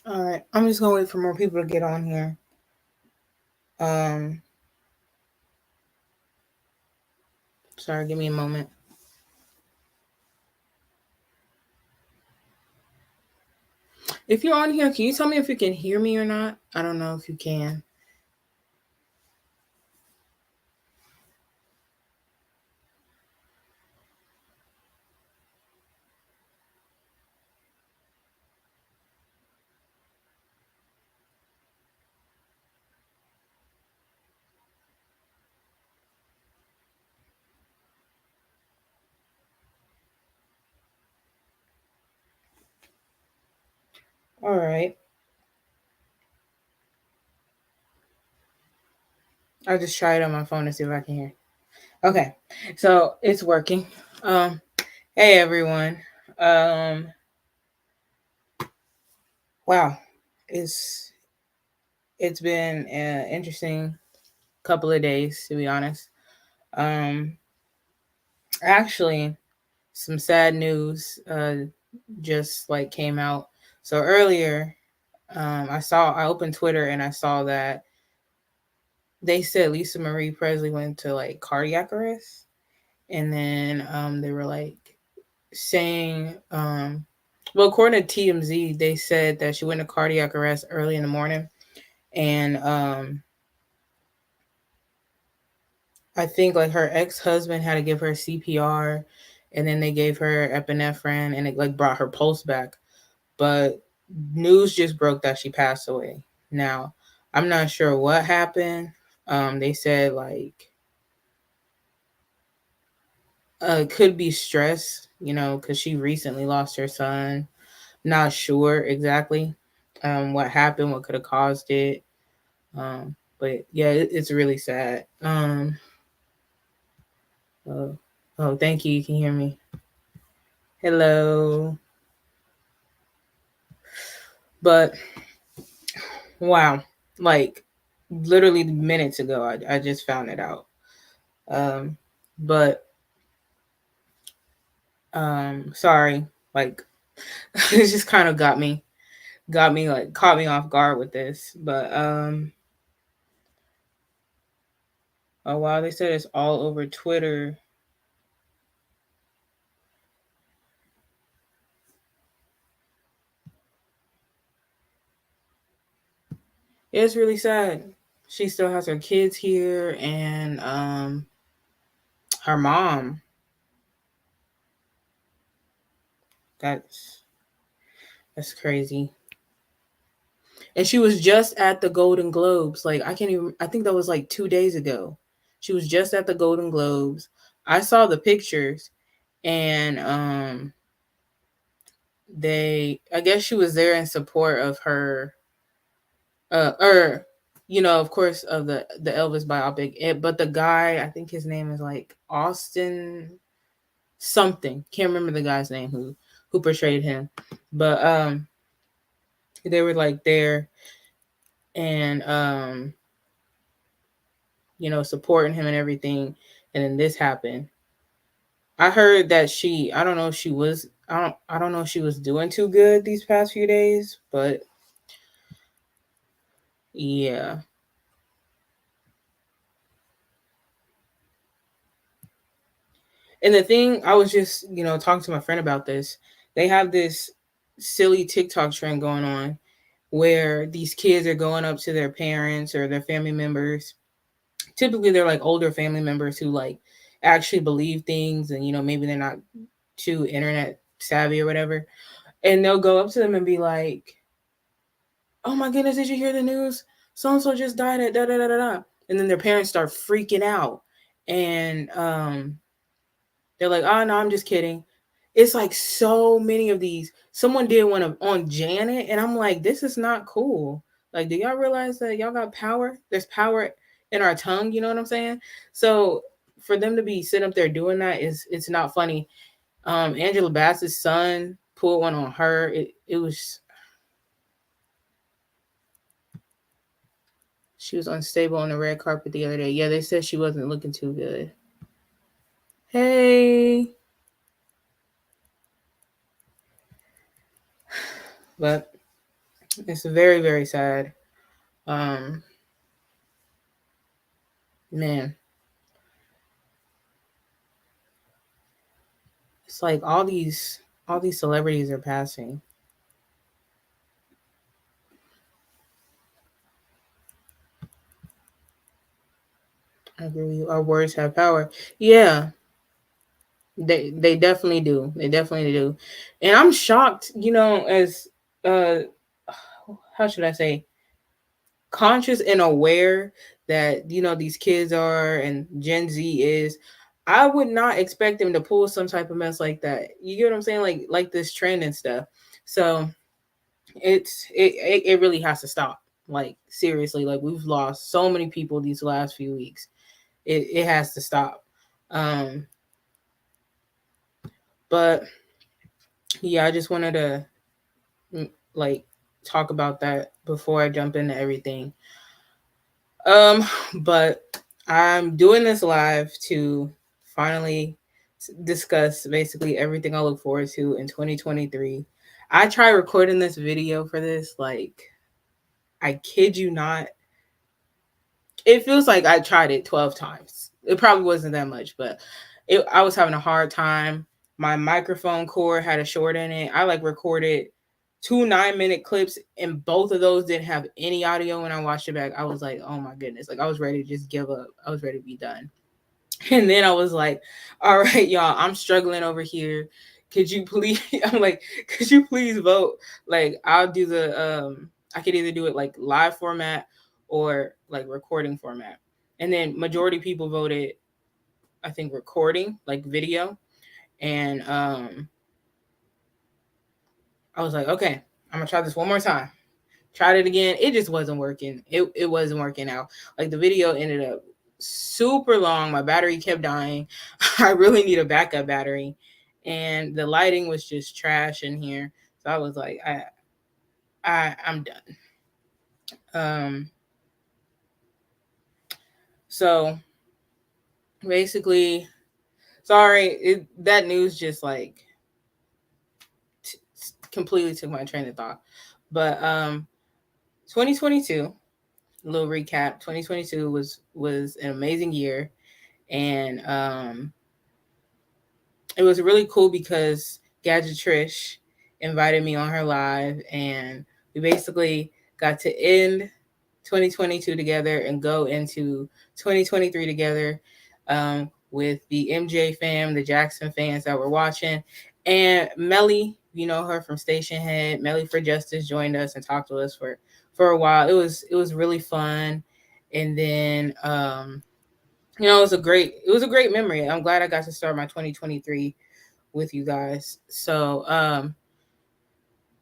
All right, I'm just gonna wait for more people to get on here. Um, Sorry, give me a moment. If you're on here, can you tell me if you can hear me or not? I don't know if you can. All right. I'll just try it on my phone to see if I can hear. Okay, so it's working. Um, hey everyone. Um, wow, it's it's been an interesting couple of days to be honest. Um, Actually, some sad news just like came out. So earlier, I opened Twitter and I saw that they said Lisa Marie Presley went to like cardiac arrest, and then they were like saying, well, according to TMZ, they said that she went to cardiac arrest early in the morning, and I think like her ex husband had to give her CPR, and then they gave her epinephrine, and it like brought her pulse back. But news just broke that she passed away. Now, I'm not sure what happened. They said like it could be stress, because she recently lost her son. Not sure exactly what happened, what could have caused it. But yeah, it's really sad. Oh, oh, thank you. You can hear me. Hello. But wow, like literally minutes ago, I just found it out. Um, but sorry, like it just kind of got me like caught me off guard with this. But oh wow, they said it's all over Twitter. It's really sad. She still has her kids here, and her mom. That's crazy. And she was just at the Golden Globes. Like I can't even. I think that was like 2 days ago. She was just at the Golden Globes. I saw the pictures, and I guess she was there in support of her, or of course, of the Elvis biopic. But the guy, I think his name is like Austin something. Can't remember the guy's name who portrayed him, but they were like there, and supporting him and everything. And then this happened. I heard that I don't know if she was, I don't know if she was doing too good these past few days, but yeah. And the thing, I was just, talking to my friend about this. They have this silly TikTok trend going on where these kids are going up to their parents or their family members. Typically, they're like older family members who like actually believe things, and maybe they're not too internet savvy or whatever. And they'll go up to them and be like, "Oh my goodness, did you hear the news? So and so just died at da da da da da." And then their parents start freaking out, and they're like, "Oh no, I'm just kidding." It's like so many of these. Someone did one on Janet, and I'm like, "This is not cool." Like, do y'all realize that y'all got power? There's power in our tongue. You know what I'm saying? So for them to be sitting up there doing that it's not funny. Angela Bassett's son pulled one on her. It was She was unstable on the red carpet the other day. Yeah, they said she wasn't looking too good. Hey, but It's very, very sad. Um, man, it's like all these celebrities are passing. I agree with you. Our words have power. Yeah, they definitely do. They definitely do. And I'm shocked, as uh how should I say, conscious and aware that these kids are and Gen Z is. I would not expect them to pull some type of mess like that. You get what I'm saying? Like this trend and stuff. So it really has to stop. Like seriously, like we've lost so many people these last few weeks. It has to stop. Um, but yeah, I just wanted to like talk about that before I jump into everything. Um, but I'm doing this live to finally discuss basically everything I look forward to in 2023. I tried recording this video for this, like, I kid you not. It feels like I tried it 12 times. It probably wasn't that much, but I was having a hard time. My microphone cord had a short in it. I like recorded two 9-minute clips, and both of those didn't have any audio. When I watched it back, I was like, oh my goodness. Like, I was ready to just give up. I was ready to be done. And then I was like, all right, y'all, I'm struggling over here. Could you please, I'm like, could you please vote? Like, I'll do I could either do it like live format or like recording format. And then majority people voted, I think, recording, like video. And I was like, okay, I'm gonna try this one more time. Tried it again. It just wasn't working. It wasn't working out. Like the video ended up super long. My battery kept dying. I really need a backup battery. And the lighting was just trash in here. So I was like, I'm done. Um so basically, sorry, that news just like completely took my train of thought. But 2022, a little recap. 2022 was an amazing year, and it was really cool because Gadget Trish invited me on her live, and we basically got to end 2022 together and go into 2023 together, with the MJ fam, the Jackson fans that were watching, and Melly. You know her from Station Head. Melly for Justice joined us and talked to us for a while. It was really fun, and then it was a great memory. I'm glad I got to start my 2023 with you guys. So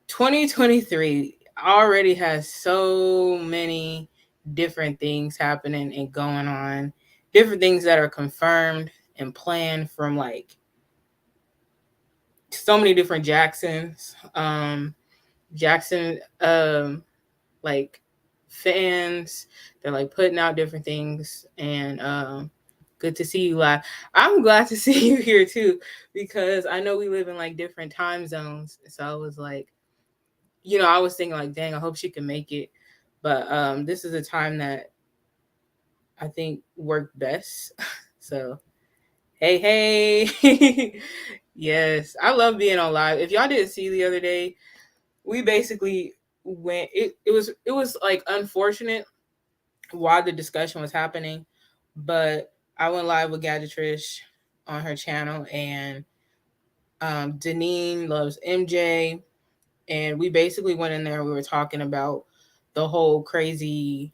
2023 already has so many different things happening and going on, different things that are confirmed and planned from like so many different Jacksons. Jackson like fans, they're like putting out different things, and good to see you live. I'm glad to see you here too, because I know we live in like different time zones. So I was like, I was thinking like, dang, I hope she can make it. But this is a time that I think worked best. So hey, hey. Yes, I love being on live. If y'all didn't see the other day, we basically went it was like unfortunate why the discussion was happening, but I went live with Gadget Trish on her channel, and Deneen loves MJ, and we basically went in there. We were talking about the whole crazy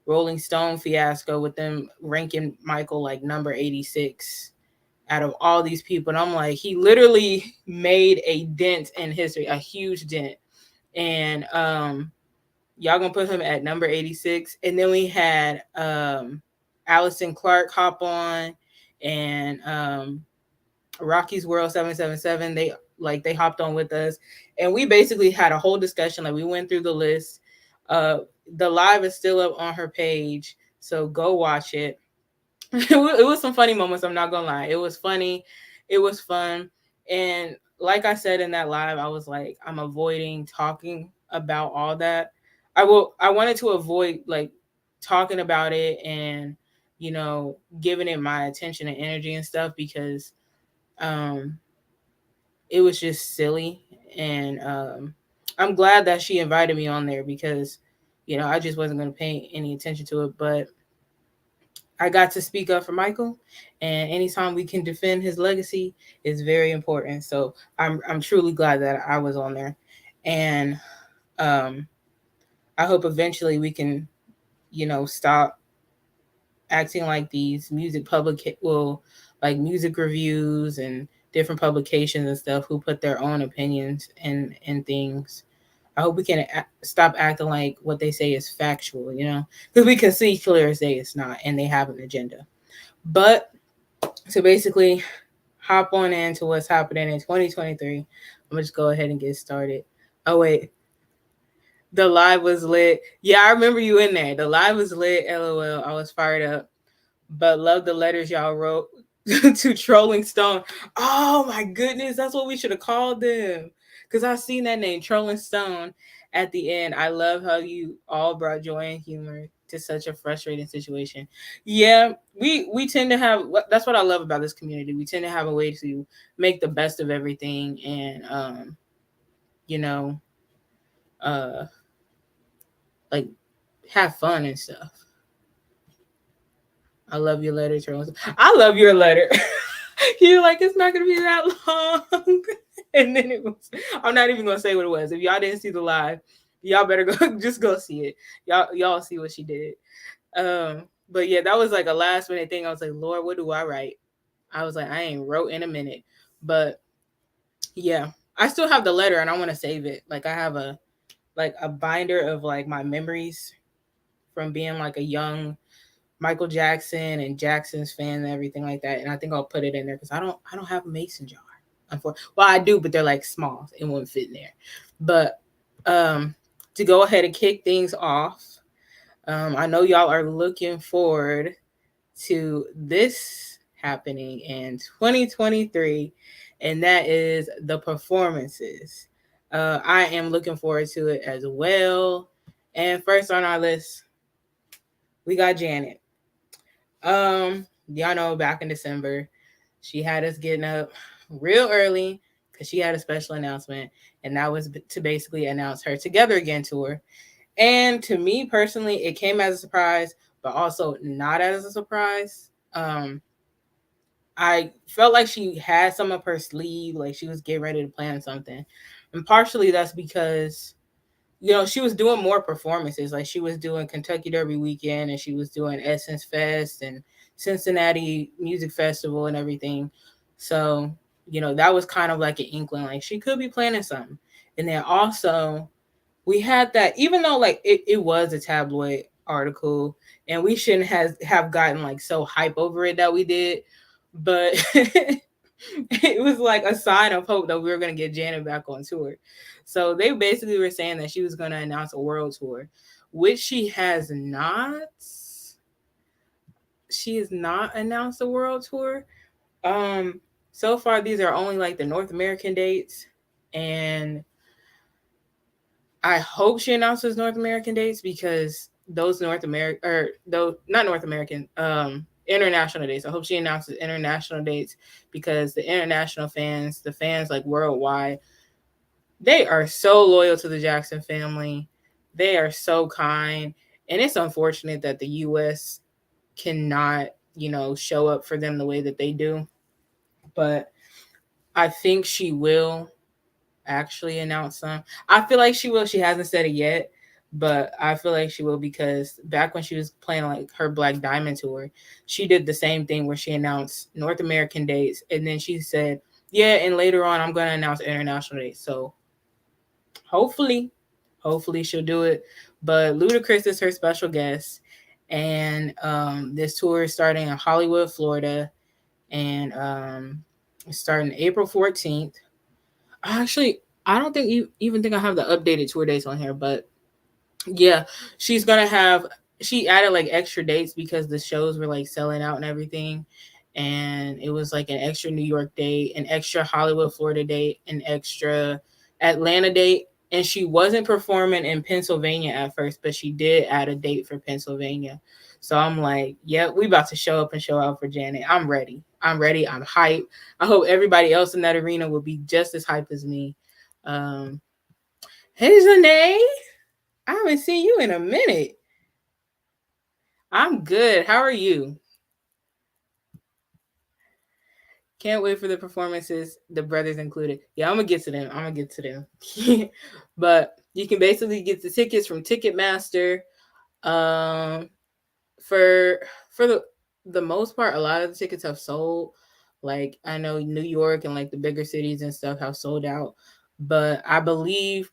Rolling Stone fiasco with them ranking Michael like number 86 out of all these people, and I'm like, he literally made a dent in history, a huge dent, and y'all gonna put him at number 86. And then we had Allison Clark hop on, and Rocky's World 777. They hopped on with us, and we basically had a whole discussion. Like we went through the list. The live is still up on her page, so go watch it. It was some funny moments, I'm not gonna lie. It was funny, it was fun. And like I said in that live, I was like, I'm avoiding talking about all that I wanted to avoid like talking about it and, you know, giving it my attention and energy and stuff because um it was just silly. And I'm glad that she invited me on there because, you know, I just wasn't going to pay any attention to it. But I got to speak up for Michael, and anytime we can defend his legacy is very important. So I'm truly glad that I was on there. And um, I hope eventually we can, you know, stop acting like these like music reviews and different publications and stuff who put their own opinions and things. I hope we can stop acting like what they say is factual, you know, because we can see clear as day it's not, and they have an agenda. But to basically hop on into what's happening in 2023, I'm gonna just go ahead and get started. Oh wait, the live was lit. Yeah, I remember you in there. The live was lit. LOL. I was fired up. But love the letters y'all wrote to Trolling Stone. Oh my goodness, that's what we should have called them. Cause I seen that name, Trolling Stone, at the end. I love how you all brought joy and humor to such a frustrating situation. Yeah, we tend to have. That's what I love about this community. We tend to have a way to make the best of everything, and you know, uh, like have fun and stuff. I love your letter, Charles. I love your letter. You're like, it's not gonna be that long. And then it was, I'm not even gonna say what it was. If y'all didn't see the live, y'all better go just go see it. Y'all see what she did. But yeah, that was like a last minute thing. I was like, Lord, what do I write? I was like, I ain't wrote in a minute. But yeah, I still have the letter and I want to save it. Like I have a binder of like my memories from being like a young Michael Jackson and Jackson's fan and everything like that. And I think I'll put it in there because I don't have a mason jar. Well, I do, but they're like small. It won't fit in there. But to go ahead and kick things off, I know y'all are looking forward to this happening in 2023, and that is the performances. I am looking forward to it as well. And first on our list, we got Janet. Y'all know back in December, she had us getting up real early because she had a special announcement, and that was to basically announce her Together Again tour. And to me personally, it came as a surprise, but also not as a surprise. I felt like she had some up her sleeve, like she was getting ready to plan something. And partially that's because, you know, she was doing more performances. Like she was doing Kentucky Derby weekend and she was doing Essence Fest and Cincinnati Music Festival and everything. So, you know, that was kind of like an inkling, like she could be planning something. And then also we had that, even though like it was a tabloid article and we shouldn't have gotten like so hype over it that we did, but it was like a sign of hope that we were going to get Janet back on tour. So they basically were saying that she was going to announce a world tour, which she has not. She has not announced a world tour. So far these are only like the North American dates, and I hope she announces North American dates because those North American or though not North American, international dates. I hope she announces international dates because the international fans, the fans like worldwide, they are so loyal to the Jackson family. They are so kind. And it's unfortunate that the US cannot, you know, show up for them the way that they do. But I think she will actually announce some. I feel like she will. She hasn't said it yet, but I feel like she will because back when she was playing like her Black Diamond tour, she did the same thing where she announced North American dates and then she said, yeah, and later on I'm going to announce international dates. So hopefully she'll do it. But Ludacris is her special guest, and this tour is starting in Hollywood, Florida, and it's starting April 14th. Actually, I don't think you even think I have the updated tour dates on here, but yeah, she's gonna have. She added like extra dates because the shows were like selling out and everything, and it was like an extra New York date, an extra Hollywood, Florida date, an extra Atlanta date, And she wasn't performing in Pennsylvania at first, but she did add a date for Pennsylvania. So I'm like, yep, we about to show up and show out for Janet. I'm ready. I'm ready. I'm hyped. I hope everybody else in that arena will be just as hyped as me. Um, hey, Zanae. I haven't seen you in a minute. I'm good. How are you? Can't wait for the performances, the brothers included. Yeah, I'm gonna get to them. I'm gonna get to them. But you can basically get the tickets from Ticketmaster. Um, for the most part, a lot of the tickets have sold. Like I know New York and like the bigger cities and stuff have sold out, but I believe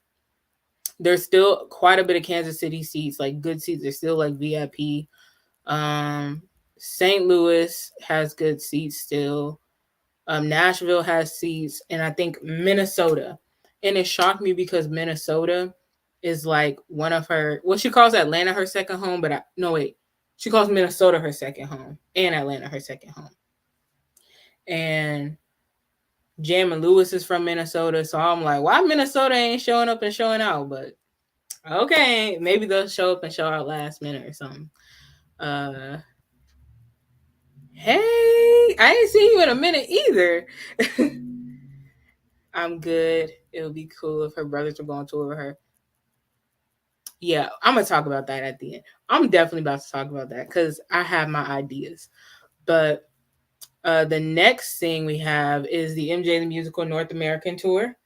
there's still quite a bit of Kansas City seats, like good seats. They're still like VIP. Um, St. Louis has good seats still. Nashville has seats, and I think Minnesota. And it shocked me because Minnesota is like one of her. Well, she calls Atlanta her second home, but no wait, she calls Minnesota her second home, and Atlanta her second home. And Jam and Lewis is from Minnesota, so I'm like, why Minnesota ain't showing up and showing out? But okay, maybe they'll show up and show out last minute or something. Uh, hey, I ain't seen you in a minute either. I'm good. It would be cool if her brothers were going tour with her. Yeah, I'm gonna talk about that at the end. I'm definitely about to talk about that because I have my ideas. But the next thing we have is the MJ the Musical North American tour,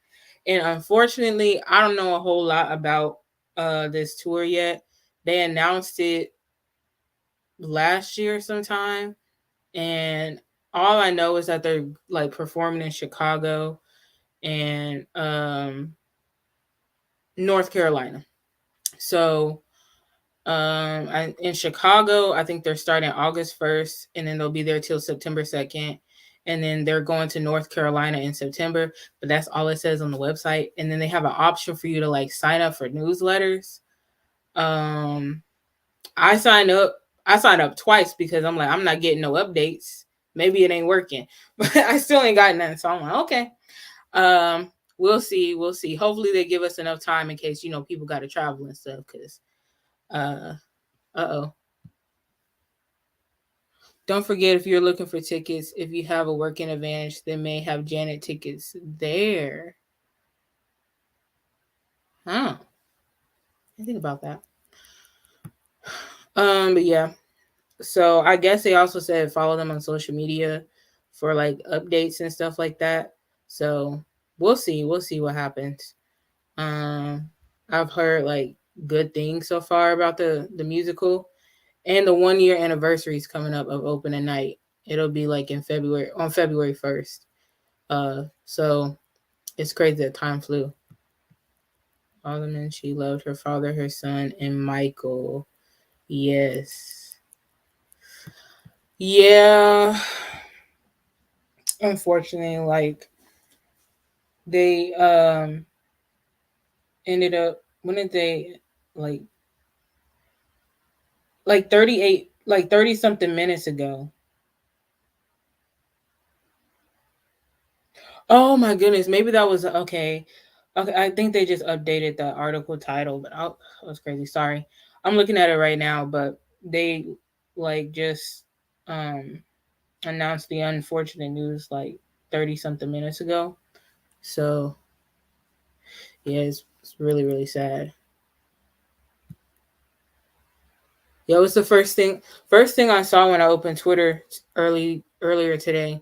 and unfortunately, I don't know a whole lot about this tour yet. They announced it last year sometime, and all I know is that they're like performing in Chicago and North Carolina. So in Chicago, I think they're starting August 1st, and then they'll be there till September 2nd. And then they're going to North Carolina in September, but that's all it says on the website. And then they have an option for you to like sign up for newsletters. Um, I signed up. I signed up twice because I'm like, I'm not getting no updates. Maybe it ain't working, but I still ain't got none. So I'm like, okay. We'll see. We'll see. Hopefully they give us enough time in case people got to travel and stuff. Cause oh. Don't forget if you're looking for tickets, if you have a working advantage, they may have Janet tickets there. Huh. I think about that. But yeah. So I guess they also said follow them on social media for like updates and stuff like that. So we'll see. We'll see what happens. Um, I've heard like good things so far about the musical, and the 1 year anniversary is coming up of opening night. It'll be like in February on February 1st. So it's crazy that time flew. All the men she loved, her father, her son, and Michael. Yes. Yeah. Unfortunately, like they ended up when did they like 38 like 30 something minutes ago. Oh my goodness, maybe that was okay. Okay, I think they just updated the article title, but that was crazy. Sorry. I'm looking at it right now, but they like just um announced the unfortunate news like 30 something minutes ago. So, yeah, it's really really sad. Yeah, it was the first thing I saw when I opened Twitter earlier today.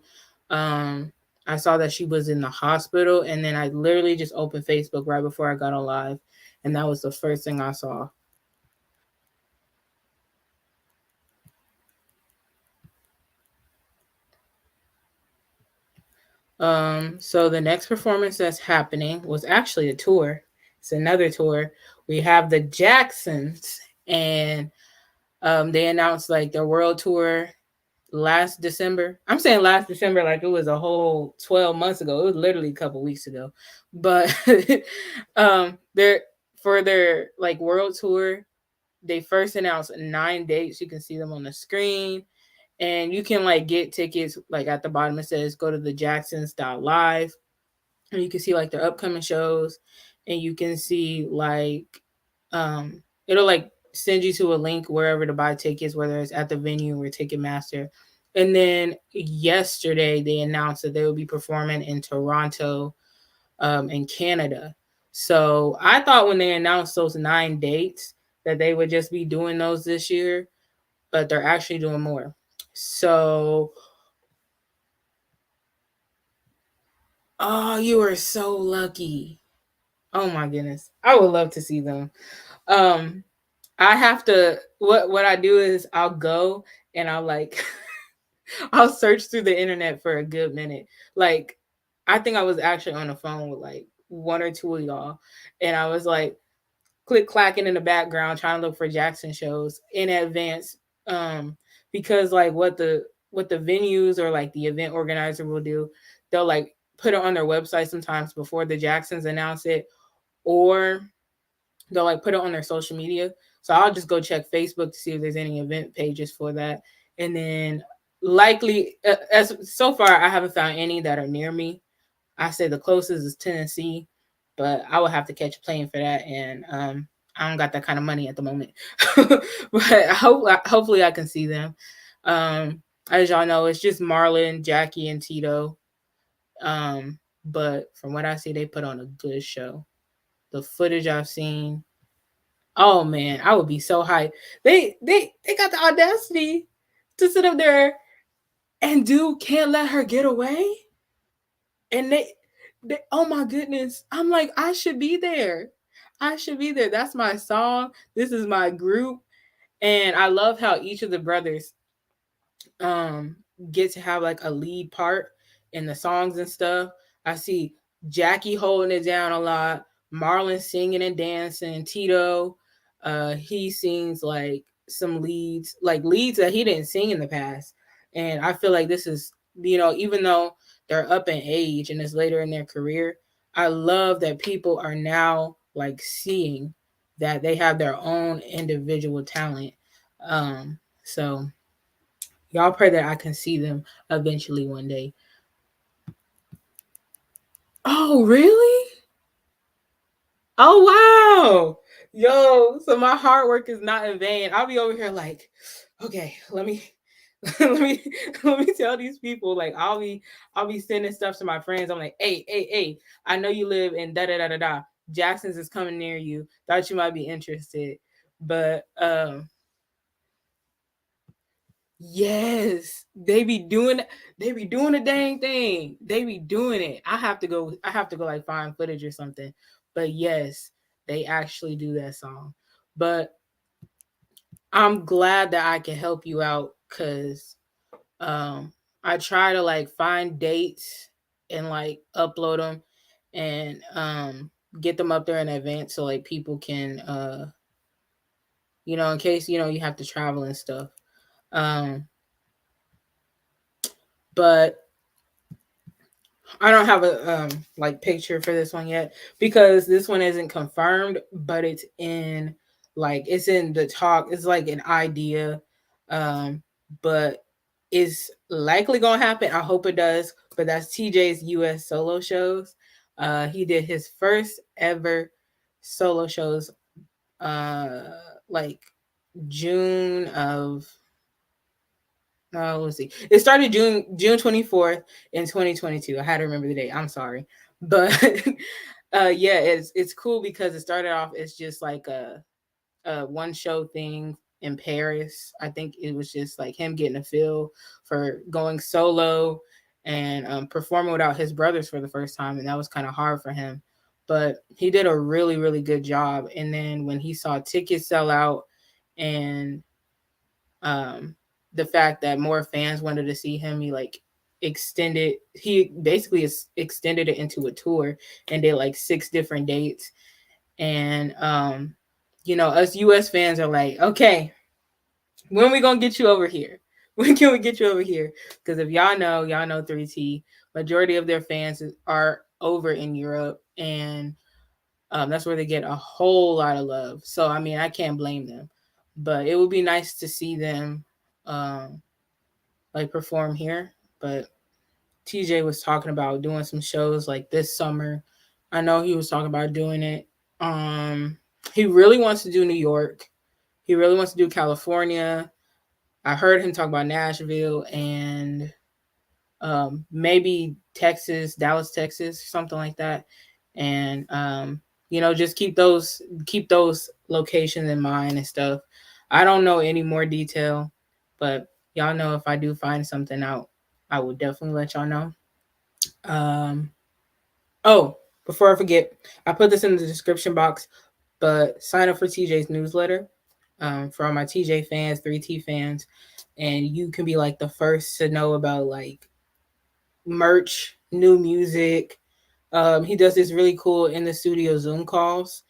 Um, I saw that she was in the hospital, and then I literally just opened Facebook right before I got on live, and that was the first thing I saw. So the next performance that's happening was actually a tour. It's another tour. We have the Jacksons, and they announced like their world tour last December. I'm saying last December like it was a whole 12 months ago. It was literally a couple weeks ago. But they're for their like world tour, they first announced 9 dates. You can see them on the screen. And you can like get tickets like at the bottom it says go to the Jacksons.live. And you can see like their upcoming shows. and you can see like it'll like send you to a link wherever to buy tickets, whether it's at the venue or Ticketmaster. And then yesterday they announced that they will be performing in Toronto, in Canada. So I thought when they announced those 9 dates that they would just be doing those this year, but they're actually doing more. So, oh, you are so lucky. Oh my goodness. I would love to see them. Um, I have to what I do is I'll go and I'll like I'll search through the internet for a good minute. Like I think I was actually on the phone with like one or two of y'all, and I was like click clacking in the background trying to look for Jackson shows in advance. Um, because like what the venues or like the event organizer will do, they'll like put it on their website sometimes before the Jacksons announce it, or they'll like put it on their social media. So I'll just go check Facebook to see if there's any event pages for that. And then likely as so far I haven't found any that are near me. I say the closest is Tennessee, but I would have to catch a plane for that, and I don't got that kind of money at the moment. But hopefully I can see them. As y'all know, it's just Marlon, Jackie, and Tito. But from what I see, they put on a good show. The footage I've seen, oh man, I would be so hyped. They got the audacity to sit up there and do "Can't Let Her Get Away," and they oh my goodness, I'm like I should be there. I should be there. That's my song. This is my group, and I love how each of the brothers um get to have like a lead part in the songs and stuff. I see Jackie holding it down a lot, Marlon singing and dancing, Tito, he sings like some leads, like leads that he didn't sing in the past. And I feel like this is, even though they're up in age and it's later in their career, I love that people are now like seeing that they have their own individual talent. So y'all pray that I can see them eventually one day. Oh, really? Oh, wow. Yo, so my hard work is not in vain. I'll be over here like, okay, let me let me let me tell these people like I'll be sending stuff to my friends. I'm like, hey, I know you live in da da da da da. Jackson's is coming near you. Thought you might be interested. But yes, they be doing the dang thing. They be doing it. I have to go like find footage or something. But yes, they actually do that song. But I'm glad that I can help you out cuz um I try to like find dates and like upload them and get them up there in advance so like people can in case you have to travel and stuff. Um but I don't have a like picture for this one yet because this one isn't confirmed, but it's in the talk. It's like an idea, um, but it's likely gonna happen. I hope it does. But that's TJ's U.S. solo shows. He did his first ever solo shows, uh, like June of let's see. It started June 24th in 2022. I had to remember the date. I'm sorry. But yeah, it's cool because it started off as just like a one show thing in Paris. I think it was just like him getting a feel for going solo and performing without his brothers for the first time, and that was kind of hard for him. But he did a really, really good job. And then when he saw tickets sell out and um the fact that more fans wanted to see him, he basically extended it into a tour and did like 6 different dates. And us US fans are like, okay, when are we gonna get you over here? When can we get you over here? Because if y'all know 3T, majority of their fans are over in Europe, and that's where they get a whole lot of love. So I mean, I can't blame them. But it would be nice to see them um, like perform here. But TJ was talking about doing some shows like this summer, I know he was talking about doing it. Um, he really wants to do New York. He really wants to do California. I heard him talk about Nashville and maybe Texas, Dallas, Texas, something like that. And just keep those locations in mind and stuff. I don't know any more detail, but y'all know if I do find something out, I will definitely let y'all know. Um, oh, before I forget, I put this in the description box, but sign up for TJ's newsletter for all my TJ fans, 3T fans, and you can be like the first to know about like merch, new music. He does this really cool in the studio Zoom calls.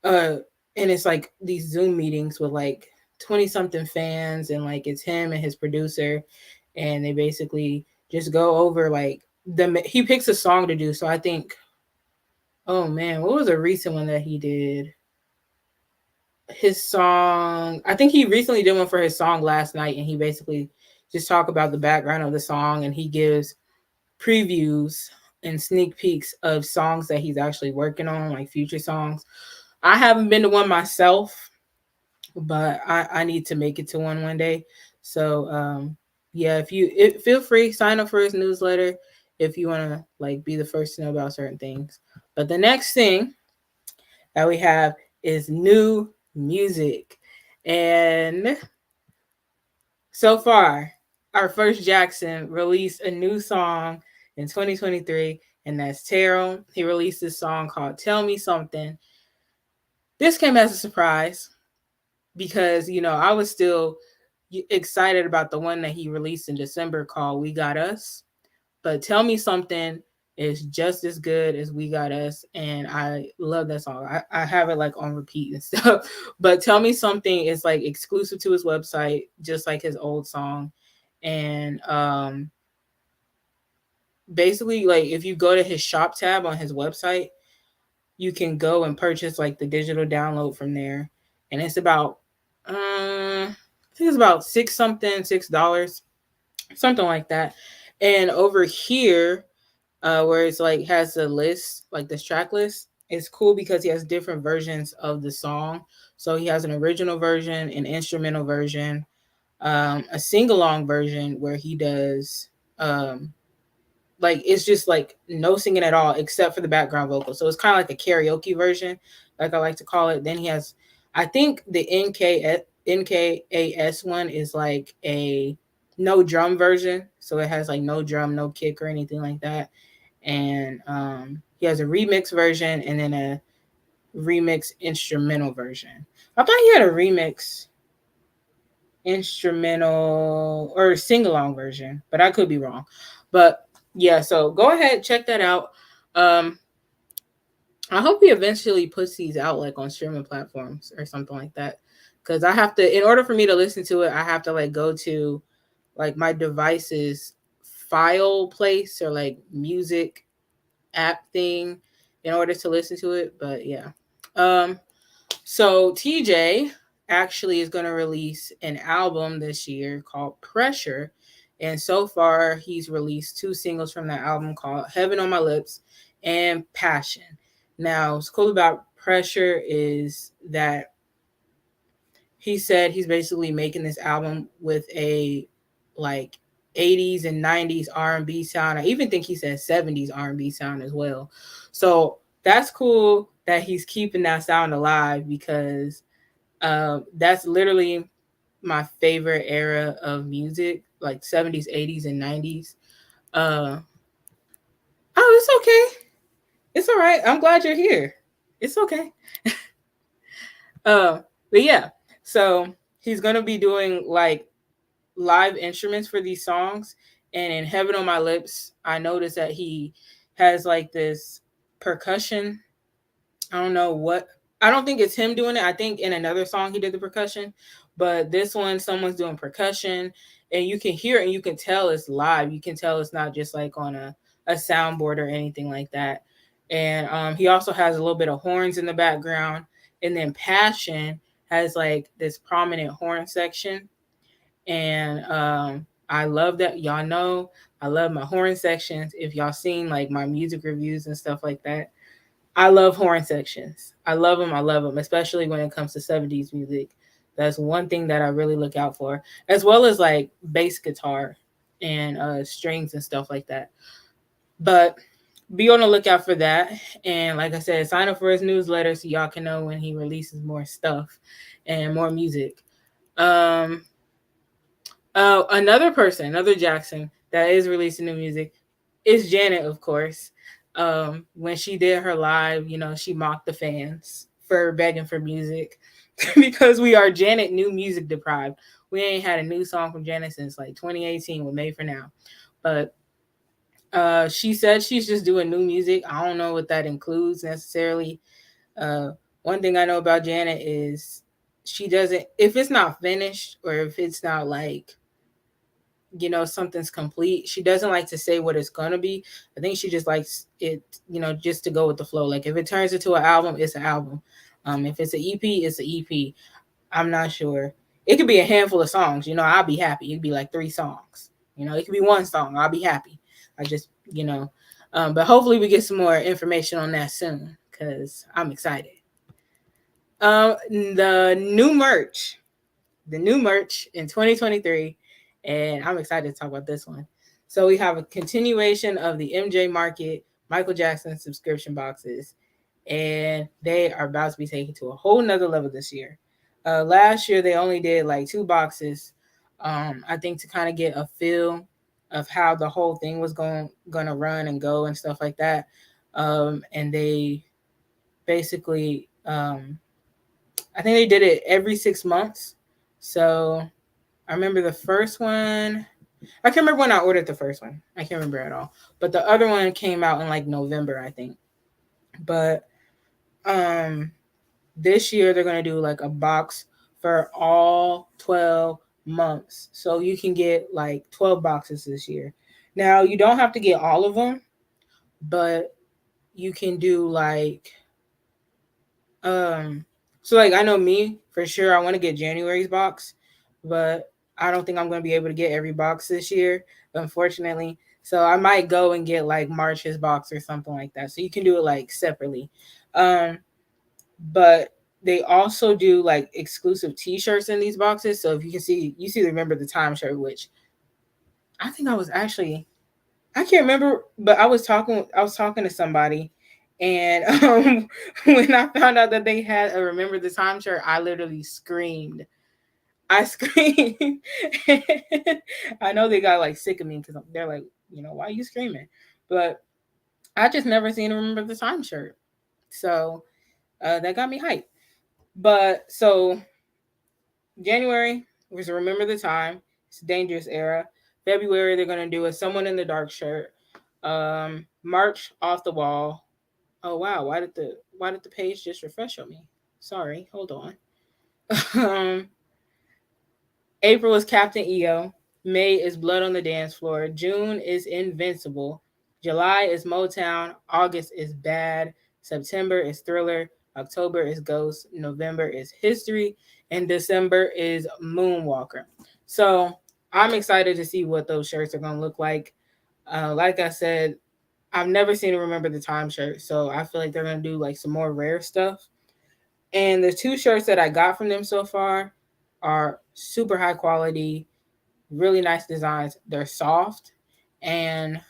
Uh, and it's like these Zoom meetings with like 20 something fans, and like it's him and his producer, and they basically just go over like he picks a song to do. So I think, oh man, what was a recent one that he did? His song, I think he recently did one for his song Last Night, and he basically just talk about the background of the song, and he gives previews and sneak peeks of songs that he's actually working on, like future songs. I haven't been to one myself, but I need to make it to one day. So yeah, feel free, sign up for his newsletter if you want to like be the first to know about certain things. But the next thing that we have is new music. And so far, our first Jackson released a new song in 2023, and that's Terrell. He released this song called Tell Me Something. This came as a surprise because, I was still excited about the one that he released in December called We Got Us. But Tell Me Something is just as good as We Got Us, and I love that song. I have it like on repeat and stuff. But Tell Me Something is like exclusive to his website, just like his old song. And basically, like if you go to his shop tab on his website, you can go and purchase like the digital download from there. And it's about I think it's about $6, something like that. And over here, where it's like has a list, like this track list. It's cool because he has different versions of the song. So he has an original version, an instrumental version, a sing along version where he does like it's just like no singing at all except for the background vocal. So it's kind of like a karaoke version, like I like to call it. Then he has, I think the NKAS one is like a no drum version. So it has like no drum, no kick or anything like that. And he has a remix version and then a remix instrumental version. I thought he had a remix instrumental or sing along version, but I could be wrong. But yeah, so go ahead, check that out. Um, I hope he eventually puts these out like on streaming platforms or something like that. Cause I have to, in order for me to listen to it, I have to like go to like my device's file place or like music app thing in order to listen to it. But yeah. Um, so TJ actually is going to release an album this year called Pressure. And so far, he's released two singles from that album called Heaven on My Lips and Passion. Now, what's cool about Pressure is that he said he's basically making this album with a like 80s and 90s R&B sound. I even think he said 70s R&B sound as well. So that's cool that he's keeping that sound alive because that's literally my favorite era of music, like 70s, 80s, and 90s. Uh, oh, it's okay. It's all right. I'm glad you're here. It's okay. Uh, but yeah, so he's gonna be doing like live instruments for these songs. And in Heaven on My Lips, I noticed that he has like this percussion. I don't know what, I don't think it's him doing it. I think in another song he did the percussion, but this one, someone's doing percussion and you can hear it and you can tell it's live. You can tell it's not just like on a soundboard or anything like that. And he also has a little bit of horns in the background. And then Passion has like this prominent horn section, and I love that. Y'all know I love my horn sections. If y'all seen like my music reviews and stuff like that, I love horn sections. I love them. I love them, especially when it comes to 70s music. That's one thing that I really look out for, as well as like bass guitar and strings and stuff like that. But be on the lookout for that. And like I said, sign up for his newsletter so y'all can know when he releases more stuff and more music. Um, another person, another Jackson that is releasing new music is Janet, of course. When she did her live, you know, she mocked the fans for begging for music because we are Janet new music deprived. We ain't had a new song from Janet since like 2018 with Made for Now. But she said she's just doing new music. I don't know what that includes necessarily. Uh, one thing I know about Janet is she doesn't, if it's not finished or if it's not like, you know, something's complete, she doesn't like to say what it's gonna be. I think she just likes it, you know, just to go with the flow. Like if it turns into an album, it's an album. If it's an EP, it's an EP. I'm not sure. It could be a handful of songs, you know, I'll be happy. It'd be like 3 songs. You know, it could be one song, I'll be happy. I just, you know, but hopefully we get some more information on that soon because I'm excited. The new merch, the new merch in 2023, and I'm excited to talk about this one. So we have a continuation of the MJ Market Michael Jackson subscription boxes, and they are about to be taken to a whole nother level this year. Last year they only did like 2 boxes, I think to kind of get a feel of how the whole thing was gonna run and go and stuff like that. And they basically, I think they did it every 6 months. So I remember the first one. I can't remember when I ordered the first one. I can't remember at all. But the other one came out in like November, I think. But this year they're gonna do like a box for all 12 months. So you can get like 12 boxes this year. Now you don't have to get all of them, but you can do like so like I know me for sure I want to get January's box, but I don't think I'm gonna be able to get every box this year, unfortunately. So I might go and get like March's box or something like that. So you can do it like separately. Um but they also do like exclusive t-shirts in these boxes. So if you can see, you see the Remember the Time shirt, which I think I was actually, I can't remember, but I was talking to somebody, and when I found out that they had a Remember the Time shirt, I literally screamed. I screamed. I know they got like sick of me because they're like, you know, why are you screaming? But I just never seen a Remember the Time shirt, so that got me hyped. But so January was Remember the Time. It's a Dangerous Era. February they're gonna do a Someone in the Dark shirt. March Off the Wall. Oh wow, why did the page just refresh on me? Sorry, hold on. um, April is Captain EO. May is Blood on the Dance Floor. June is Invincible. July is Motown. August is Bad. September is Thriller. October is Ghost. November is History. And December is Moonwalker. So I'm excited to see what those shirts are going to look like. Like I said, I've never seen a Remember the Time shirt. So I feel like they're going to do like some more rare stuff. And the 2 shirts that I got from them so far are super high quality, really nice designs. They're soft, and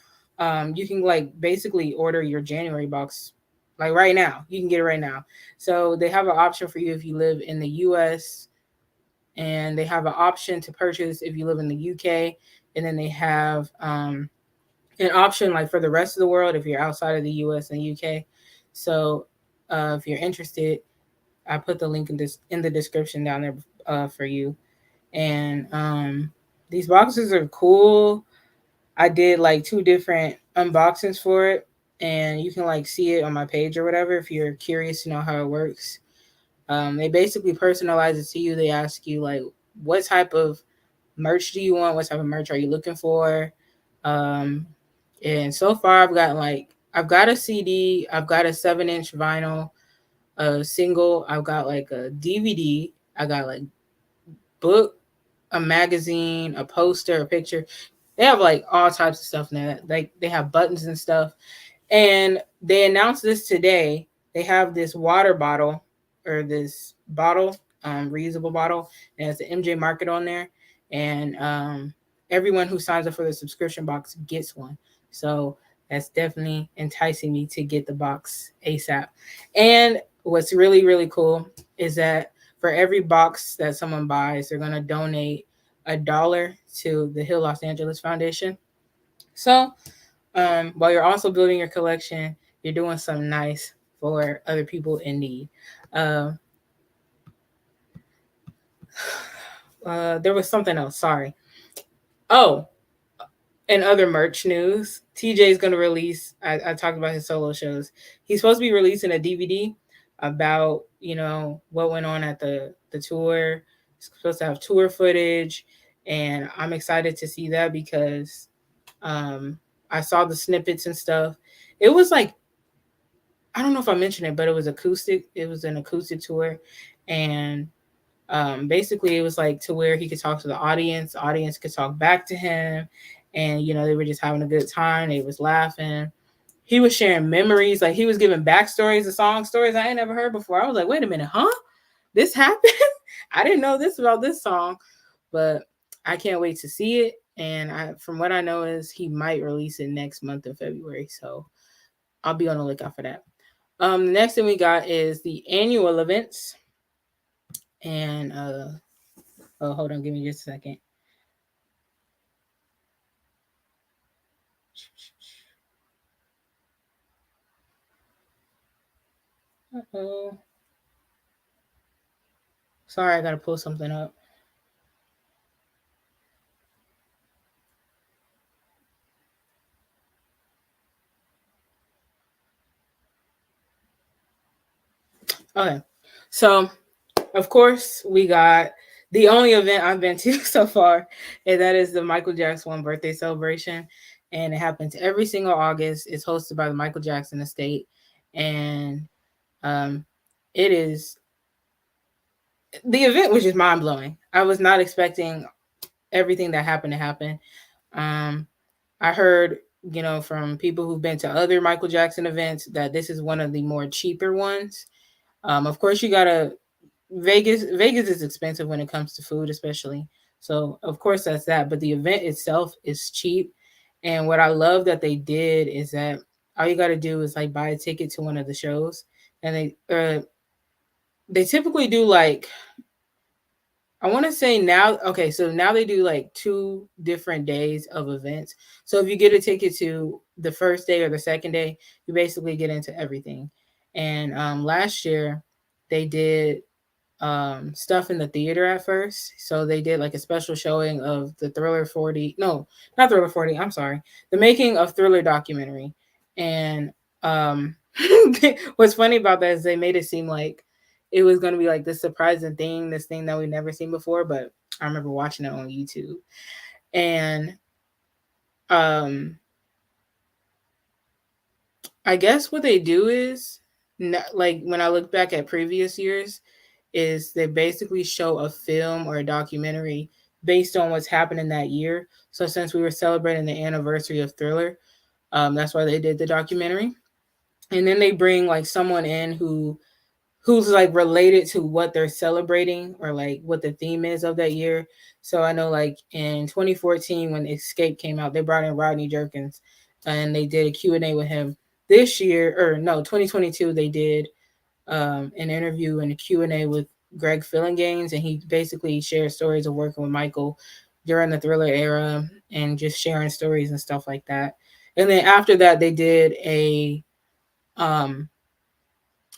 you can like basically order your January box like right now. You can get it right now. So they have an option for you if you live in the U.S., and they have an option to purchase if you live in the U.K., and then they have an option like for the rest of the world if you're outside of the U.S. and U.K. So if you're interested, I put the link in the description down there for you. And these boxes are cool. I did like 2 different unboxings for it, and you can like see it on my page or whatever if you're curious to know how it works. They basically personalize it to you. They ask you like, what type of merch do you want? What type of merch are you looking for? Um, and so far I've got a CD, I've got a 7-inch vinyl, a single, I've got like a DVD, I got like book, a magazine, a poster, a picture. They have like all types of stuff in there. Like they have buttons and stuff. And they announced this today they have this water bottle or this bottle, reusable bottle, and it's the MJ market on there, and everyone who signs up for the subscription box gets one. So that's definitely enticing me to get the box ASAP. And what's really really cool is that for every box that someone buys, they're gonna donate $1 to the Hill Los Angeles Foundation. So while you're also building your collection, you're doing something nice for other people in need. Um, there was something else. Sorry. Oh, and other merch news. TJ is going to release. I talked about his solo shows. He's supposed to be releasing a DVD about what went on at the tour. He's supposed to have tour footage, and I'm excited to see that because um, I saw the snippets and stuff. It was like, I don't know if I mentioned it, but it was acoustic. It was an acoustic tour, and basically it was like to where he could talk to the audience could talk back to him, and they were just having a good time. They was laughing. He was sharing memories, like he was giving backstories of song stories I ain't never heard before. I was like, wait a minute, huh? This happened? I didn't know this about this song, but I can't wait to see it. And from what I know is he might release it next month in February, so I'll be on the lookout for that. The next thing we got is the annual events. And oh, hold on, give me just a second. Uh-oh. Sorry, I gotta pull something up. Okay. So of course we got the only event I've been to so far, and that is the Michael Jackson one birthday celebration. And it happens every single August. It's hosted by the Michael Jackson Estate. And um it is the event was just mind blowing. I was not expecting everything that happened to happen. Um, I heard, from people who've been to other Michael Jackson events that this is one of the more cheaper ones. Of course, you gotta Vegas is expensive when it comes to food, especially. So of course that's that. But the event itself is cheap. And what I love that they did is that all you gotta do is like buy a ticket to one of the shows, and they typically do like, I want to say now, okay, so now they do like 2 different days of events. So if you get a ticket to the first day or the second day, you basically get into everything. And last year they did stuff in the theater at first. So they did like a special showing of the Thriller 40. No, not Thriller 40. I'm sorry. The making of Thriller documentary. And um what's funny about that is they made it seem like it was going to be like this surprising thing, this thing that we never seen before, but I remember watching it on YouTube. And um I guess what they do is, like when I look back at previous years, is they basically show a film or a documentary based on what's happened in that year. So since we were celebrating the anniversary of Thriller, that's why they did the documentary. And then they bring like someone in who's like related to what they're celebrating or like what the theme is of that year. So I know like in 2014 when Escape came out, they brought in Rodney Jerkins and they did a Q&A with him. This year, or no, 2022, they did an interview and a Q&A with Greg Fillinganes, and he basically shared stories of working with Michael during the Thriller era and just sharing stories and stuff like that. And then after that, they did a um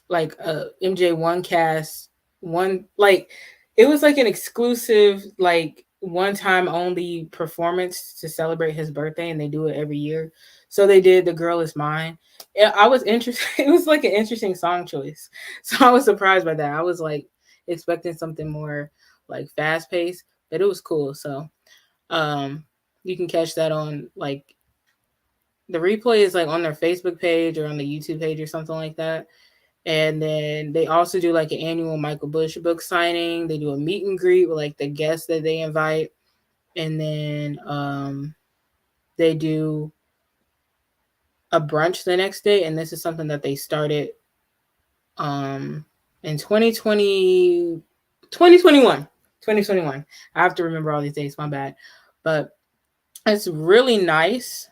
like a MJ1 cast, one like it was like an exclusive like one time only performance to celebrate his birthday, and they do it every year. So they did The Girl Is Mine. I was interested. It was like an interesting song choice. So I was surprised by that. I was like expecting something more like fast paced, but it was cool. So um you can catch that on like the replay is like on their Facebook page or on the YouTube page or something like that. And then they also do like an annual Michael Bush book signing. They do a meet and greet with like the guests that they invite. And then they do a brunch the next day. And this is something that they started in 2020, 2021, 2021. I have to remember all these dates, my bad. But it's really nice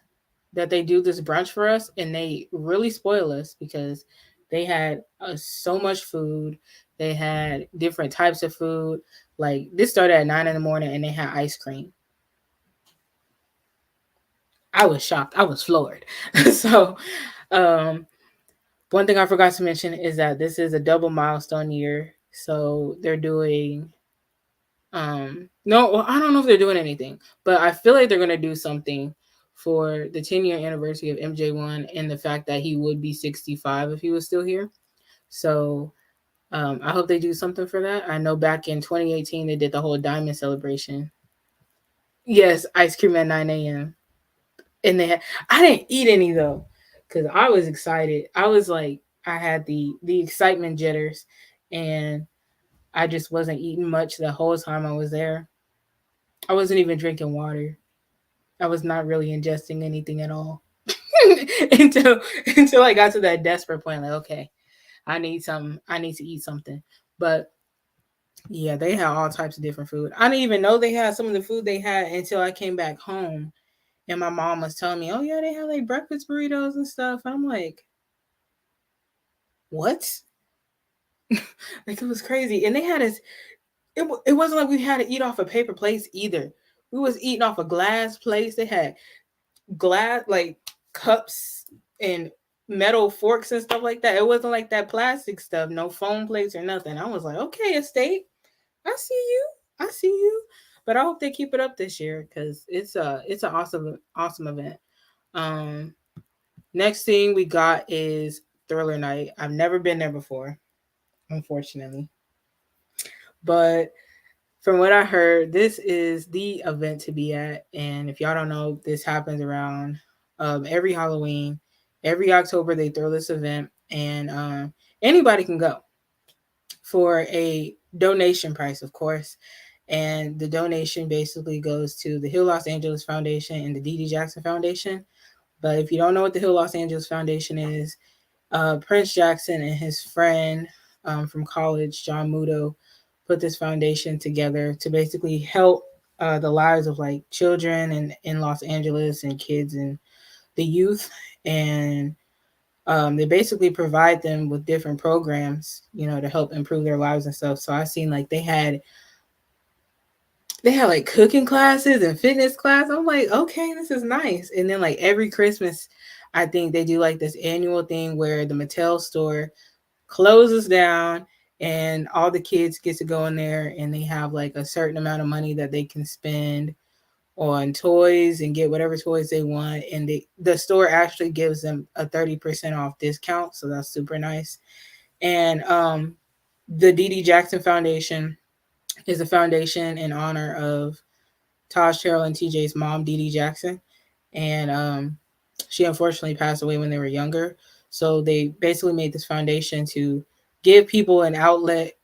that they do this brunch for us, and they really spoil us because they had so much food. They had different types of food. Like this started at 9 in the morning, and they had ice cream. I was shocked. I was floored. So, um, one thing I forgot to mention is that this is a double milestone year. So they're doing no, well, I don't know if they're doing anything, but I feel like they're gonna do something for the 10-year anniversary of MJ1 and the fact that he would be 65 if he was still here. So I hope they do something for that. I know back in 2018 they did the whole diamond celebration. Yes, ice cream at 9 a.m. And they had, I didn't eat any though, because I was excited. I was like, I had the excitement jitters, and I just wasn't eating much the whole time I was there. I wasn't even drinking water. I was not really ingesting anything at all until until I got to that desperate point. Like, okay, I need some. I need to eat something. But yeah, they had all types of different food. I didn't even know they had some of the food they had until I came back home, and my mom was telling me, "Oh yeah, they had like breakfast burritos and stuff." I'm like, "What?" Like it was crazy, and they had us. It wasn't like we had to eat off a paper plates either. We was eating off a glass plates. They had glass like cups and metal forks and stuff like that. It wasn't like that plastic stuff, no foam plates or nothing. I was like, okay, estate, I see you, I see you. But I hope they keep it up this year because it's an awesome event. Um, Next thing we got is Thriller Night. I've never been there before, unfortunately, but from what I heard, this is the event to be at. And if y'all don't know, this happens around every Halloween. Every October, they throw this event, and anybody can go for a donation price, of course. And the donation basically goes to the Hill Los Angeles Foundation and the Dee Dee Jackson Foundation. But if you don't know what the Hill Los Angeles Foundation is, Prince Jackson and his friend from college, John Muto, put this foundation together to basically help the lives of like children and in Los Angeles and kids and the youth. And they basically provide them with different programs, you know, to help improve their lives and stuff. So I seen like they had like cooking classes and fitness class. I'm like, okay, this is nice. And then like every Christmas, I think they do like this annual thing where the Mattel store closes down and all the kids get to go in there and they have like a certain amount of money that they can spend on toys and get whatever toys they want, and the store actually gives them a 30% off discount, so that's super nice. And the Dee Dee Jackson Foundation is a foundation in honor of Taj Terrell and TJ's mom, Dee Dee Jackson, and she unfortunately passed away when they were younger. So they basically made this foundation to give people an outlet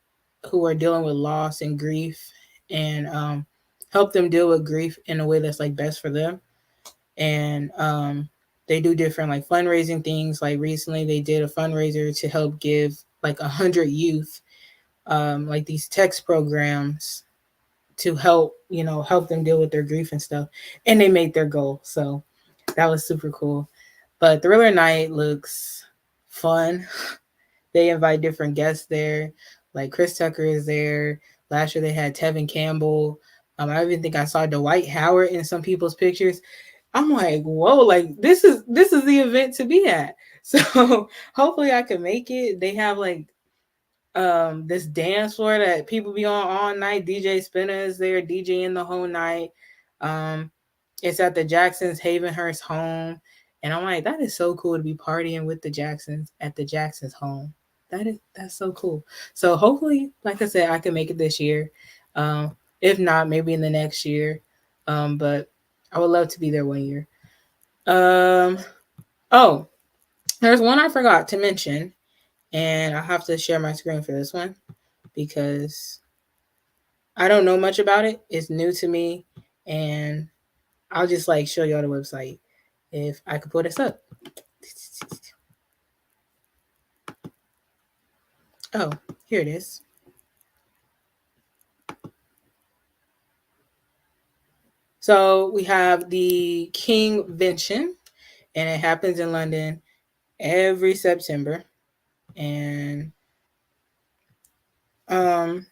who are dealing with loss and grief, and help them deal with grief in a way that's like best for them. And they do different like fundraising things. Like recently, they did a fundraiser to help give like 100 youth like these text programs to help them deal with their grief and stuff. And they made their goal. So that was super cool. But Thriller Night looks fun. They invite different guests there. Like Chris Tucker is there. Last year they had Tevin Campbell. I even think I saw Dwight Howard in some people's pictures. I'm like, whoa, like this is the event to be at. So hopefully I can make it. They have like this dance floor that people be on all night. DJ Spinner is there, DJing the whole night. Um, it's at the Jacksons Havenhurst home. And I'm like, that is so cool to be partying with the Jacksons at the Jacksons home. That's so cool. So hopefully, like I said, I can make it this year. If not, maybe in the next year. But I would love to be there one year. Um, oh, there's one I forgot to mention, and I have to share my screen for this one because I don't know much about it. It's new to me, and I'll just like show y'all the website if I could put this up. Oh, here it is. So we have the KINGVENTION, and it happens in London every September. And um,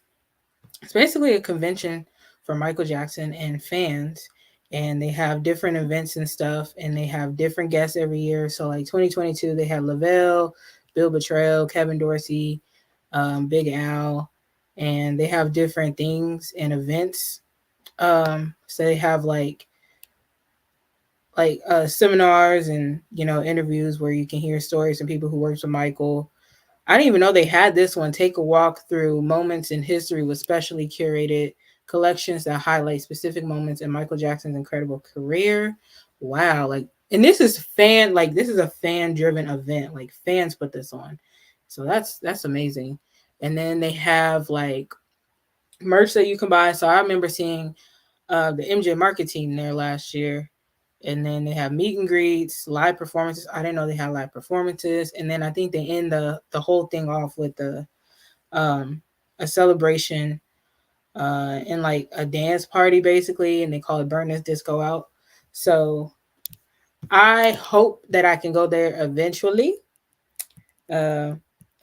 it's basically a convention for Michael Jackson and fans. And they have different events and stuff, and they have different guests every year. So, like 2022, they had Lavelle, Bill Betrayal, Kevin Dorsey, Big Al, and they have different things and events. So they have seminars and interviews where you can hear stories from people who worked with Michael. I didn't even know they had this one. Take a walk through moments in history with specially curated collections that highlight specific moments in Michael Jackson's incredible career. Wow, and this is a fan driven event. Like fans put this on. So that's amazing. And then they have like merch that you can buy. So I remember seeing the MJ Market team there last year. And then they have meet and greets, live performances. I didn't know they had live performances. And then I think they end the whole thing off with um a celebration and like a dance party basically, and they call it Burn This Disco Out. So I hope that I can go there eventually. Uh,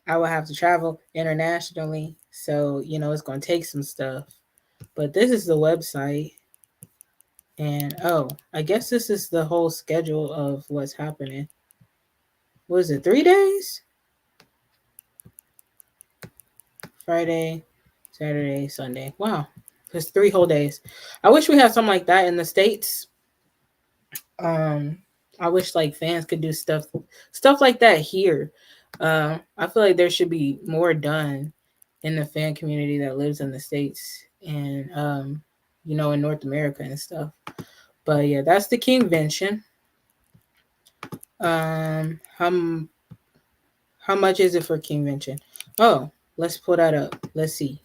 I will have to travel internationally, so it's going to take some stuff. But this is the website. And I guess this is the whole schedule of what's happening. Was it 3 days? Friday, Saturday, Sunday. Wow. It's 3 whole days. I wish we had something like that in the States. Um, I wish like fans could do stuff like that here. I feel like there should be more done in the fan community that lives in the States and in North America and stuff. But yeah, that's the KINGVENTION. How much is it for KINGVENTION? Oh, let's pull that up. Let's see.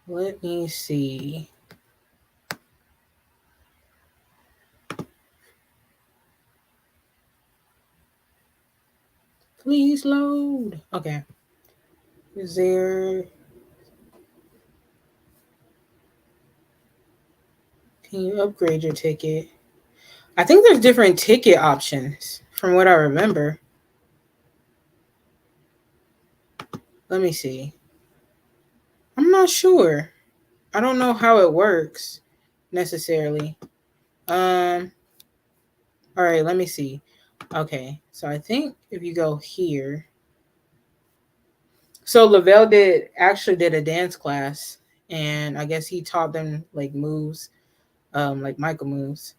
Let me see. Please load. Okay. Is there? Can you upgrade your ticket? I think there's different ticket options from what I remember. Let me see. I'm not sure. I don't know how it works necessarily. All right, let me see. Okay, so I think if you go here, so Lavelle did a dance class, and I guess he taught them like moves, like Michael moves.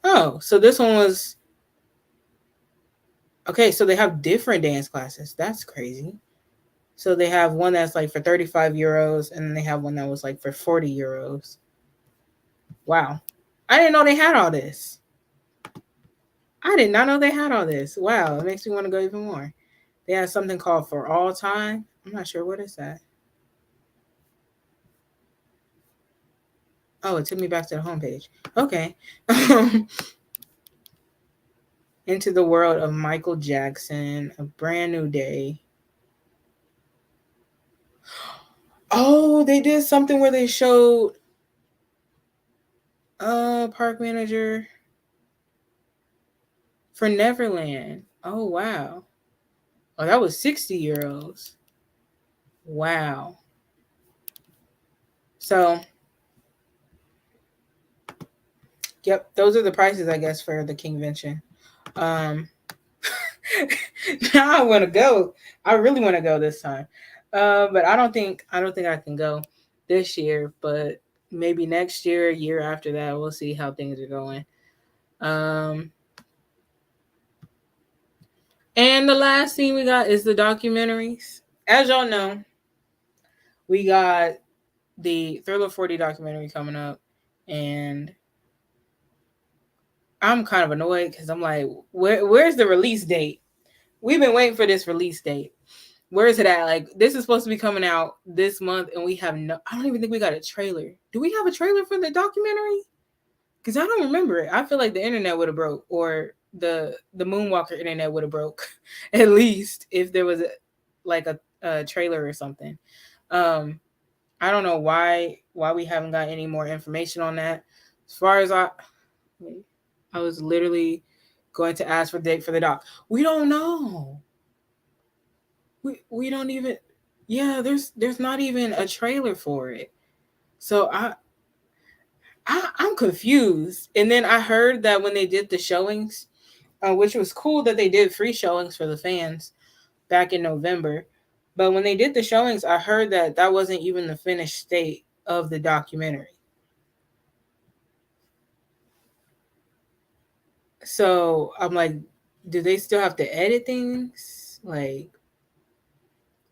Oh, so this one was okay. So they have different dance classes. That's crazy. So they have one that's like for 35 euros, and then they have one that was like for 40 euros. Wow, I didn't know they had all this. I did not know they had all this. Wow, it makes me want to go even more. They have something called For All Time. I'm not sure what is that. Oh, it took me back to the homepage. Okay. Into the world of Michael Jackson, a brand new day. Oh, they did something where they showed park manager for Neverland. Oh wow. Oh, that was 60 euros. Wow. So, yep, those are the prices I guess for the KINGVENTION. Um now I want to go. I really want to go this time. But I don't think I can go this year, but maybe next year, year after that, we'll see how things are going. Um and the last thing we got is the documentaries. As y'all know, we got the Thriller 40 documentary coming up, and I'm kind of annoyed because I'm like, where's the release date? We've been waiting for this release date. Where is it at? Like, this is supposed to be coming out this month, and we have no. I don't even think we got a trailer. Do we have a trailer for the documentary? Because I don't remember it. I feel like the internet would have broke, or the Moonwalker internet would have broke, at least if there was a trailer or something. I don't know why we haven't got any more information on that. As far as I was literally going to ask for date for the doc. We don't know. We don't even. Yeah, there's not even a trailer for it. So I'm confused. And then I heard that when they did the showings, which was cool that they did free showings for the fans back in November. But when they did the showings, I heard that that wasn't even the finished state of the documentary. So I'm like, do they still have to edit things? Like,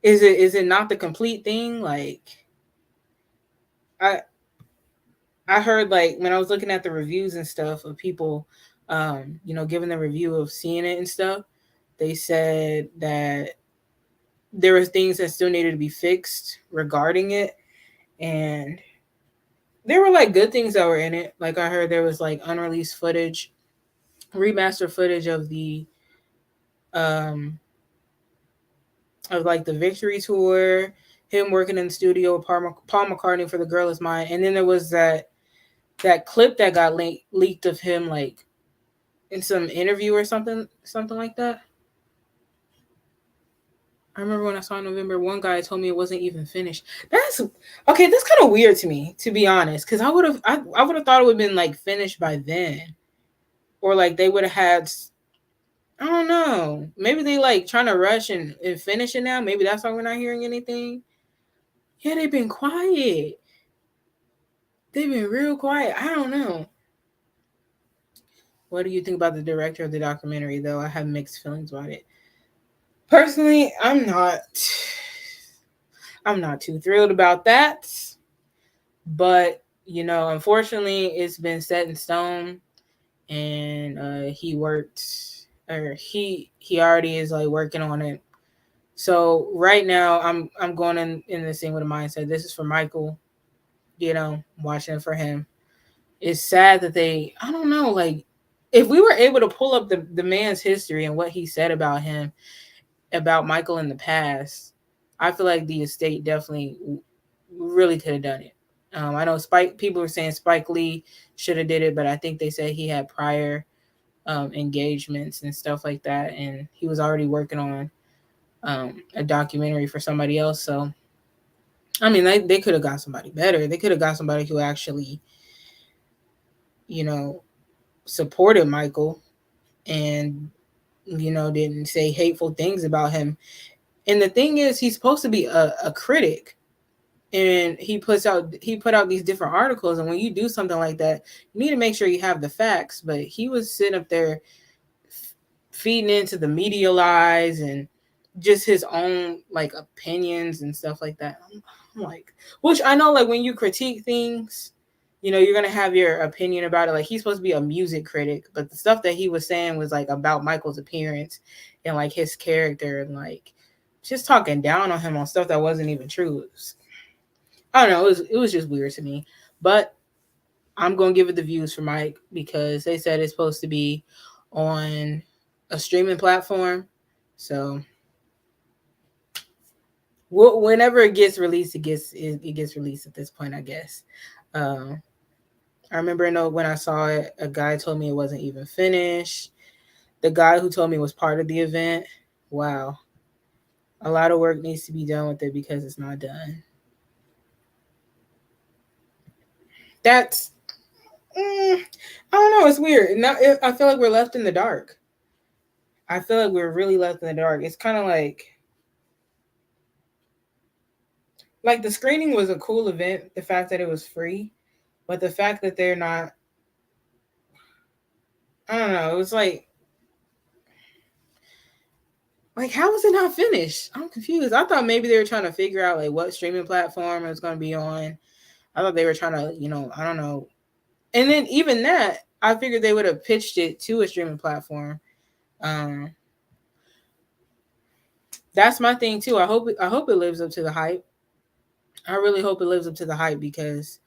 is it not the complete thing? Like, I I heard, like, when I was looking at the reviews and stuff of people, giving the review of seeing it and stuff, they said that there were things that still needed to be fixed regarding it, and there were like good things that were in it. Like, I heard there was like unreleased footage, remaster footage of the um of like the Victory tour, him working in the studio with Paul McCartney for The Girl Is Mine, and then there was that clip that got leaked of him like in some interview or something like that. I remember when I saw November, one guy told me it wasn't even finished. That's okay. That's kind of weird to me, to be honest, because I would have thought it would have been like finished by then, or like they would have had. I don't know. Maybe they like trying to rush and finish it now. Maybe that's why we're not hearing anything. Yeah, they've been quiet. They've been real quiet. I don't know. What do you think about the director of the documentary, though? I have mixed feelings about it. Personally, I'm not too thrilled about that. But, unfortunately, it's been set in stone, and he already is like working on it. So right now I'm going in the same with a mindset. This is for Michael, watching it for him. It's sad that I don't know, like, if we were able to pull up the man's history and what he said about him, about Michael in the past, I feel like the estate definitely really could have done it. I know people were saying Spike Lee should have did it, but I think they said he had prior engagements and stuff like that, and he was already working on a documentary for somebody else. So, I mean, they could have got somebody better. They could have got somebody who actually, supported Michael and, didn't say hateful things about him. And the thing is, he's supposed to be a critic, and he put out these different articles. And when you do something like that, you need to make sure you have the facts. But he was sitting up there feeding into the media lies and just his own like opinions and stuff like that. I'm like, which I know, like, when you critique things, you're gonna have your opinion about it. Like, he's supposed to be a music critic, but the stuff that he was saying was like about Michael's appearance and like his character, and like just talking down on him on stuff that wasn't even true. I don't know. It was just weird to me, but I'm gonna give it the views for Mike because they said it's supposed to be on a streaming platform. So whenever it gets released, it gets released at this point, I guess. I remember when I saw it, a guy told me it wasn't even finished. The guy who told me was part of the event. Wow. A lot of work needs to be done with it because it's not done. That's, I don't know. It's weird. Now I feel like we're left in the dark. I feel like we're really left in the dark. It's kind of like the screening was a cool event. The fact that it was free, but the fact that they're not, I don't know. It was like how was it not finished? I'm confused. I thought maybe they were trying to figure out like what streaming platform it was going to be on. I thought they were trying to, I don't know. And then even that, I figured they would have pitched it to a streaming platform. That's my thing too. I hope it lives up to the hype. I really hope it lives up to the hype because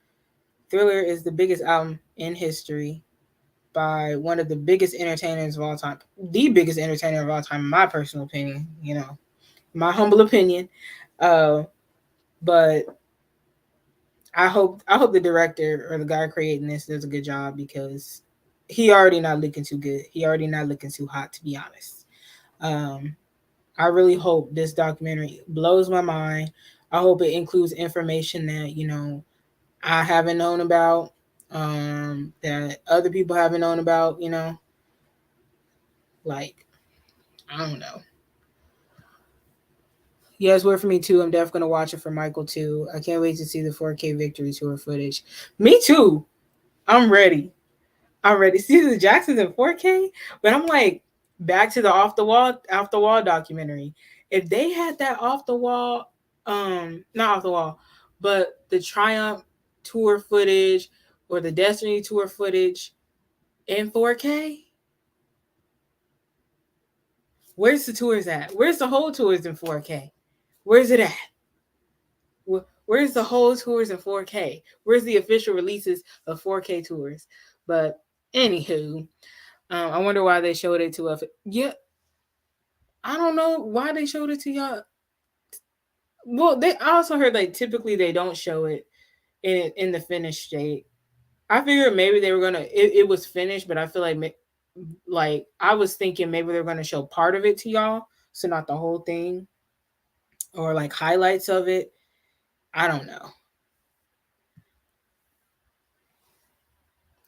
Thriller is the biggest album in history by one of the biggest entertainers of all time. The biggest entertainer of all time, in my personal opinion, my humble opinion. Uh, but I hope the director or the guy creating this does a good job because he already not looking too good. He already not looking too hot, to be honest. Um, I really hope this documentary blows my mind. I hope it includes information that I haven't known about, that other people haven't known about. Like I don't know. Yeah, it's weird for me too. I'm definitely gonna watch it for Michael too. I can't wait to see the 4K victory tour footage. Me too. I'm ready. I'm ready. See the Jacksons in 4K, but I'm like back to the off the wall documentary. If they had that off the wall, not off the wall, but the Triumph tour footage or the Destiny tour footage in 4K, where's the tours at? Where's the whole tours in 4K? Where's it at? Where's the whole tours in 4K? Where's the official releases of 4K tours? But anywho, I wonder why they showed it to us. Yeah, I don't know why they showed it to y'all. Well, I also heard like typically they don't show it in the finished state. I figured maybe they were gonna. It was finished, but I feel like I was thinking maybe they're gonna show part of it to y'all, so not the whole thing, or like highlights of it. I don't know.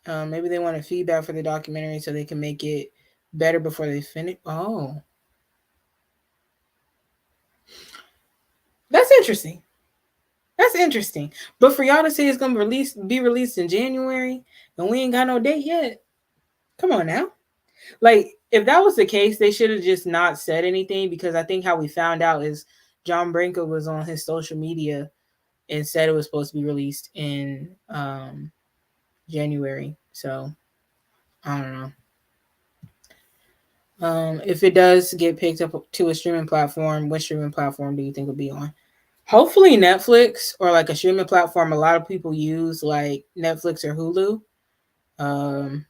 Maybe they wanted feedback for the documentary so they can make it better before they finish. Oh, that's interesting. That's interesting. But for y'all to say it's gonna be released in January and we ain't got no date yet. Come on now. Like if that was the case, they should have just not said anything because I think how we found out is John Branco was on his social media and said it was supposed to be released in January. So I don't know. If it does get picked up to a streaming platform, what streaming platform do you think will be on? Hopefully Netflix or like a streaming platform a lot of people use, like Netflix or Hulu. Um,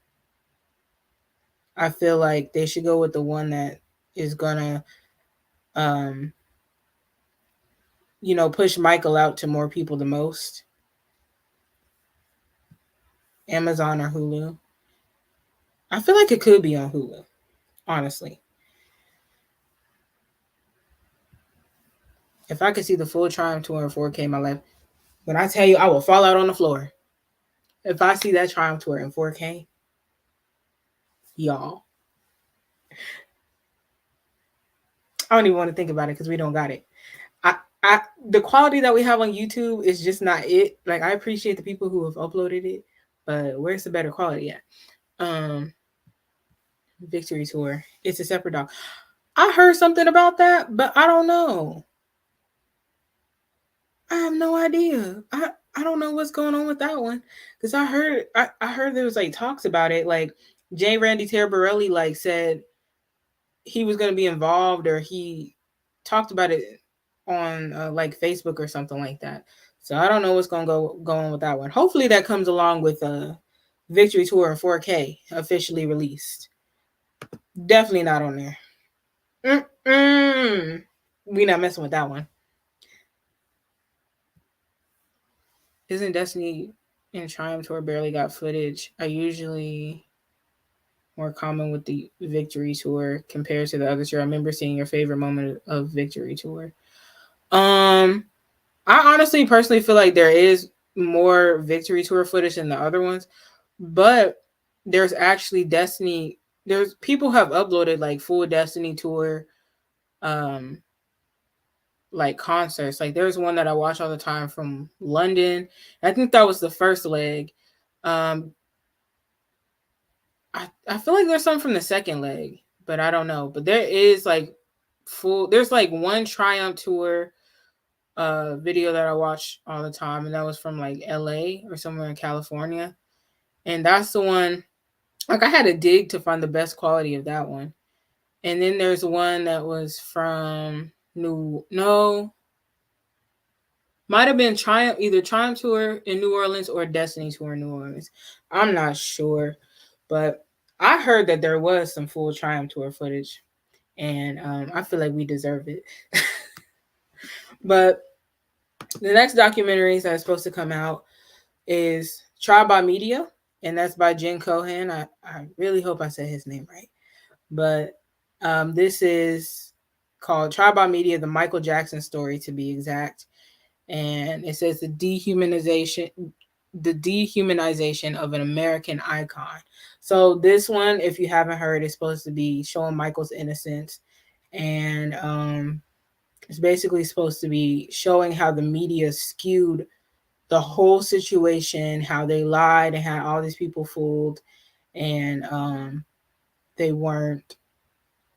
I feel like they should go with the one that is gonna, um, push Michael out to more people the most. Amazon or Hulu. I feel like it could be on Hulu, honestly. If I could see the full Triumph tour in 4K in my life, when I tell you I will fall out on the floor. If I see that Triumph tour in 4K, y'all, I don't even want to think about it because we don't got it. I, the quality that we have on YouTube is just not it. Like I appreciate the people who have uploaded it, but where's the better quality at? Um, Victory Tour. It's a separate doc. I heard something about that, but I don't know. I have no idea. I don't know what's going on with that one because I heard there was like talks about it. Like J. Randy Terbarelli like said he was going to be involved or he talked about it on like Facebook or something like that. So I don't know what's going to go on with that one. Hopefully that comes along with Victory Tour in 4K officially released. Definitely not on there. Mm-mm. We not messing with that one. Isn't Destiny and Triumph Tour barely got footage? I usually more common with the Victory Tour compared to the other tour. I remember seeing your favorite moment of Victory Tour. I honestly personally feel like there is more Victory Tour footage than the other ones, but there's actually Destiny. There's people have uploaded like full Destiny Tour, um, like concerts. Like there's one that I watch all the time from London. I think that was the first leg. Um, I feel like there's some from the second leg, but I don't know. But there is like there's like one Triumph Tour video that I watch all the time, and that was from like LA or somewhere in California. And that's the one like I had to dig to find the best quality of that one. And then there's one that was from No, might have been Triumph, either Triumph Tour in New Orleans or Destiny Tour in New Orleans. I'm not sure, but I heard that there was some full Triumph Tour footage, and I feel like we deserve it. But the next documentaries that are supposed to come out is Trial by Media, and that's by Jen Cohen. I really hope I said his name right. But this is called Trial by Media, the Michael Jackson story to be exact. And it says the dehumanization of an American icon. So this one, if you haven't heard, is supposed to be showing Michael's innocence, and it's basically supposed to be showing how the media skewed the whole situation, how they lied and had all these people fooled, and they weren't,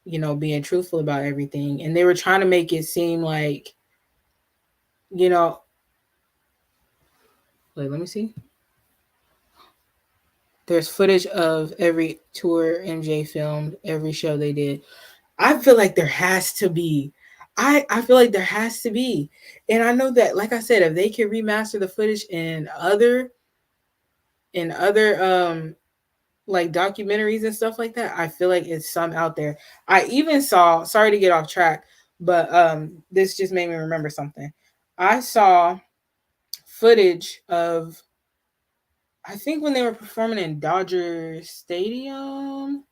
being truthful about everything, and they were trying to make it seem like, you know, wait, let me see. There's footage of every tour MJ filmed, every show they did. I feel like there has to be. I feel like there has to be. And I know that, like I said, if they can remaster the footage in other like documentaries and stuff like that, I feel like it's some out there. I even saw, sorry to get off track, but this just made me remember something. I saw footage of, I think when they were performing in Dodger Stadium.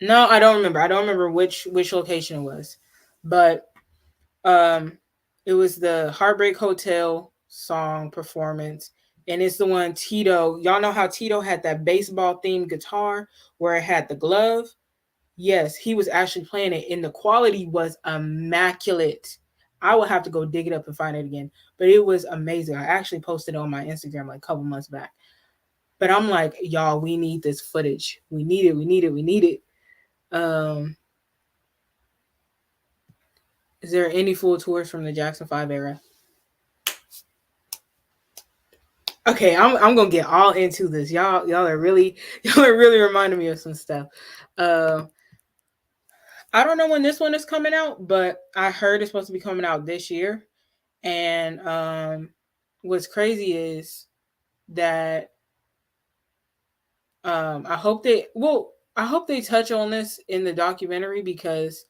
No, I don't remember. I don't remember which location it was. But um it was the Heartbreak Hotel song performance, and it's the one Tito. Y'all know how Tito had that baseball themed guitar where it had the glove? Yes, he was actually playing it, and the quality was immaculate. I will have to go dig it up and find it again, but it was amazing. I actually posted it on my Instagram like a couple months back. But I'm like, y'all, we need this footage. We need it. We need it. We need it. Um, is there any full tours from the Jackson 5 era? Okay, I'm gonna get all into this. Y'all are really y'all are really reminding me of some stuff. Uh, I don't know when this one is coming out, but I heard it's supposed to be coming out this year. And what's crazy is that I hope they touch on this in the documentary, because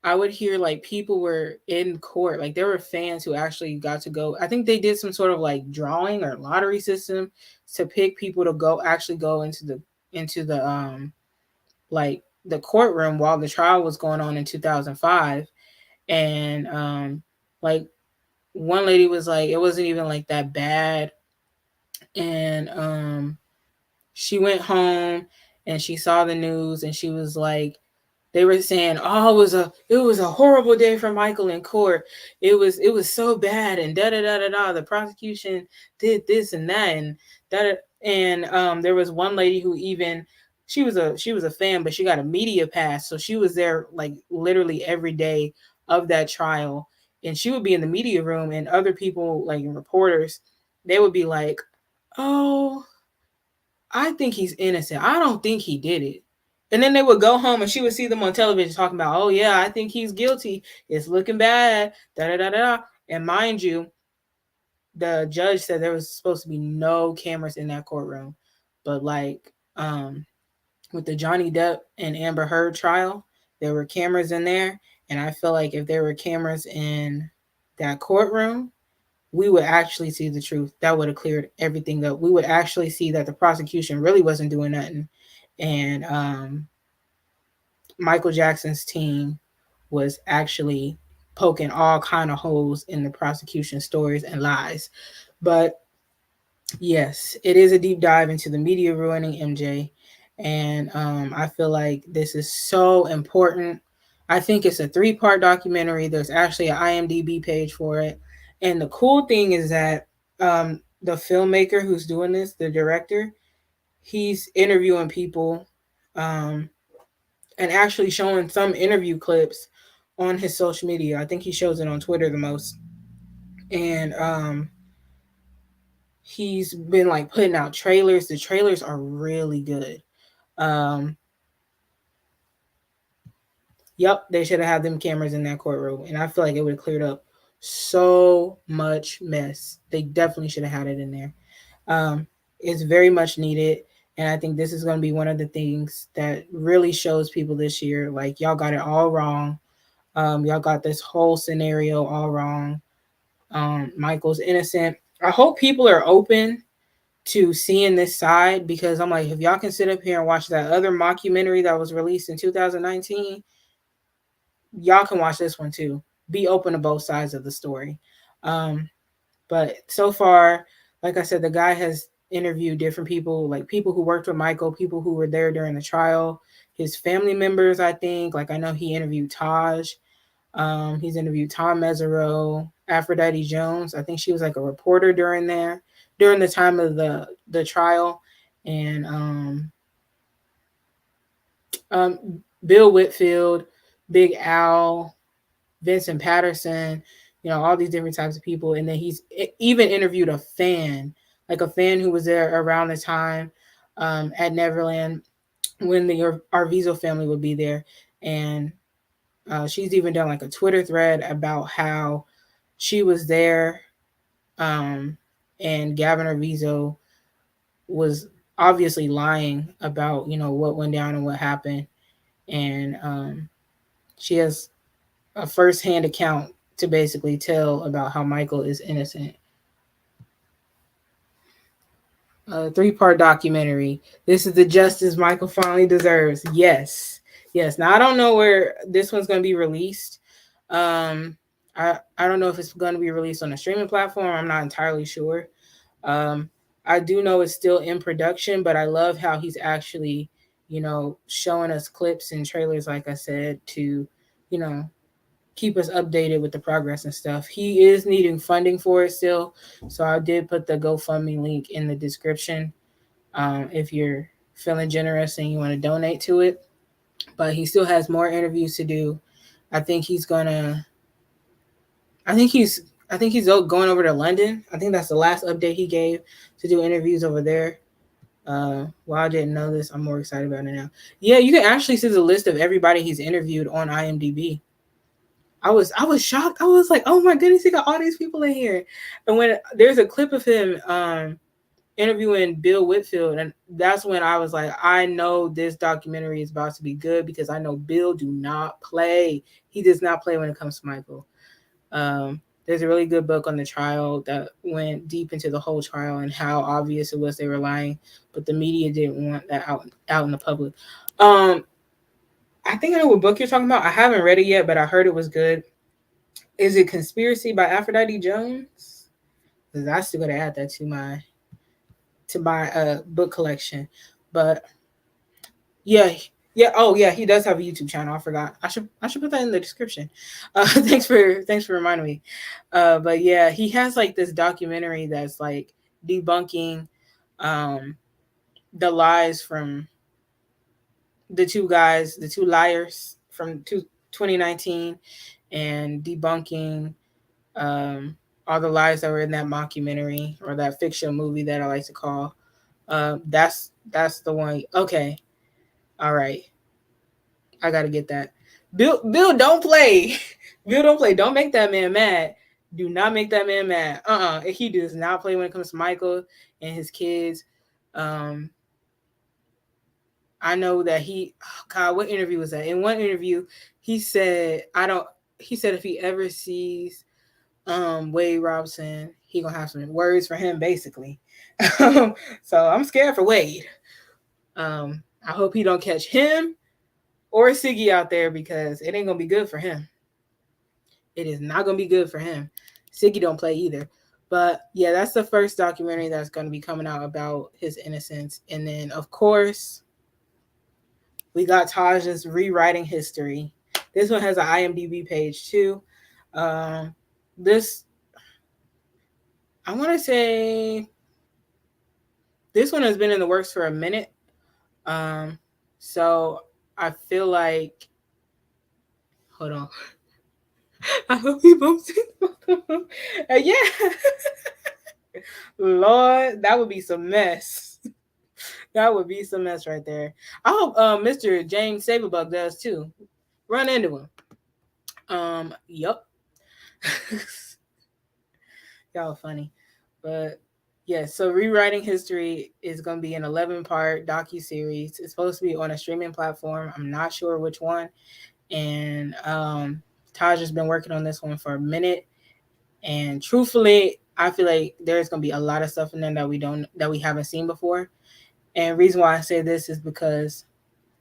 I would hear like people were in court, like there were fans who actually got to go. I think they did some sort of like drawing or lottery system to pick people to go into the like the courtroom while the trial was going on in 2005. And like one lady was like, it wasn't even like that bad. And she went home and she saw the news, and she was like, they were saying, "Oh, it was a horrible day for Michael in court. It was so bad, and da da da da da. The prosecution did this and that, and that." And there was one lady who even, she was a fan, but she got a media pass, so she was there like literally every day of that trial, and she would be in the media room, and other people like reporters, they would be like, "Oh, I think he's innocent. I don't think he did it." And then they would go home and she would see them on television talking about, "Oh yeah, I think he's guilty. It's looking bad." Da da da da. And mind you, the judge said there was supposed to be no cameras in that courtroom. But like with the Johnny Depp and Amber Heard trial, there were cameras in there. And I feel like if there were cameras in that courtroom, we would actually see the truth. That would have cleared everything up. We would actually see that the prosecution really wasn't doing nothing. And Michael Jackson's team was actually poking all kind of holes in the prosecution stories and lies. But yes, it is a deep dive into the media ruining MJ. And I feel like this is so important. I think it's a 3-part documentary. There's actually an IMDb page for it. And the cool thing is that the filmmaker who's doing this, the director, he's interviewing people um, and actually showing some interview clips on his social media. I think he shows it on Twitter the most. And he's been like putting out trailers. The trailers are really good. Um, Yep, they should have had them cameras in that courtroom, and I feel like it would have cleared up so much mess. They definitely should have had it in there. Um, it's very much needed, and I think this is going to be one of the things that really shows people this year. Like y'all got it all wrong. Y'all got this whole scenario all wrong. Michael's innocent. I hope people are open to seeing this side because I'm like, if y'all can sit up here and watch that other mockumentary that was released in 2019, y'all can watch this one too. Be open to both sides of the story. Um, but so far, like I said, the guy has interviewed different people, like people who worked with Michael, people who were there during the trial, his family members, I think. Like I know he interviewed Taj. He's interviewed Tom Mesereau, Aphrodite Jones. I think she was like a reporter during the time of the trial, and um, Bill Whitfield, Big Al, Vincent Patterson, you know, all these different types of people. And then he's even interviewed a fan, like a fan who was there around the time at Neverland when the Arvizo family would be there. And she's even done like a Twitter thread about how she was there and Gavin Arvizo was obviously lying about, you know, what went down and what happened. And she has a first-hand account to basically tell about how Michael is innocent. A three-part documentary. This is the justice Michael finally deserves. Yes, yes. Now I don't know where this one's going to be released. I don't know if it's going to be released on a streaming platform. I'm not entirely sure. Um, I do know it's still in production, but I love how he's actually, you know, showing us clips and trailers, like I said, to, you know, keep us updated with the progress and stuff. He is needing funding for it still, so I did put the GoFundMe link in the description if you're feeling generous and you want to donate to it. But he still has more interviews to do. I think he's gonna. I think he's. I think he's going over to London. I think that's the last update he gave to do interviews over there. Well, I didn't know this. I'm more excited about it now. Yeah, you can actually see the list of everybody he's interviewed on IMDb. I was shocked. I was like, oh my goodness, he got all these people in here. And when there's a clip of him interviewing Bill Whitfield, and that's when I was like, I know this documentary is about to be good because I know Bill do not play. He does not play when it comes to Michael. There's a really good book on the trial that went deep into the whole trial and how obvious it was they were lying, but the media didn't want that out in the public. I think I know what book you're talking about. I haven't read it yet, but I heard it was good. Is it Conspiracy by Aphrodite Jones? Because I still gotta add that to my book collection. But yeah, yeah. Oh yeah, he does have a YouTube channel. I forgot. I should put that in the description. Thanks for reminding me. But yeah, he has like this documentary that's like debunking um the lies from the two liars from 2019, and debunking um, all the lies that were in that mockumentary or that fiction movie that I like to call. That's the one. Okay, all right, I gotta get that. Bill, don't play. Bill, don't play. Don't make that man mad. Do not make that man mad. He does not play when it comes to Michael and his kids. Um, I know that God, what interview was that? In one interview, he said, I don't, he said if he ever sees Wade Robson, he gonna have some words for him, basically. So I'm scared for Wade. I hope he don't catch him or Siggy out there because it ain't gonna be good for him. It is not gonna be good for him. Siggy don't play either. But yeah, that's the first documentary that's gonna be coming out about his innocence. And then of course, we got Taj's Rewriting History. This one has an IMDb page too. This, I want to say, this one has been in the works for a minute. So I feel like, hold on. I hope he bumps it. Yeah. Lord, that would be some mess. That would be some mess right there. I hope Mr. James Saberbug does too. run into him. Yup. Y'all funny. But yeah, so Rewriting History is going to be an 11-part docu-series. It's supposed to be on a streaming platform. I'm not sure which one. And Taj has been working on this one for a minute. And truthfully, I feel like there's going to be a lot of stuff in there that we haven't seen before. And reason why I say this is because,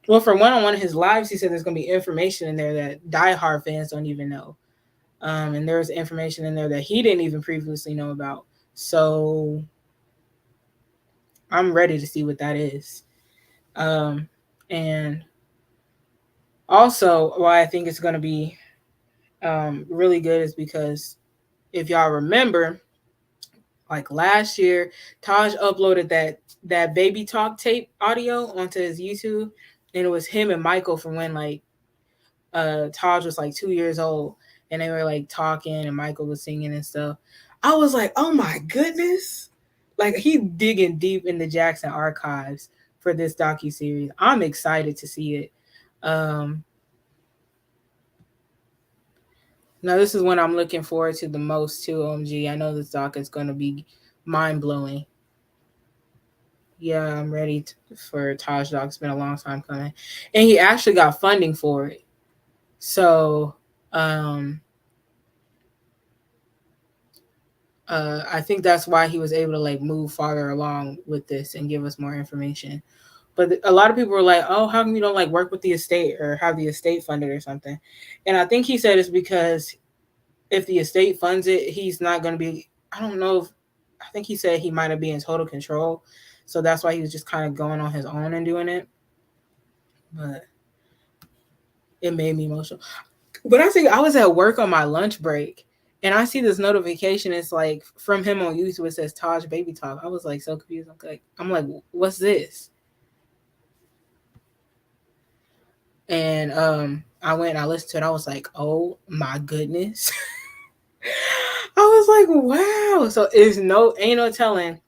well, for one of his lives, he said there's going to be information in there that diehard fans don't even know. And there's information in there that he didn't even previously know about. So I'm ready to see what that is. And also, why I think it's going to be really good is because if y'all remember, like last year, Taj uploaded that baby talk tape audio onto his YouTube, and it was him and Michael from when like Taj was like 2 years old, and they were like talking, and Michael was singing and stuff. I was like, oh my goodness, like he digging deep in the Jackson archives for this docu series. I'm excited to see it. Now this is one I'm looking forward to the most too. OMG, I know this doc is going to be mind blowing. Yeah, I'm ready for Taj doc. It's been a long time coming, and he actually got funding for it. So I think that's why he was able to like move farther along with this and give us more information. But a lot of people were like, "Oh, how come you don't like work with the estate or have the estate funded or something?" And I think he said it's because if the estate funds it, he's not going to be. I don't know. I think he said he might not be in total control, so that's why he was just kind of going on his own and doing it. But it made me emotional. But I think I was at work on my lunch break, and I see this notification. It's like from him on YouTube. It says Taj Baby Talk. I was like so confused. I'm like, what's this? And I went and I listened to it. I was like, oh my goodness. I was like, wow. So ain't no telling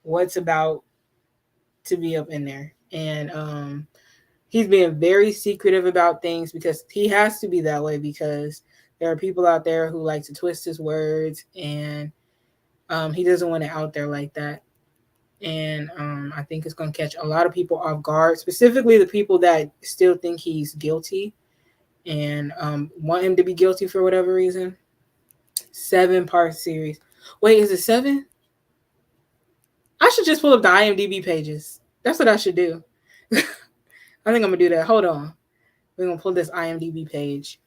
what's about to be up in there. And he's being very secretive about things because he has to be that way because there are people out there who like to twist his words, and he doesn't want it out there like that. And I think it's going to catch a lot of people off guard, specifically the people that still think he's guilty and want him to be guilty for whatever reason. 7-part series. Wait, is it 7? I should just pull up the IMDb pages. That's what I should do. I think I'm going to do that. Hold on. We're going to pull this IMDb page.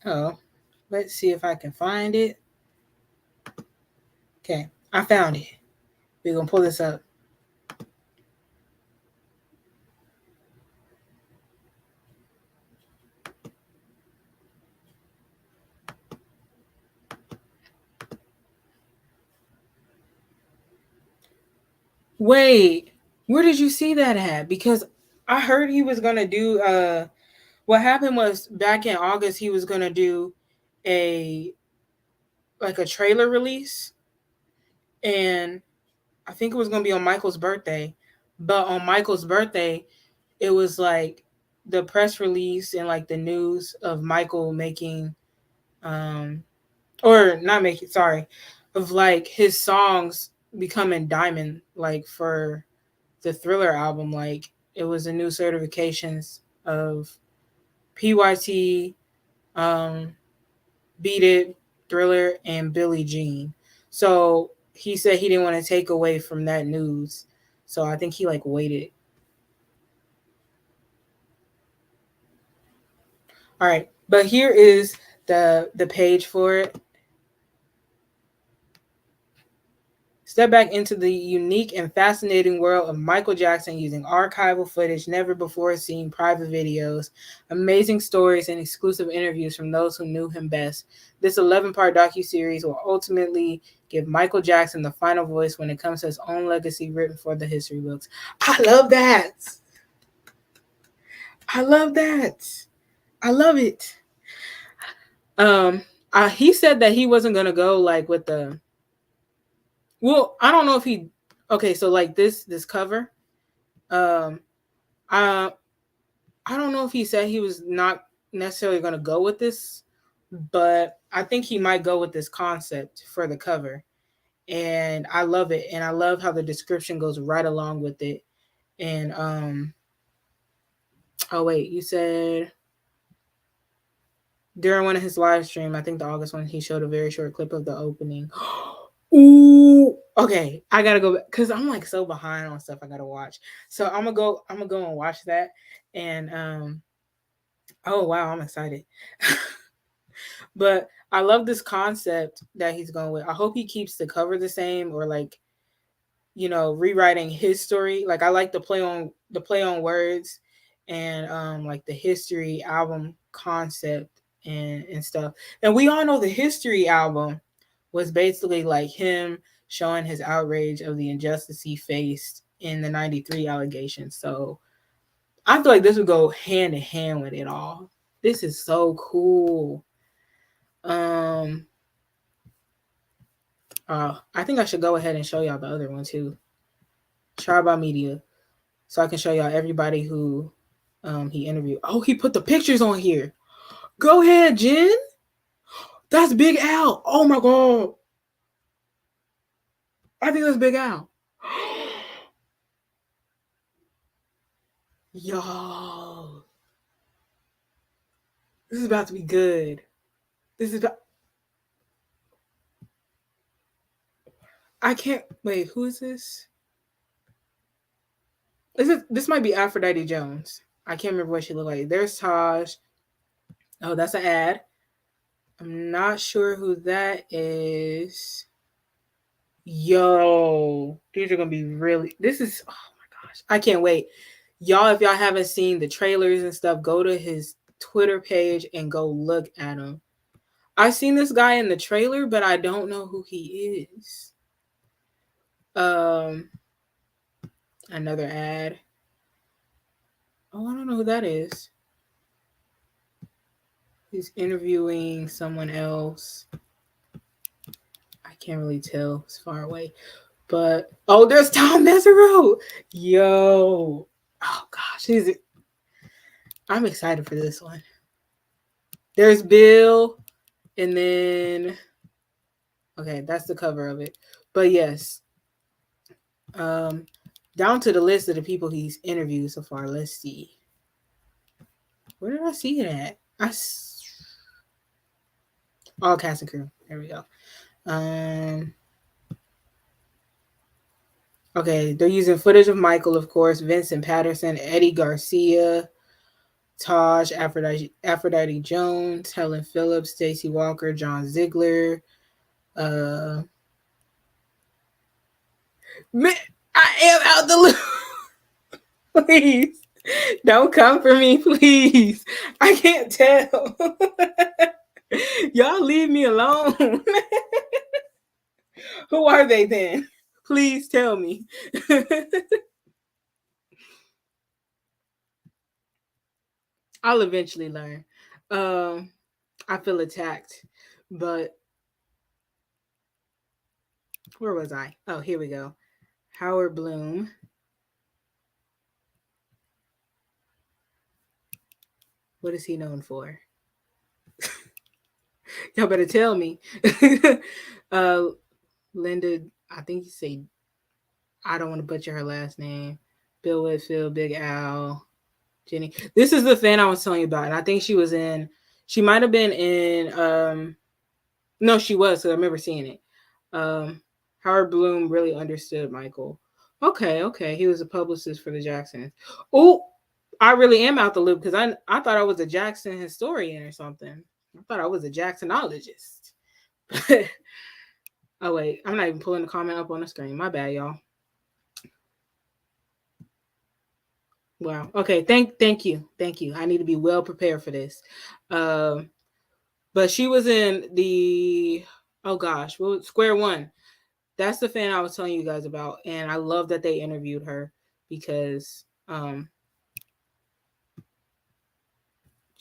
Oh, let's see if I can find it. Okay, I found it. We're going to pull this up. Wait, where did you see that at? Because I heard he was going to do what happened was back in August he was going to do a trailer release, and I think it was going to be on Michael's birthday. But on Michael's birthday, it was like the press release and like the news of Michael making or not making, sorry, of like his songs becoming diamond, like for the Thriller album. Like it was the new certifications of PYT, Beat It, Thriller, and Billie Jean. So he said he didn't want to take away from that news. So I think he like waited. All right, but here is the page for it. Step back into the unique and fascinating world of Michael Jackson using archival footage, never before seen private videos, amazing stories, and exclusive interviews from those who knew him best. This 11-part docuseries will ultimately give Michael Jackson the final voice when it comes to his own legacy written for the history books. I love that. I love that. I love it. Um, he said that he wasn't gonna go like with the. Well, I don't know if he. Okay, so like this cover. Um, I I don't know if he said he was not necessarily gonna go with this, but I think he might go with this concept for the cover, and I love it, and I love how the description goes right along with it, and oh wait, you said during one of his live stream, I think the August one, he showed a very short clip of the opening. Ooh, okay. I gotta go because I'm like so behind on stuff I gotta watch. So I'm gonna go and watch that. And oh wow, I'm excited. But I love this concept that he's going with. I hope he keeps the cover the same or like, rewriting his story. Like I like the play on words and like the history album concept and stuff. And we all know the history album was basically like him showing his outrage of the injustice he faced in the 93 allegations. So I feel like this would go hand in hand with it all. This is so cool. Um I think I should go ahead and show y'all the other one too. Tribe Media. So I can show y'all everybody who he interviewed. Oh, he put the pictures on here. Go ahead, Jen. That's Big Al. Oh my god. I think that's Big Al. Yo. This is about to be good. This is about I can't wait, who is this? This might be Aphrodite Jones. I can't remember what she looked like. There's Taj. Oh, that's an ad. I'm not sure who that is. Yo, these are gonna be really. This is. Oh my gosh, I can't wait, y'all. If y'all haven't seen the trailers and stuff, go to his Twitter page and go look at him. I've seen this guy in the trailer, but I don't know who he is. Um, another ad. Oh, I don't know who that is. He's interviewing someone else. I can't really tell. It's far away. But oh, there's Tom Mesereau. Yo. Oh gosh, I'm excited for this one. There's Bill, and then okay, that's the cover of it. But yes, down to the list of the people he's interviewed so far. Let's see. Where did I see it at? All cast and crew. There we go. Okay, they're using footage of Michael, of course, Vincent Patterson, Eddie Garcia, Taj, Aphrodite Jones, Helen Phillips, Stacey Walker, John Ziegler. Man, I am out the loop. Please, don't come for me, please. I can't tell. Y'all leave me alone. Who are they then? Please tell me. I'll eventually learn. I feel attacked, but where was I? Oh, here we go. Howard Bloom. What is he known for? Y'all better tell me. Linda, I think you say, I don't want to butcher her last name. Bill Whitfield, Big Al, Jenny. This is the fan I was telling you about, and I think she might have been in, no, she was, because I remember seeing it. Howard Bloom really understood Michael. Okay. He was a publicist for the Jacksons. Oh, I really am out the loop because I thought I was a Jackson historian or something. I thought I was a Jacksonologist. Oh wait, I'm not even pulling the comment up on the screen. My bad, y'all. Wow. Okay. Thank you. I need to be well prepared for this. But she was in the Square One. That's the fan I was telling you guys about, and I love that they interviewed her because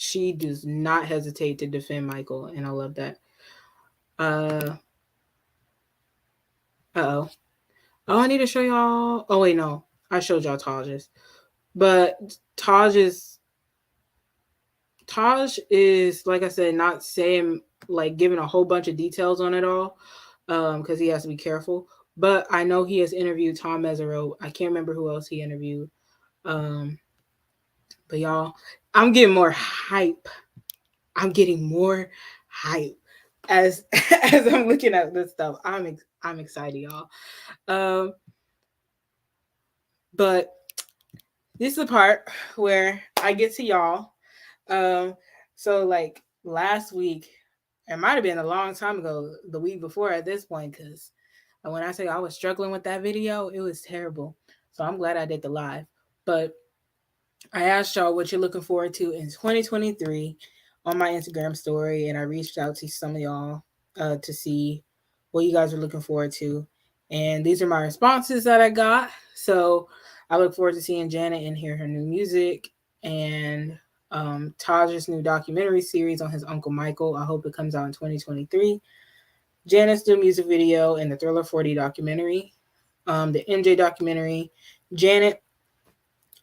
she does not hesitate to defend Michael, and I love that. Uh oh. Oh, I need to show y'all. Oh wait, no, I showed y'all Taj's, but Taj is, like I said, not saying, like, giving a whole bunch of details on it all, because he has to be careful. But I know he has interviewed Tom Mesereau. I can't remember who else he interviewed. Um, but y'all, I'm getting more hype. I'm getting more hype as as I'm looking at this stuff. I'm excited, y'all. Um, but this is the part where I get to y'all. So like last week, it might have been a long time ago, the week before at this point, because when I say I was struggling with that video, it was terrible. So I'm glad I did the live. But I asked y'all what you're looking forward to in 2023 on my Instagram story, and I reached out to some of y'all to see what you guys are looking forward to. And these are my responses that I got. So I look forward to seeing Janet and hear her new music, and Taj's new documentary series on his Uncle Michael. I hope it comes out in 2023. Janet's new music video and the Thriller 40 documentary. The MJ documentary. Janet,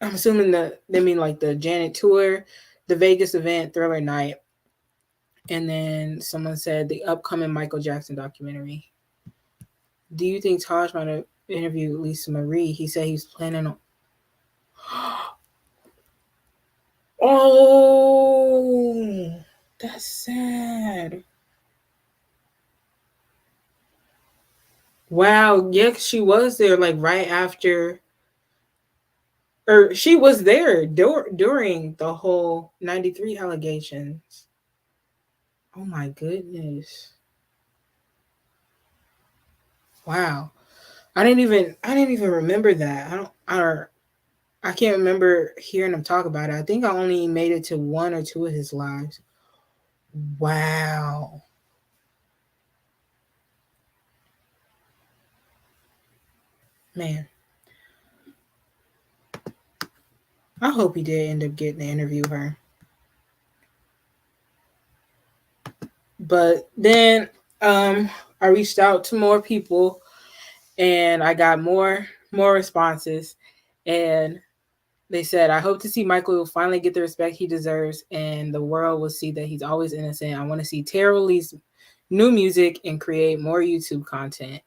I'm assuming they mean like the Janet tour, the Vegas event, Thriller Night. And then someone said the upcoming Michael Jackson documentary. Do you think Taj might have interviewed Lisa Marie? He said he's planning on. Oh, that's sad. Wow, yeah, she was there like right after, or she was there during the whole 93 allegations. Oh my goodness. Wow. I didn't even remember that. I can't remember hearing him talk about it. I think I only made it to one or two of his lives. Wow. Man. I hope he did end up getting to interview her. But then I reached out to more people, and I got more responses, and they said, I hope to see Michael finally get the respect he deserves, and the world will see that he's always innocent. I want to see Tara release new music and create more YouTube content.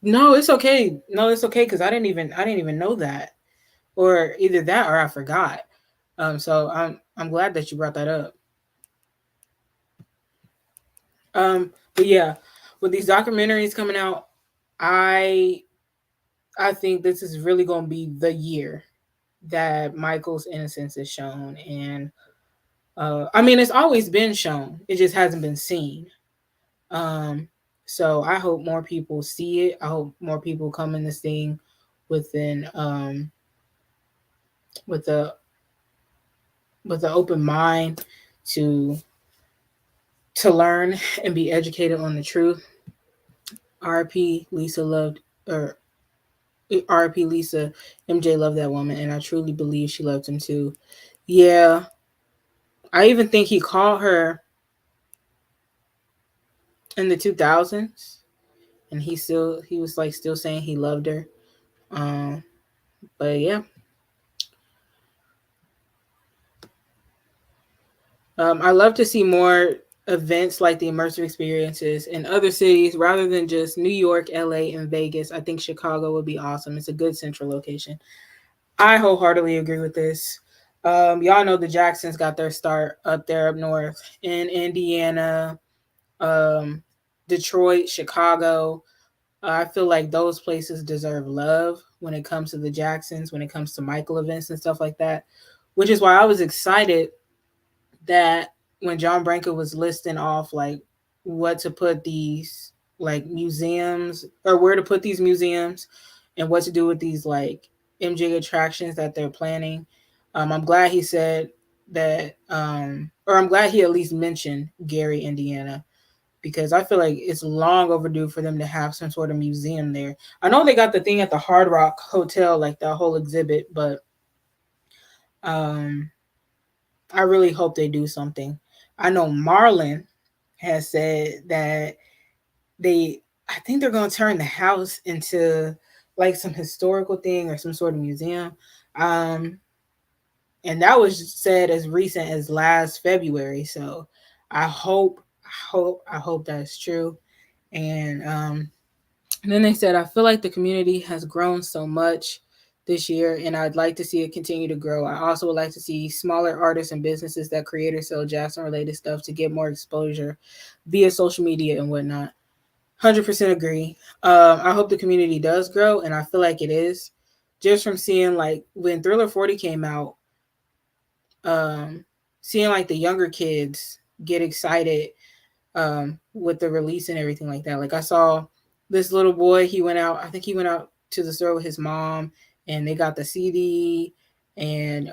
No, it's okay. No, it's okay, because I didn't even know that, or either that or I forgot. So I'm glad that you brought that up. But yeah, with these documentaries coming out, I think this is really going to be the year that Michael's innocence is shown, and I mean, it's always been shown, it just hasn't been seen. So I hope more people see it. I hope more people come in this thing within with a open mind to learn and be educated on the truth. RP Lisa loved, or RP Lisa, MJ loved that woman, and I truly believe she loved him too. Yeah, I even think he called her in the 2000s, and he was like still saying he loved her. But yeah, I love to see more events like the immersive experiences in other cities rather than just New York, LA, and Vegas. I think Chicago would be awesome. It's a good central location. I wholeheartedly agree with this. Y'all know the Jacksons got their start up there up north in Indiana, Detroit, Chicago. I feel like those places deserve love when it comes to the Jacksons, when it comes to Michael events and stuff like that, which is why I was excited that when John Branca was listing off like what to put these like museums, or where to put these museums, and what to do with these like MJ attractions that they're planning. I'm glad he said that, or I'm glad he at least mentioned Gary, Indiana, because I feel like it's long overdue for them to have some sort of museum there. I know they got the thing at the Hard Rock Hotel, like the whole exhibit, but Um, I really hope they do something. I know Marlon has said that they, I think they're going to turn the house into like some historical thing or some sort of museum. Um, and that was said as recent as last February. So I hope that's true. And then they said, I feel like the community has grown so much this year, and I'd like to see it continue to grow. I also would like to see smaller artists and businesses that create or sell Jackson related stuff to get more exposure via social media and whatnot. 100% agree. I hope the community does grow, and I feel like it is. Just from seeing like when Thriller 40 came out, um, seeing like the younger kids get excited with the release and everything like that. Like I saw this little boy, he went out, I think he went out to the store with his mom and they got the CD and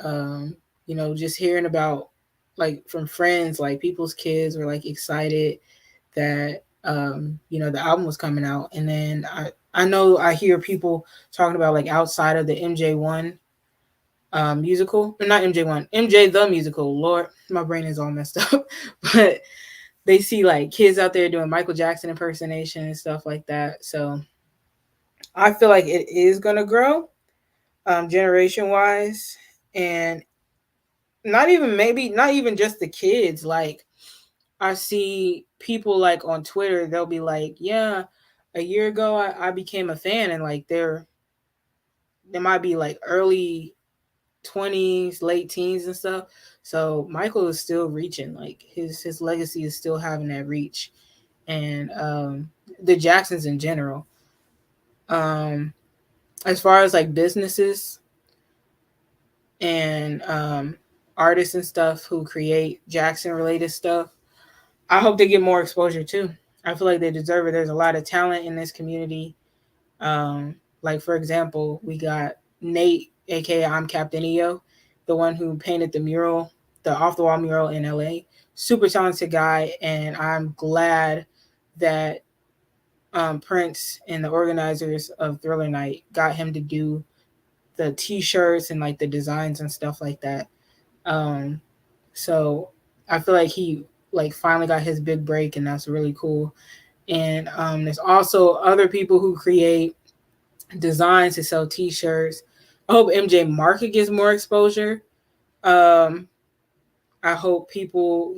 just hearing about like from friends, like people's kids were like excited that the album was coming out. And then I know I hear people talking about like outside of the MJ1 musical, or not MJ1, MJ the musical. Lord, my brain is all messed up. But they see like kids out there doing Michael Jackson impersonation and stuff like that. So I feel like it is gonna grow, generation wise, and not even just the kids. Like I see people like on Twitter, they'll be like, "Yeah, a year ago I became a fan," and like they might be like early 20s, late teens and stuff. So Michael is still reaching. Like his legacy is still having that reach, and the Jacksons in general. Um, as far as like businesses and artists and stuff who create Jackson related stuff, I hope they get more exposure too. I feel like they deserve it. There's a lot of talent in this community. Like for example, we got Nate, aka I'm Captain EO, the one who painted the mural, the off the wall mural in LA. Super talented guy, and I'm glad that Prince and the organizers of Thriller Night got him to do the T-shirts and like the designs and stuff like that. Um, so I feel like he like finally got his big break, and that's really cool. And there's also other people who create designs to sell T-shirts. I hope MJ Market gets more exposure. Um, I hope people,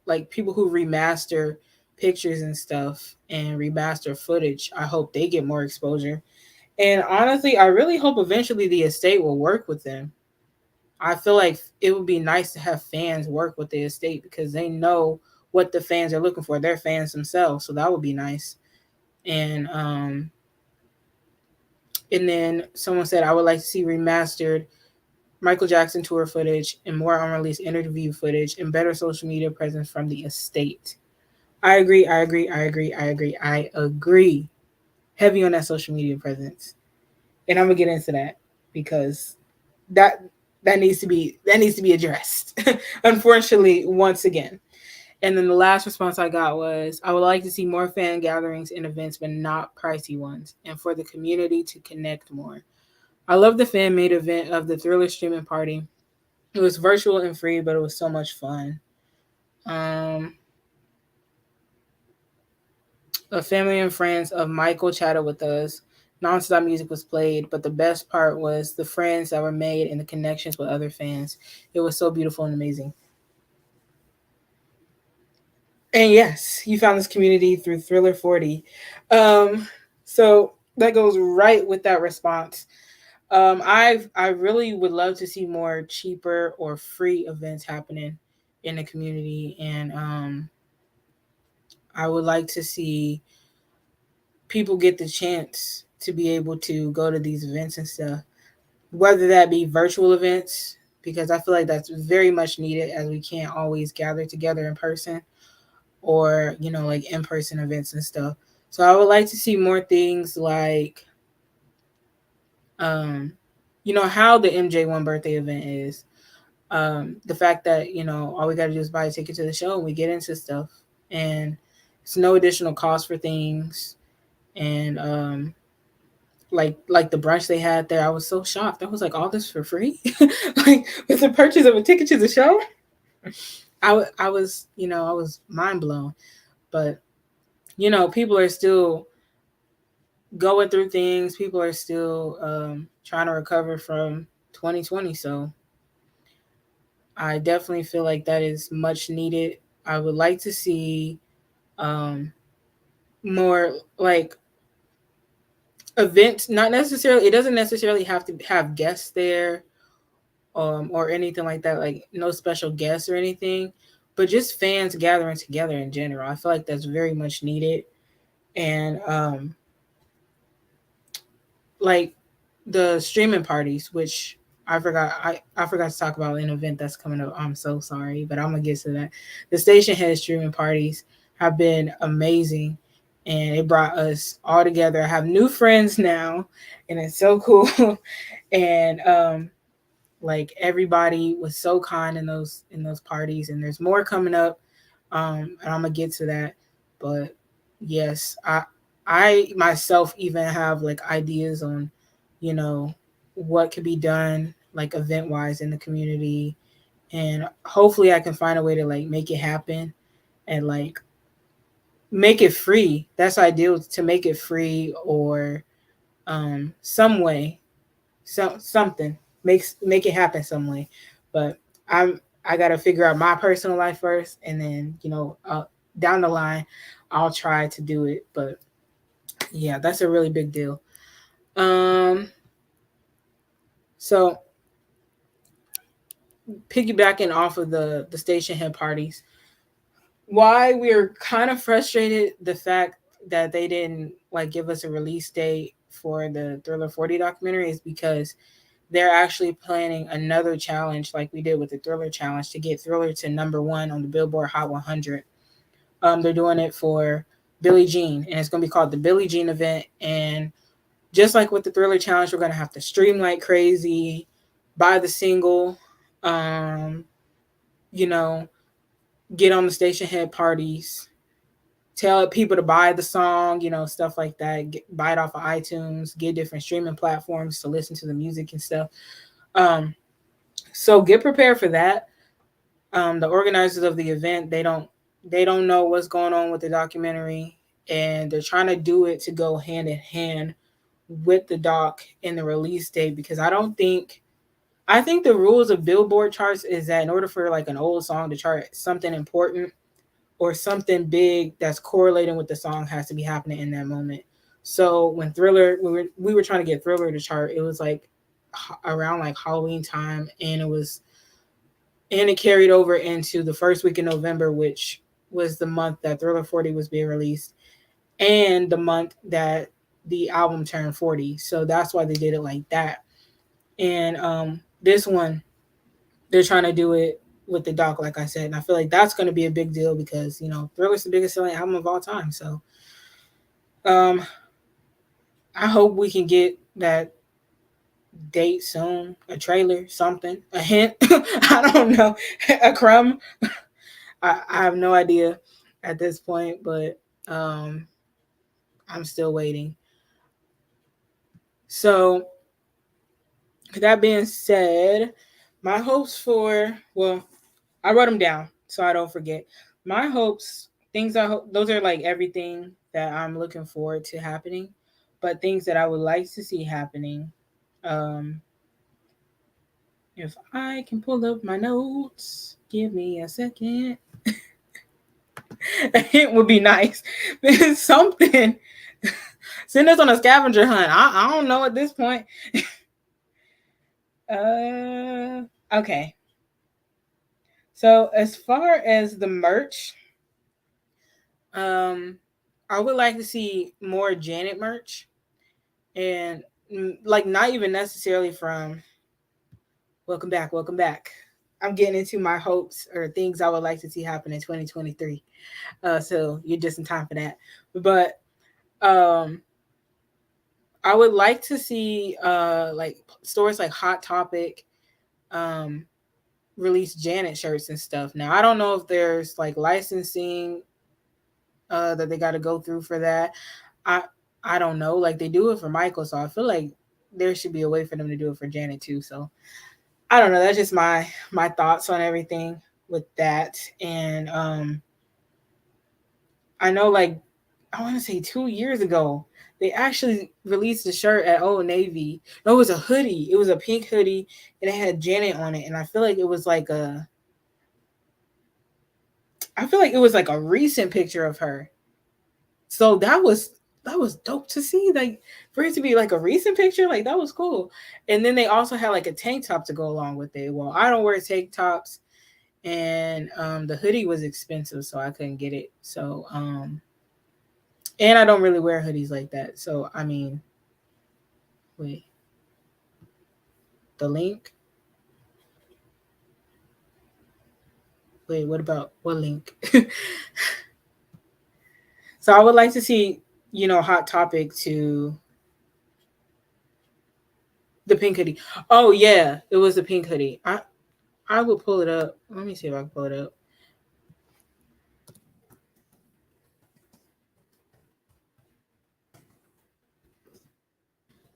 like people who remaster pictures and stuff and remaster footage, I hope they get more exposure. And honestly, I really hope eventually the estate will work with them. I feel like it would be nice to have fans work with the estate because they know what the fans are looking for. They're fans themselves, so that would be nice. And and then someone said I would like to see remastered Michael Jackson tour footage and more unreleased interview footage and better social media presence from the estate. I agree. I agree. I agree. I agree. I agree. Heavy on that social media presence, and I'm gonna get into that because that that needs to be addressed. Unfortunately, once again. And then the last response I got was, I would like to see more fan gatherings and events, but not pricey ones, and for the community to connect more. I love the fan made event of the Thriller streaming party. It was virtual and free, but it was so much fun. Um, a family and friends of Michael chatted with us. Nonstop music was played, but the best part was the friends that were made and the connections with other fans. It was so beautiful and amazing. And yes, you found this community through Thriller 40. So that goes right with that response. I really would love to see more cheaper or free events happening in the community, and I would like to see people get the chance to be able to go to these events and stuff, whether that be virtual events, because I feel like that's very much needed as we can't always gather together in person, or like in-person events and stuff. So I would like to see more things like um how the MJ1 birthday event is. The fact that all we got to do is buy a ticket to the show and we get into stuff, and it's no additional cost for things. And like the brunch they had there. I was so shocked. I was like, all this for free, like with the purchase of a ticket to the show. I was, I was mind blown. But people are still going through things. People are still trying to recover from 2020. So I definitely feel like that is much needed. I would like to see um, more like events. Not necessarily. It doesn't necessarily have to have guests there or anything like that. Like no special guests or anything, but just fans gathering together in general. I feel like that's very much needed. And like the streaming parties, which I forgot to talk about an event that's coming up. I'm so sorry, but I'm gonna get to that. The station head streaming parties have been amazing, and it brought us all together. I have new friends now, and it's so cool. And like everybody was so kind in those parties, and there's more coming up. And I'm gonna get to that, but yes, I myself even have like ideas on, you know, what could be done like event wise in the community, and hopefully I can find a way to like make it happen and like make it free. That's ideal, to make it free or some way, something make it happen some way. But I got to figure out my personal life first, and then down the line I'll try to do it. But yeah, that's a really big deal. um so piggybacking off of the station head parties, why we're kind of frustrated the fact that they didn't like give us a release date for the Thriller 40 documentary is because they're actually planning another challenge like we did with the Thriller challenge to get Thriller to #1 on the Billboard Hot 100. They're doing it for Billie Jean, and it's going to be called the Billie Jean event. And just like with the Thriller challenge, we're going to have to stream like crazy, buy the single, um, you know, get on the station head parties, tell people to buy the song, stuff like that. Buy it off of iTunes, get different streaming platforms to listen to the music and stuff. So get prepared for that. The organizers of the event, they don't know what's going on with the documentary, and they're trying to do it to go hand in hand with the doc and the release date, because I think the rules of Billboard charts is that in order for like an old song to chart, something important or something big that's correlating with the song has to be happening in that moment. So when Thriller, we were trying to get Thriller to chart, it was like around like Halloween time, and it carried over into the first week in November, which was the month that Thriller 40 was being released, and the month that the album turned 40. So that's why they did it like that. And this one, they're trying to do it with the doc, like I said. And I feel like that's going to be a big deal because, Thriller's the biggest selling album of all time. So um, I hope we can get that date soon, a trailer, something, a hint. I don't know, a crumb. I have no idea at this point, but um, I'm still waiting. So, that being said, my hopes for, well, I wrote them down so I don't forget. My hopes, things I hope, those are like everything that I'm looking forward to happening, but things that I would like to see happening. Um, if I can pull up my notes, give me a second. It would be nice. Something. Send us on a scavenger hunt. I don't know at this point. Okay. So as far as the merch, um, I would like to see more Janet merch, and like not even necessarily from Welcome Back, Welcome Back. I'm getting into my hopes or things I would like to see happen in 2023. So you're just in time for that. But um, I would like to see like stores like Hot Topic um, release Janet shirts and stuff. Now I don't know if there's like licensing that they got to go through for that. I I don't know. Like they do it for Michael, so I feel like there should be a way for them to do it for Janet too. So I don't know. That's just my thoughts on everything with that. And I know like I want to say 2 years ago they actually released a shirt at Old Navy. No, it was a hoodie. It was a pink hoodie and it had Janet on it. And I feel like it was like a I feel like it was like a recent picture of her. So that was dope to see. Like for it to be like a recent picture, like that was cool. And then they also had like a tank top to go along with it. Well, I don't wear tank tops, and the hoodie was expensive, so I couldn't get it. So and I don't really wear hoodies like that. So I mean, wait, the link. Wait, what about what link? So I would like to see, Hot Topic to the pink hoodie. Oh yeah, it was the pink hoodie. I will pull it up. Let me see if I can pull it up.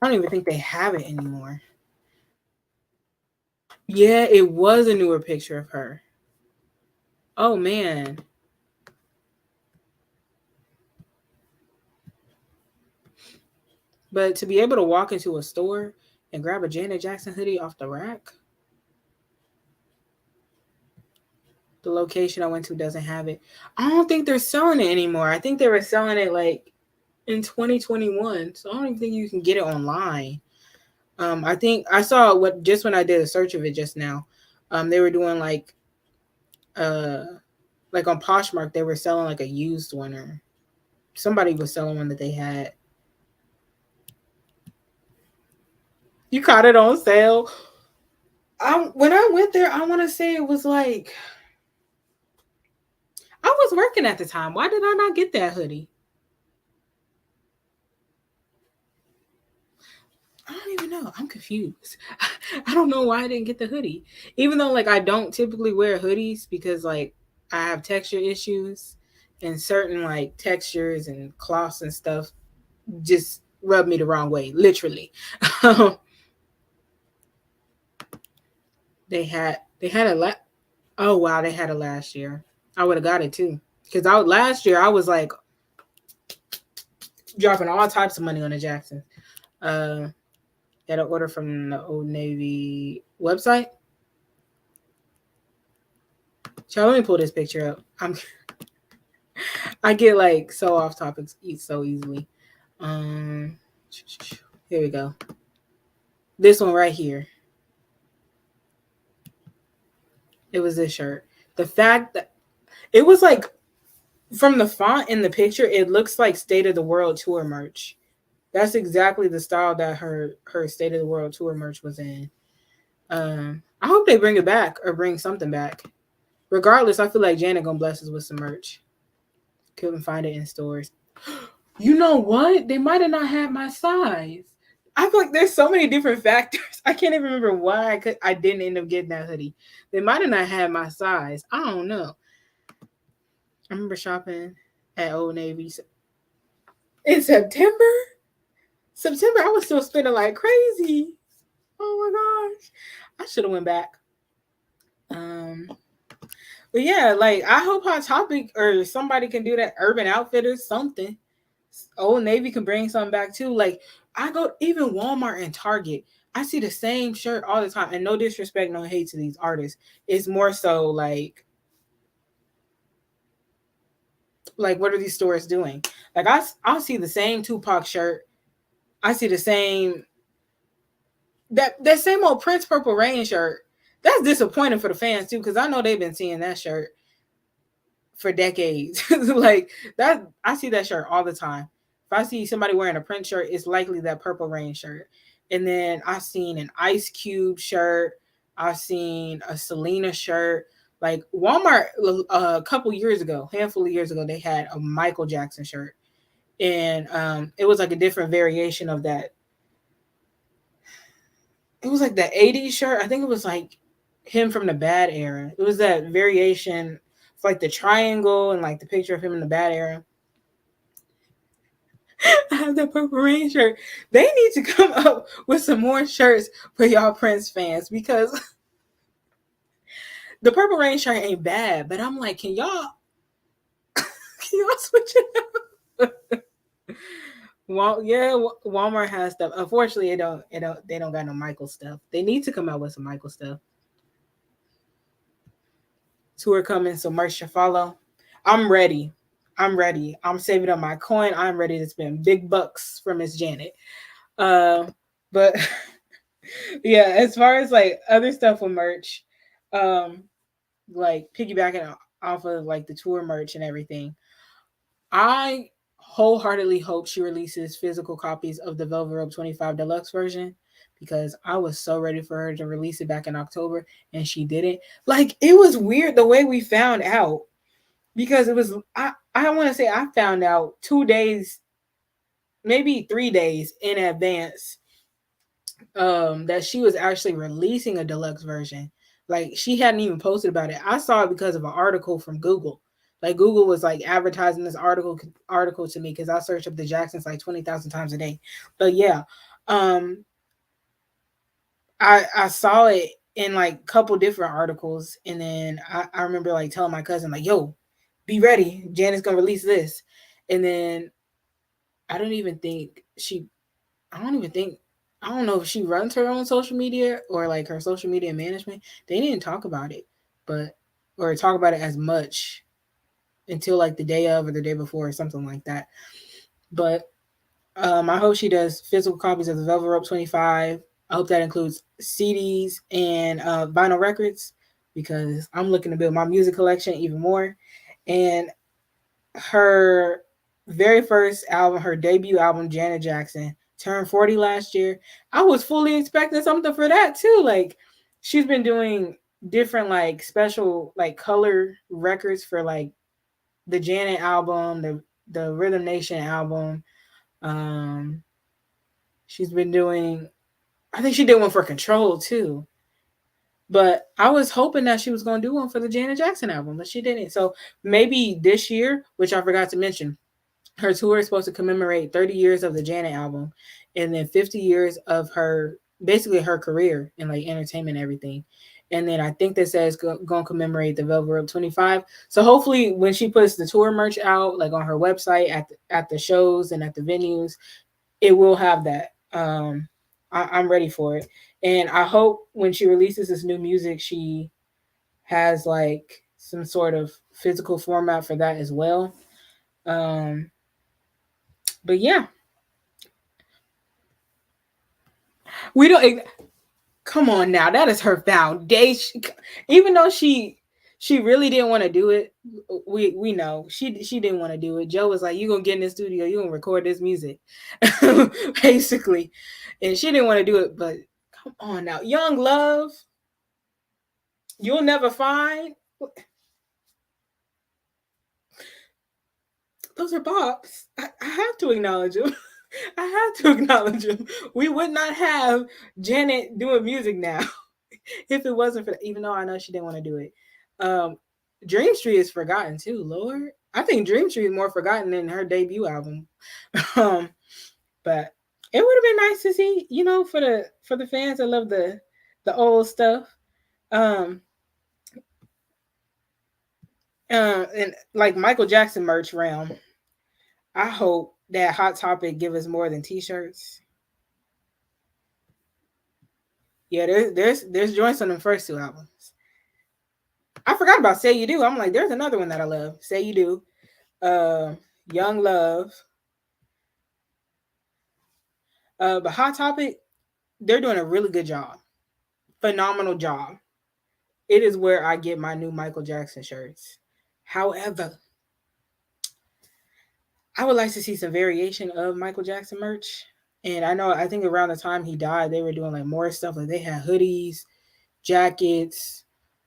I don't even think they have it anymore. Yeah, it was a newer picture of her. Oh man. But to be able to walk into a store and grab a Janet Jackson hoodie off the rack, the location I went to doesn't have it. I don't think they're selling it anymore. I think they were selling it like in 2021. So I don't even think you can get it online. I think I saw what just when I did a search of it just now. They were doing uh like on Poshmark, they were selling like a used one, or somebody was selling one that they had. You caught it on sale. When I went there, I want to say it was like I was working at the time. Why did I not get that hoodie? I don't even know. I'm confused. I don't know why I didn't get the hoodie. Even though like I don't typically wear hoodies because like I have texture issues and certain like textures and cloths and stuff just rub me the wrong way, literally. they had a oh wow, they had it last year. I would have got it too. Because last year I was like dropping all types of money on the Jacksons. Had an order from the Old Navy website. So let me pull this picture up. I get like so off topics so easily. Here we go. This one right here. It was this shirt. The fact that it was like from the font in the picture, it looks like State of the World tour merch. That's exactly the style that her State of the World tour merch was in. I hope they bring it back or bring something back. Regardless, I feel like Janet gonna bless us with some merch. Couldn't find it in stores. You know what? They might have not had my size. I feel like there's so many different factors. I can't even remember why I didn't end up getting that hoodie. They might have not had my size. I don't know. I remember shopping at Old Navy in September. September, I was still spending like crazy. Oh my gosh, I should have went back. But yeah, like I hope Hot Topic or somebody can do that. Urban Outfitters, something. Old Navy can bring something back too. Like I go even Walmart and Target. I see the same shirt all the time. And no disrespect, no hate to these artists. It's more so like what are these stores doing? Like I'll see the same Tupac shirt. I see the same that same old Prince Purple Rain shirt. That's disappointing for the fans too, because I know they've been seeing that shirt for decades. Like that, I see that shirt all the time. If I see somebody wearing a Prince shirt, it's likely that Purple Rain shirt. And then I've seen an Ice Cube shirt. I've seen a Selena shirt. Like Walmart, a couple years ago, handful of years ago, they had a Michael Jackson shirt, and it was like a different variation of that. It was like the '80s shirt. I think it was like him from the Bad era. It was that variation, like the triangle and like the picture of him in the Bad era. I have the Purple Rain shirt. They need to come up with some more shirts for y'all Prince fans because the Purple Rain shirt ain't bad. But I'm like, can y'all switch it up? Well, yeah, Walmart has stuff. Unfortunately, they don't got no Michael stuff. They need to come out with some Michael stuff. Tour coming, so merch should follow. I'm ready. I'm ready. I'm saving up my coin. I'm ready to spend big bucks for Miss Janet. Uh, but yeah, as far as like other stuff with merch, um, like piggybacking off of like the tour merch and everything, I wholeheartedly hope she releases physical copies of the Velvet Rope 25 Deluxe version because I was so ready for her to release it back in October and she didn't. Like it was weird the way we found out because it was I want to say I found out 2 days, maybe 3 days in advance that she was actually releasing a deluxe version. Like she hadn't even posted about it. I saw it because of an article from Google. Like Google was like advertising this article to me because I searched up the Jacksons like 20,000 times a day. But yeah, um, I saw it in like a couple different articles, and then I remember like telling my cousin like, "Yo, be ready, Janet's gonna release this," and then I don't even think she I don't even think I don't know if she runs her own social media or like her social media management. They didn't talk about it, but or talk about it as much until like the day of or the day before or something like that. But I hope she does physical copies of the Velvet Rope 25. I hope that includes CDs and vinyl records because I'm looking to build my music collection even more. And her very first album, her debut album, Janet Jackson, turned 40 last year. I was fully expecting something for that too. Like she's been doing different like special like color records for like the Janet album, the Rhythm Nation album. Um she's been doing I think she did one for Control too. But I was hoping that she was going to do one for the Janet Jackson album, but she didn't. So maybe this year, which I forgot to mention, her tour is supposed to commemorate 30 years of the Janet album and then 50 years of her basically her career in like entertainment and everything. And then I think that says going to commemorate the Velvet Rope 25. So hopefully when she puts the tour merch out like on her website at the shows and at the venues, it will have that. I'm ready for it. And I hope when she releases this new music she has like some sort of physical format for that as well. Um but yeah, we don't. Come on now, that is her foundation. Even though she really didn't want to do it, we know she didn't want to do it. Joe was like, "You gonna get in the studio, you gonna record this music," basically, and she didn't want to do it. But come on now, Young Love, You'll Never Find. Those are bops. I have to acknowledge them. I have to acknowledge them. We would not have Janet doing music now if it wasn't for even though I know she didn't want to do it. Um, Dream Street is forgotten too, Lord. I think Dream Street is more forgotten than her debut album. um, but it would have been nice to see, for the fans that love the old stuff. Um, and like Michael Jackson merch realm, I hope that Hot Topic give us more than t-shirts. Yeah, there's joints on the first two albums. I forgot about Say You Do. I'm like, there's another one that I love. Say You Do. Uh, Young Love. But Hot Topic, they're doing a really good job. Phenomenal job. It is where I get my new Michael Jackson shirts. However, I would like to see some variation of Michael Jackson merch. And I think around the time he died, they were doing like more stuff. Like they had hoodies, jackets.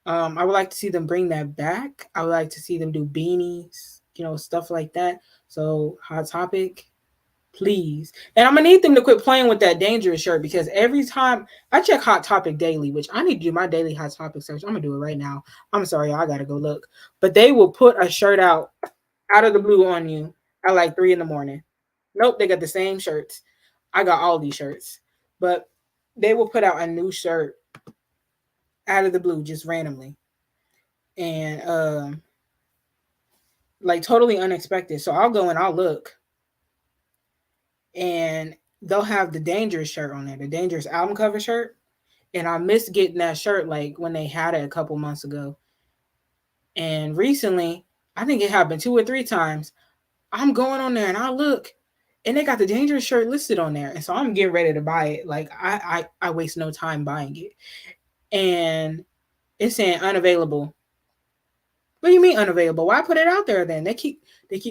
I would like to see them bring that back. I would like to see them do beanies, stuff like that. So Hot Topic, please. And I'm gonna need them to quit playing with that dangerous shirt because every time I check Hot Topic daily, which I need to do my daily Hot Topic search. I'm gonna do it right now. I'm sorry, I gotta go look. But they will put a shirt out of the blue on you at like 3 in the morning. Nope, they got the same shirts. I got all these shirts, but they will put out a new shirt out of the blue just randomly, and like totally unexpected. So I'll go and I'll look, and they'll have the Dangerous shirt on there, the Dangerous album cover shirt, and I missed getting that shirt like when they had it a couple months ago. And recently, I think it happened 2 or 3 times. I'm going on there and I look, and they got the Dangerous shirt listed on there, and so I'm getting ready to buy it. Like I waste no time buying it, and it's saying unavailable. What do you mean unavailable? Why put it out there then? They keep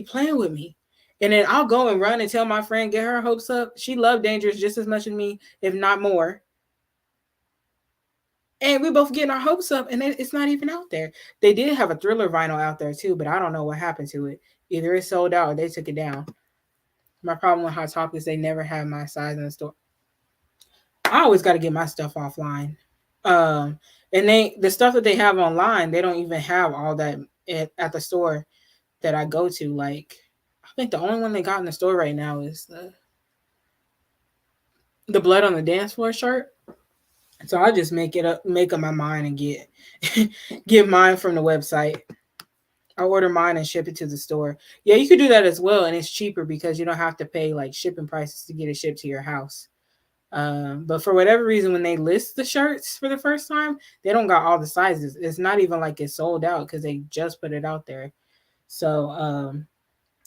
playing with me. And then I'll go and run and tell my friend, get her hopes up. She loved Dangerous just as much as me, if not more. And we both getting our hopes up, and it's not even out there. They did have a Thriller vinyl out there too, but I don't know what happened to it. Either it sold out or they took it down. My problem with Hot Topics, they never have my size in the store. I always got to get my stuff offline. Um, and the stuff that they have online, they don't even have all that at the store that I go to. Like, I think the only one they got in the store right now is the Blood on the Dance Floor shirt. So I just make up my mind and get mine from the website. I order mine and ship it to the store. Yeah, you could do that as well, and it's cheaper because you don't have to pay like shipping prices to get it shipped to your house. But for whatever reason, when they list the shirts for the first time, they don't got all the sizes. It's not even like it's sold out because they just put it out there. So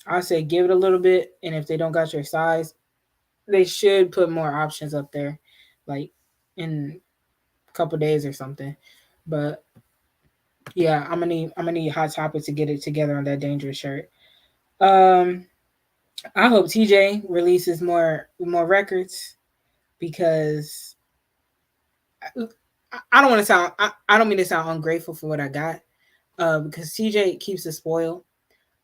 I say give it a little bit, and if they don't got your size, they should put more options up there, like in a couple days or something. But yeah, I'm gonna need Hot Topic to get it together on that Dangerous shirt. Um, I hope TJ releases more records because I don't want to sound I don't mean to sound ungrateful for what I got. Because TJ keeps it spoiled.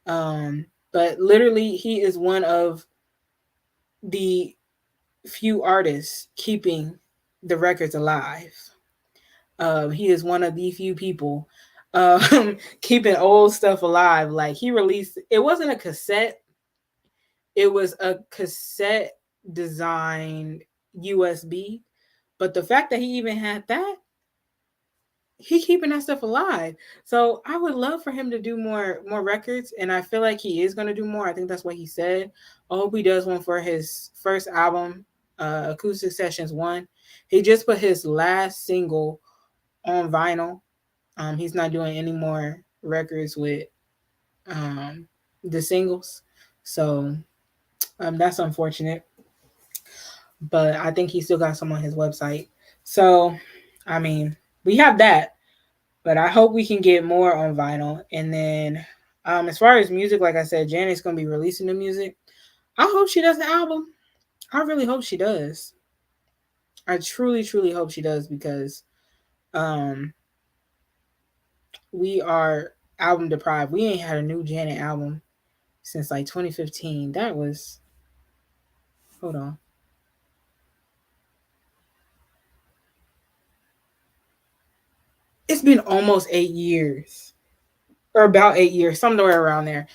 Um, but literally he is one of the few artists keeping the records alive. He is one of the few people keeping old stuff alive. Like he released, it wasn't a cassette, it was a cassette designed USB. But the fact that he even had that, he keeping that stuff alive. So I would love for him to do more records, and I feel like he is going to do more. I think that's what he said. I hope he does one for his first album, Acoustic Sessions 1. He just put his last single on vinyl. He's not doing any more records with um, the singles, so that's unfortunate. But I think he still got some on his website. So, I mean, we have that, but I hope we can get more on vinyl. And then, as far as music, like I said, Janet's gonna be releasing the music. I hope she does the album. I really hope she does. I truly, truly hope she does because um, we are album deprived. We ain't had a new Janet album since like 2015. That was, hold on. It's been almost 8 years, or about 8 years, somewhere around there.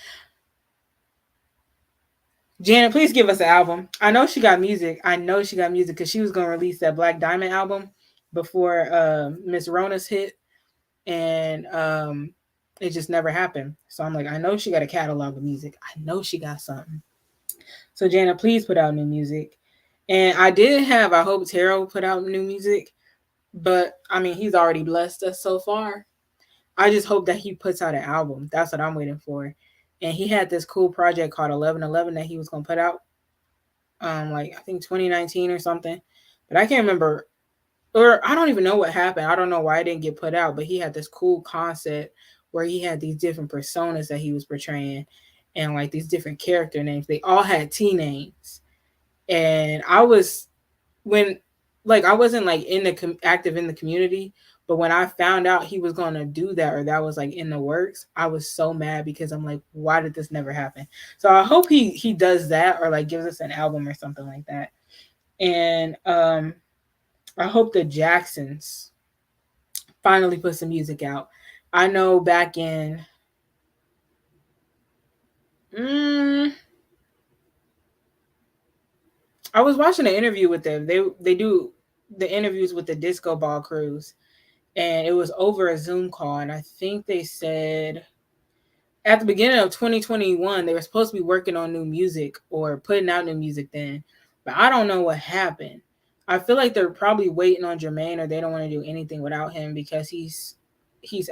Janet, please give us an album. I know she got music. I know she got music because she was gonna release that Black Diamond album before Miss Rona's hit, and it just never happened. So I'm like, I know she got a catalog of music. I know she got something. So Janet, please put out new music. And I hope Taro put out new music, but I mean, he's already blessed us so far. I just hope that he puts out an album. That's what I'm waiting for. And he had this cool project called 1111 that he was gonna put out, like I think 2019 or something, but I can't remember, or I don't even know what happened. I don't know why it didn't get put out, but he had this cool concept where he had these different personas that he was portraying, and like these different character names. They all had T names, and I was when like I wasn't like active in the community, but when I found out he was going to do that, or that was like in the works, I was so mad because I'm like, why did this never happen? So I hope he does that, or like gives us an album or something like that. And I hope the Jacksons finally put some music out. I know back in – I was watching an interview with them. They do the interviews with the disco ball crews, and it was over a Zoom call. And I think they said at the beginning of 2021 they were supposed to be working on new music or putting out new music then, but I don't know what happened. I feel like they're probably waiting on Jermaine, or they don't want to do anything without him because he's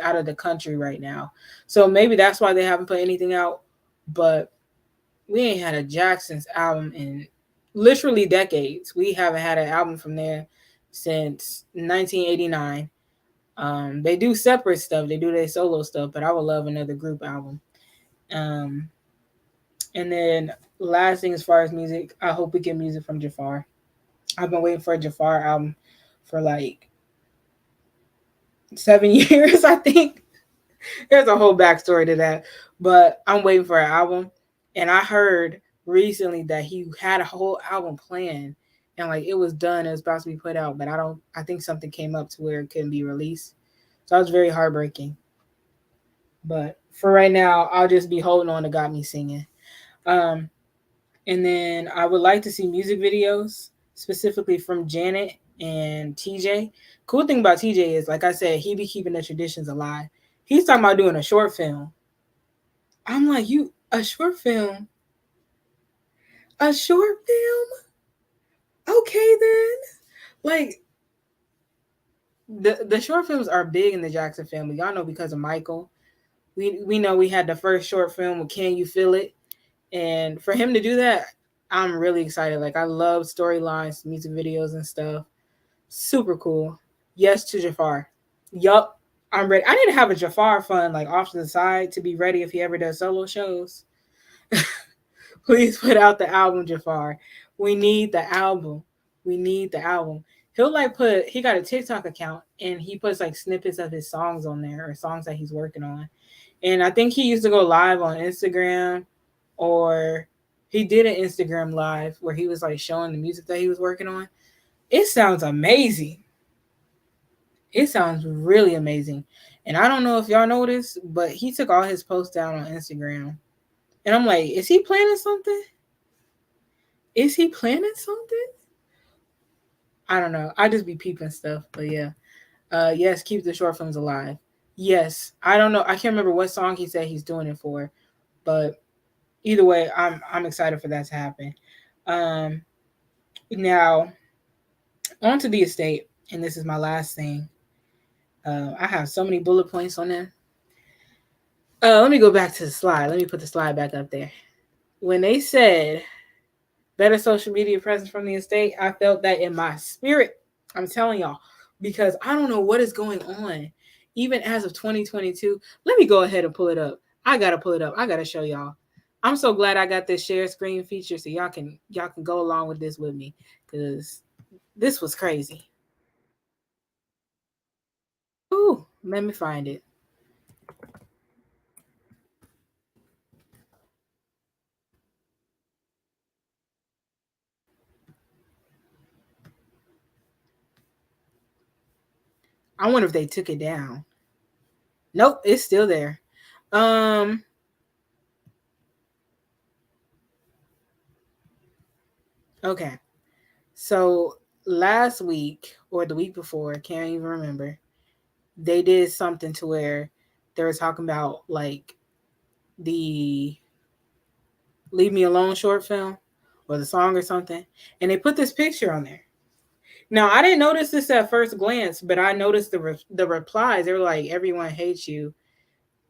out of the country right now. So maybe that's why they haven't put anything out. But we ain't had a Jackson's album in literally decades. We haven't had an album from there since 1989. They do separate stuff, they do their solo stuff, but I would love another group album. Um, and then last thing as far as music, I hope we get music from Jafar. I've been waiting for a Jafar album for like 7 years, I think. There's a whole backstory to that, but I'm waiting for an album. And I heard recently that he had a whole album planned, and like it was done, it was about to be put out, but I think something came up to where it couldn't be released. So I was very heartbreaking. But for right now, I'll just be holding on to Got Me Singing. Um, and then I would like to see music videos, specifically from Janet and TJ. Cool thing about TJ is, like I said, he be keeping the traditions alive. He's talking about doing a short film. I'm like, you a short film? A short film? Okay then. Like the short films are big in the Jackson family. Y'all know because of Michael. We know we had the first short film with Can You Feel It? And for him to do that, I'm really excited. Like I love storylines, music videos and stuff. Super cool. Yes to Jafar. Yup. I'm ready. I need to have a Jafar fund like off to the side to be ready if he ever does solo shows. Please put out the album, Jafar. We need the album. We need the album. He'll like he got a TikTok account and he puts like snippets of his songs on there or songs that he's working on. And I think he used to go live on Instagram, or he did an Instagram live where he was like showing the music that he was working on. It sounds amazing. It sounds really amazing. And I don't know if y'all know this, but he took all his posts down on Instagram. And I'm like, is he planning something? Is he planning something? I don't know. I just be peeping stuff. But yeah. Yes, keep the short films alive. Yes. I don't know. I can't remember what song he said he's doing it for. But either way, I'm excited for that to happen. Now, on to the estate. And this is my last thing. I have so many bullet points on there. Let me go back to the slide. Let me put the slide back up there. When they said better social media presence from the estate, I felt that in my spirit. I'm telling y'all, because I don't know what is going on. Even as of 2022, let me go ahead and pull it up. I gotta pull it up. I gotta show y'all. I'm so glad I got this share screen feature so y'all can go along with this with me, because this was crazy. Ooh, let me find it. I wonder if they took it down. Nope, it's still there. Okay. So last week or the week before, can't even remember, they did something to where they were talking about like the Leave Me Alone short film or the song or something. And they put this picture on there. Now, I didn't notice this at first glance, but I noticed the replies. They were like, everyone hates you.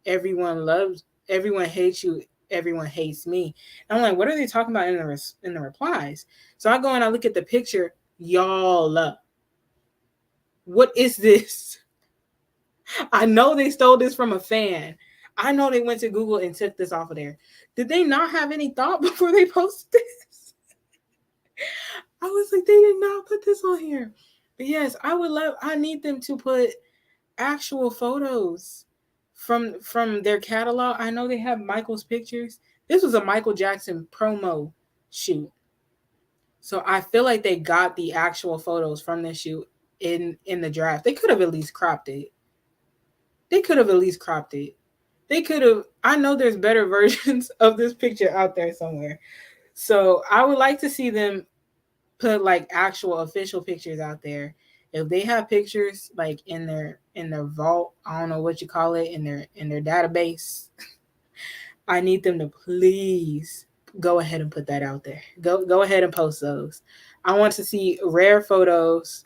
Everyone hates you. Everyone hates me. And I'm like, what are they talking about in the replies? So I go and I look at the picture. Y'all, what is this? I know they stole this from a fan. I know they went to Google and took this off of there. Did they not have any thought before they posted this? I was like, they did not put this on here. But yes, I need them to put actual photos from their catalog. I know they have Michael's pictures. This was a Michael Jackson promo shoot. So I feel like they got the actual photos from this shoot in the draft. They could have at least cropped it. They could have at least cropped it. They could have. I know there's better versions of this picture out there somewhere. So I would like to see them put like actual official pictures out there. If they have pictures like in their vault, I don't know what you call it, in their database, I need them to please go ahead and put that out there. Go ahead and post those. I want to see rare photos.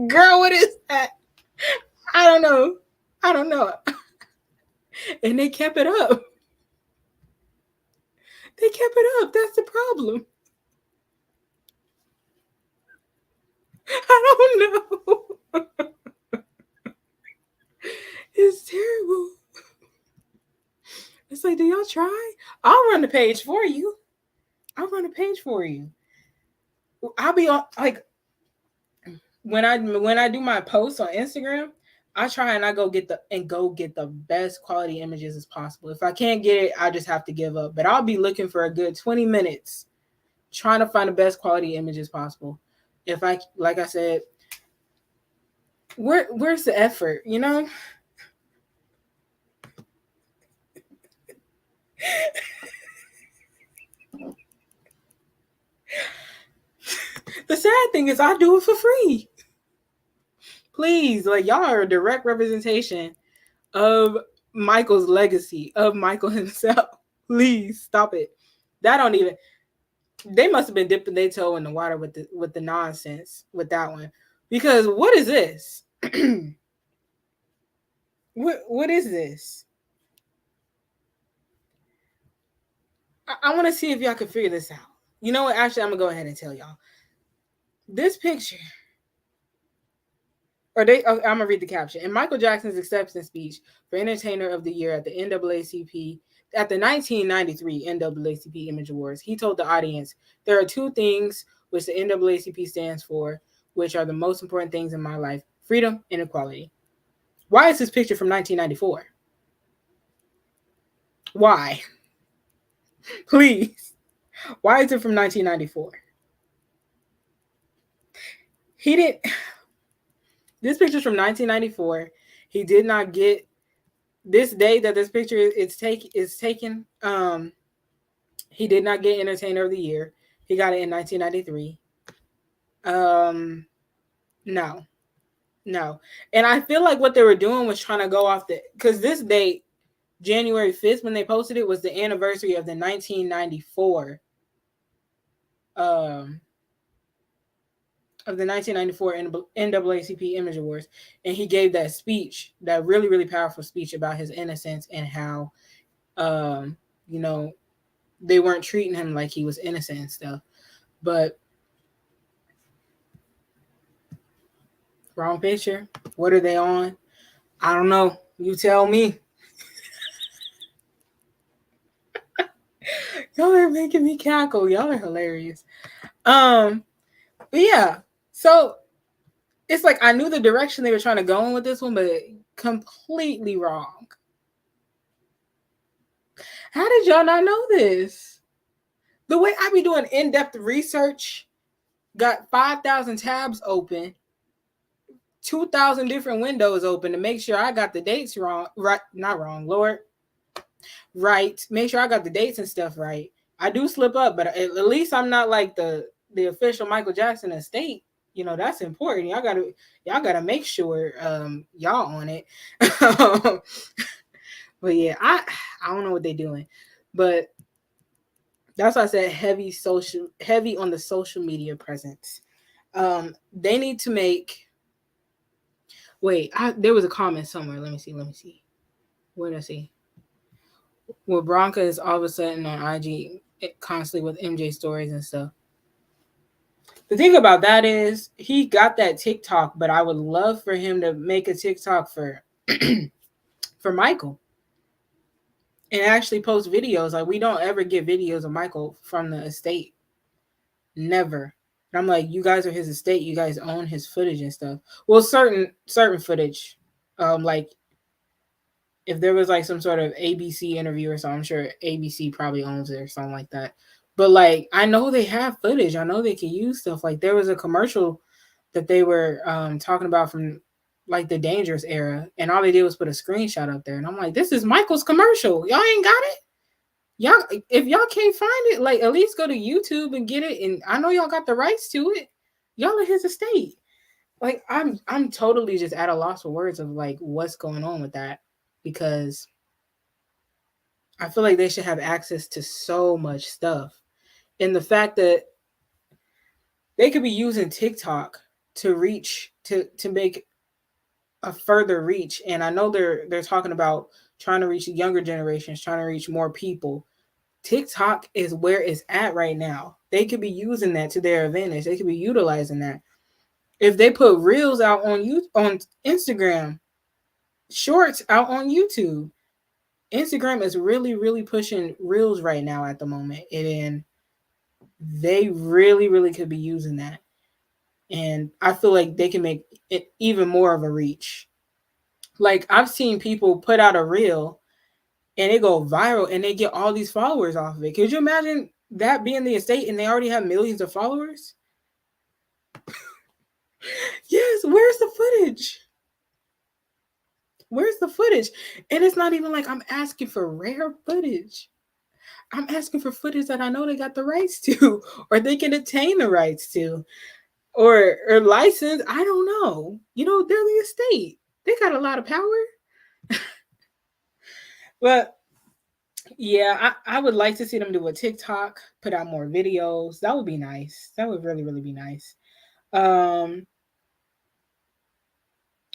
Girl, what is that? I don't know. I don't know. And they kept it up. They kept it up. That's the problem. I don't know. It's terrible. It's like, do y'all try? I'll run the page for you. I'll run the page for you. I'll be on, like, when I do my posts on Instagram, I try and I go get the best quality images as possible. If I can't get it, I just have to give up. But I'll be looking for a good 20 minutes trying to find the best quality images possible. If I, like I said, where's the effort, you know? The sad thing is I do it for free. Please, like, y'all are a direct representation of Michael's legacy, of Michael himself. Please stop it. That don't even, they must have been dipping their toe in the water with the nonsense with that one. Because what is this? What is this? I want to see if y'all can figure this out. You know what? Actually, I'm gonna go ahead and tell y'all. This picture, I'm gonna read the caption. In Michael Jackson's acceptance speech for Entertainer of the Year at the NAACP, at the 1993 NAACP Image Awards, he told the audience, "There are two things which the NAACP stands for, which are the most important things in my life: freedom and equality." Why is this picture from 1994? Why? Please. Why is it from 1994? He didn't. This picture's from 1994. He did not get this day that this picture is taken. He did not get Entertainer of the Year. He got it in 1993. No. And I feel like what they were doing was trying to go off because this date, January 5th, when they posted it, was the anniversary of the 1994 NAACP Image Awards, and he gave that speech, that really, really powerful speech about his innocence and how, you know, they weren't treating him like he was innocent and stuff. But wrong picture. What are they on? I don't know. You tell me. Y'all are making me cackle. Y'all are hilarious. But yeah. So it's like I knew the direction they were trying to go in with this one, but completely wrong. How did y'all not know this? The way I be doing in-depth research, got 5,000 tabs open, 2,000 different windows open to make sure I got the dates right. Not wrong, Lord. Right. Make sure I got the dates and stuff right. I do slip up, but at least I'm not like the official Michael Jackson estate. You know, that's important. Y'all gotta make sure y'all on it. But yeah, I don't know what they're doing. But that's why I said heavy on the social media presence. They need to make. Wait, there was a comment somewhere. Let me see. Where did I see? Well, Bronca is all of a sudden on IG constantly with MJ stories and stuff. The thing about that is he got that TikTok, but I would love for him to make a TikTok for for Michael and actually post videos. Like, we don't ever get videos of Michael from the estate. Never. And I'm like, you guys are his estate. You guys own his footage and stuff. Well, certain footage, like if there was like some sort of ABC interview or something, I'm sure ABC probably owns it or something like that. But like, I know they have footage. I know they can use stuff. Like, there was a commercial that they were talking about from like the Dangerous era, and all they did was put a screenshot up there. And I'm like, this is Michael's commercial. Y'all ain't got it? Y'all, if y'all can't find it, like at least go to YouTube and get it. And I know y'all got the rights to it. Y'all are his estate. Like I'm totally just at a loss for words of like what's going on with that, because I feel like they should have access to so much stuff. And the fact that they could be using TikTok to reach to make a further reach. And I know they're talking about trying to reach younger generations, trying to reach more people. TikTok is where it's at right now. They could be using that to their advantage. They could be utilizing that. If they put reels out on Instagram, shorts out on YouTube. Instagram is really, really pushing reels right now at the moment. And they really, really could be using that. And I feel like they can make it even more of a reach. Like I've seen people put out a reel and it go viral and they get all these followers off of it. Could you imagine that being the estate and they already have millions of followers? Yes, where's the footage? Where's the footage? And it's not even like I'm asking for rare footage. I'm asking for footage that I know they got the rights to, or they can attain the rights to, or license. I don't know. You know, they're the estate. They got a lot of power. But yeah, I would like to see them do a TikTok, put out more videos. That would be nice. That would really, really be nice. Um,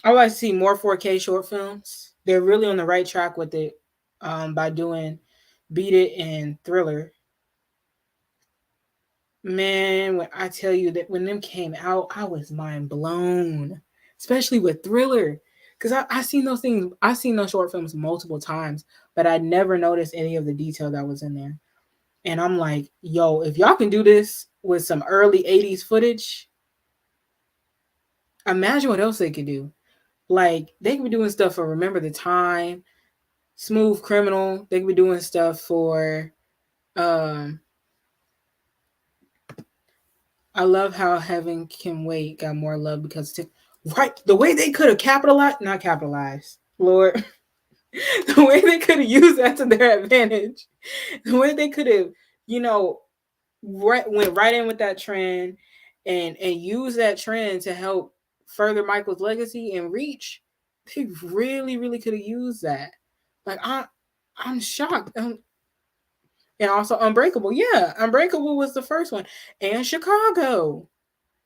I would like to see more 4K short films. They're really on the right track with it, by doing Beat It and Thriller. Man, when I tell you that when them came out, I was mind blown, especially with Thriller. Because I seen those things, I seen those short films multiple times, but I never noticed any of the detail that was in there. And I'm like, yo, if y'all can do this with some early 80s footage, imagine what else they could do. Like, they could be doing stuff for Remember the Time, Smooth Criminal. They could be doing stuff for, um, I love how Heaven Can Wait got more love because, right, the way they could have capitalized, not capitalized, Lord, the way they could have used that to their advantage, the way they could have, you know, went right in with that trend and use that trend to help further Michael's legacy and reach. They really, really could have used that. Like I'm shocked. And also Unbreakable. Yeah, Unbreakable was the first one. And Chicago.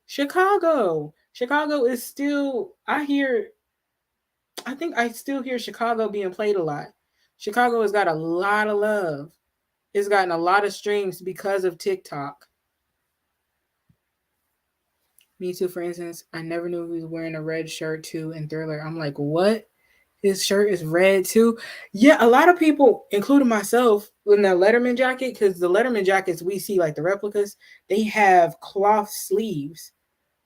Chicago is still, I think I still hear Chicago being played a lot. Chicago has got a lot of love. It's gotten a lot of streams because of TikTok. Me Too, for instance, I never knew he was wearing a red shirt too in Thriller. I'm like, what? His shirt is red too. Yeah, a lot of people, including myself, in that Letterman jacket, because the Letterman jackets we see, like the replicas, they have cloth sleeves,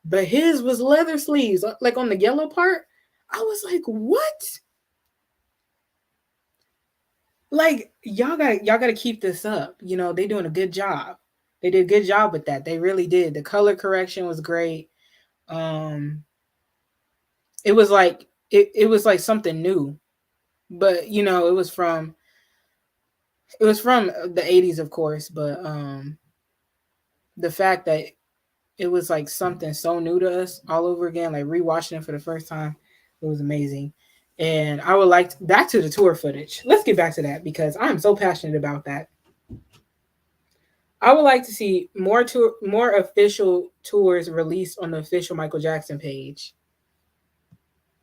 but his was leather sleeves, like on the yellow part. I was like, what? Like y'all gotta keep this up. You know, they doing a good job. They did a good job with that. They really did. The color correction was great. Um, it was like it was like something new, but you know, it was from the 80s, of course, but the fact that it was like something so new to us all over again, like rewatching it for the first time, it was amazing. And I would like back to the tour footage. Let's get back to that because I'm so passionate about that. I would like to see more official tours released on the official Michael Jackson page.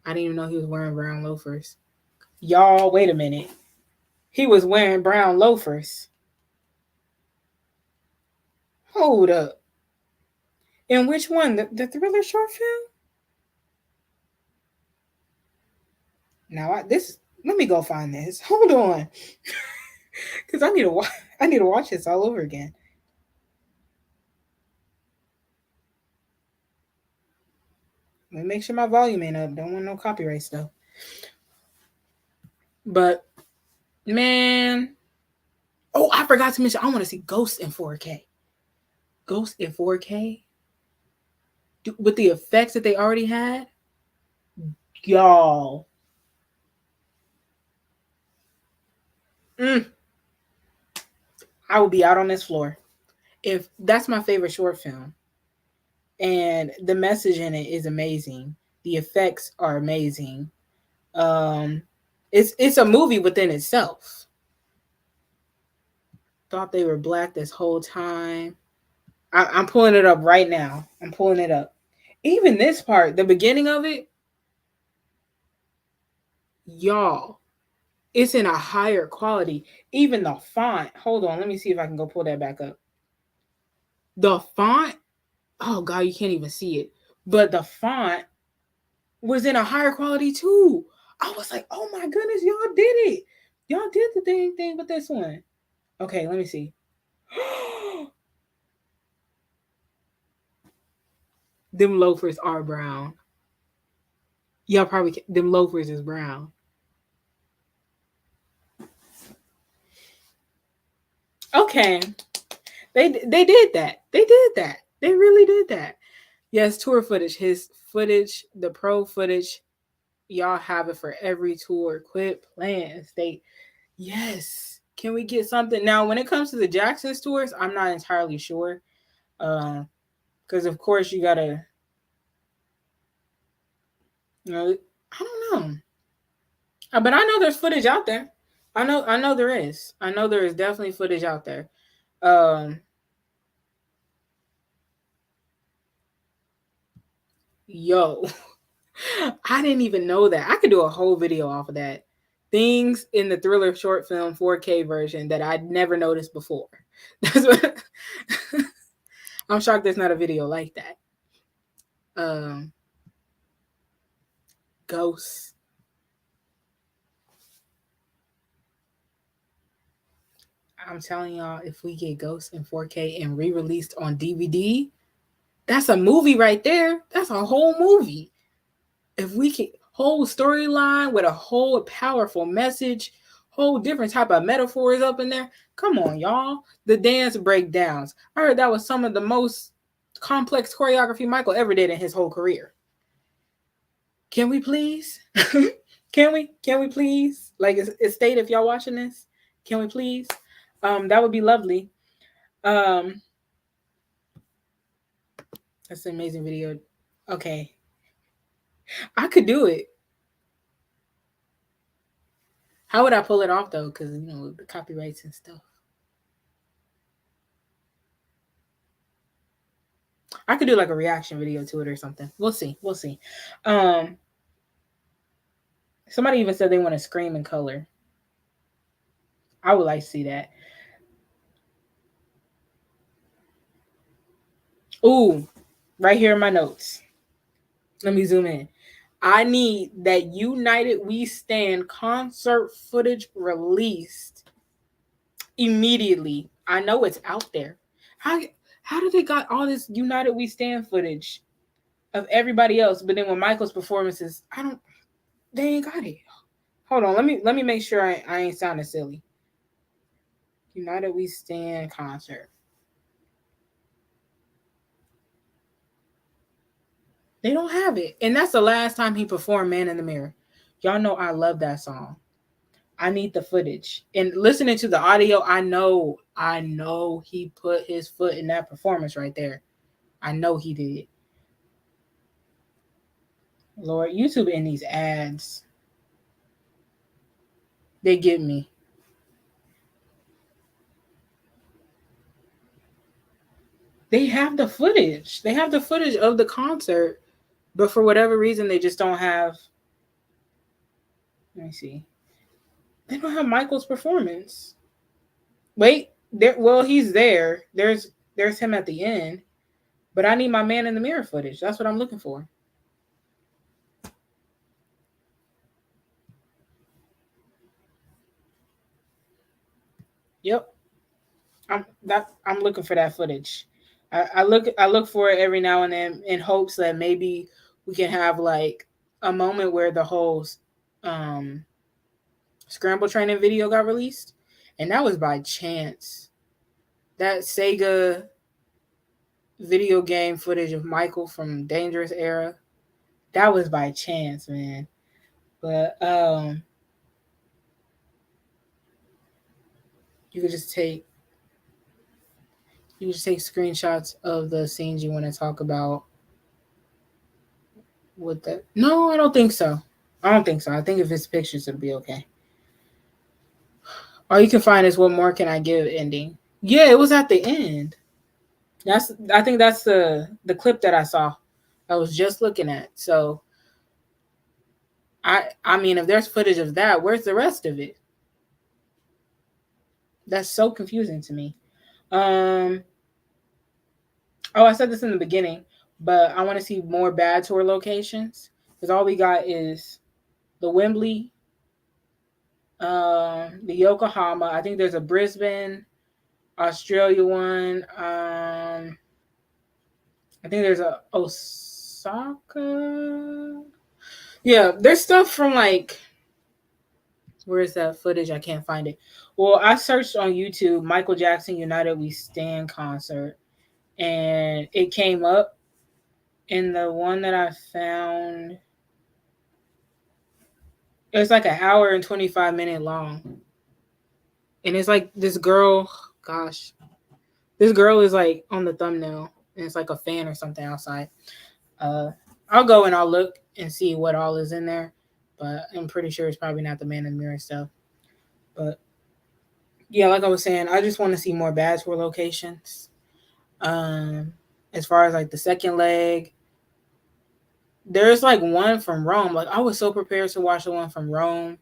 I didn't even know he was wearing brown loafers. Y'all, wait a minute. He was wearing brown loafers. Hold up. And which one? The Thriller short film? Now this. Let me go find this. Hold on, because I need to watch this all over again. Let me make sure my volume ain't up. Don't want no copyright stuff. But man, oh, I forgot to mention. I want to see Ghost in 4K. Ghost in 4K with the effects that they already had. Y'all. Mm. I would be out on this floor. If that's my favorite short film, and the message in it is amazing, the effects are amazing. Um, it's a movie within itself. Thought they were black this whole time. I'm pulling it up right now. I'm pulling it up. Even this part, the beginning of it, y'all, it's in a higher quality. Even the font. Hold on, let me see if I can go pull that back up. The font, oh god, you can't even see it. But the font was in a higher quality too. I was like, oh my goodness, y'all did it. Y'all did the thing with this one. Okay, let me see. Them loafers are brown. Y'all probably them loafers is brown. Okay, they did that. They did that. They really did that. Yes, tour footage. His footage, the pro footage. Y'all have it for every tour. Quit playing. State. Yes. Can we get something now? When it comes to the Jackson's tours, I'm not entirely sure. Because of course you gotta. You know, I don't know. But I know there's footage out there. I know there is. I know there is definitely footage out there. Um, yo, I didn't even know that. I could do a whole video off of that. Things in the Thriller short film 4K version that I'd never noticed before. That's what I'm shocked there's not a video like that. Ghosts. I'm telling y'all, if we get Ghosts in 4K and re-released on DVD, that's a movie right there. That's a whole movie. If we can whole storyline with a whole powerful message, whole different type of metaphors up in there. Come on, y'all. The dance breakdowns. I heard that was some of the most complex choreography Michael ever did in his whole career. Can we please? Can we? Can we please? Like it's state if y'all watching this. Can we please? That would be lovely. That's an amazing video. Okay. I could do it. How would I pull it off though? Because you know the copyrights and stuff. I could do like a reaction video to it or something. We'll see. We'll see. Um, Somebody even said they want to scream in color. I would like to see that. Ooh, right here in my notes. Let me zoom in. I need that United We Stand concert footage released immediately. I know it's out there. How did they got all this United We Stand footage of everybody else, but then when Michael's performances, they ain't got it. Hold on, let me make sure I ain't sounding silly. United We Stand concert. They don't have it. And that's the last time he performed Man in the Mirror. Y'all know I love that song. I need the footage. And listening to the audio, I know he put his foot in that performance right there. I know he did. Lord, YouTube in these ads, they get me. They have the footage. They have the footage of the concert, but for whatever reason, they just don't have. Let me see. They don't have Michael's performance. Wait, there. Well, he's there. There's him at the end, but I need my Man in the Mirror footage. That's what I'm looking for. Yep, I'm looking for that footage. I look for it every now and then in hopes that maybe we can have like a moment where the whole um, scramble training video got released, and that was by chance. That Sega video game footage of Michael from Dangerous Era, that was by chance, man. But you could just take You just take screenshots of the scenes you want to talk about with that. No, I don't think so. I don't think so. I think if it's pictures, it'll be okay. All you can find is what more can I give ending. Yeah, it was at the end. I think that's the clip that I saw. I was just looking at. So I mean, if there's footage of that, where's the rest of it? That's so confusing to me. Oh, I said this in the beginning, but I want to see more bad tour locations because all we got is the Wembley, the Yokohama. I think there's a Brisbane, Australia one. I think there's a Osaka. Yeah, there's stuff from like, where is that footage? I can't find it. Well, I searched on YouTube Michael Jackson United We Stand concert, and it came up. And the one that I found, it was like an hour and 25-minute long. And it's like this girl, gosh, this girl is like on the thumbnail, and it's like a fan or something outside. I'll go and I'll look and see what all is in there, but I'm pretty sure it's probably not the Man in the Mirror stuff. But yeah, like I was saying, I just want to see more bad tour locations. As far as like the second leg, there's like one from Rome. Like I was so prepared to watch the one from Rome.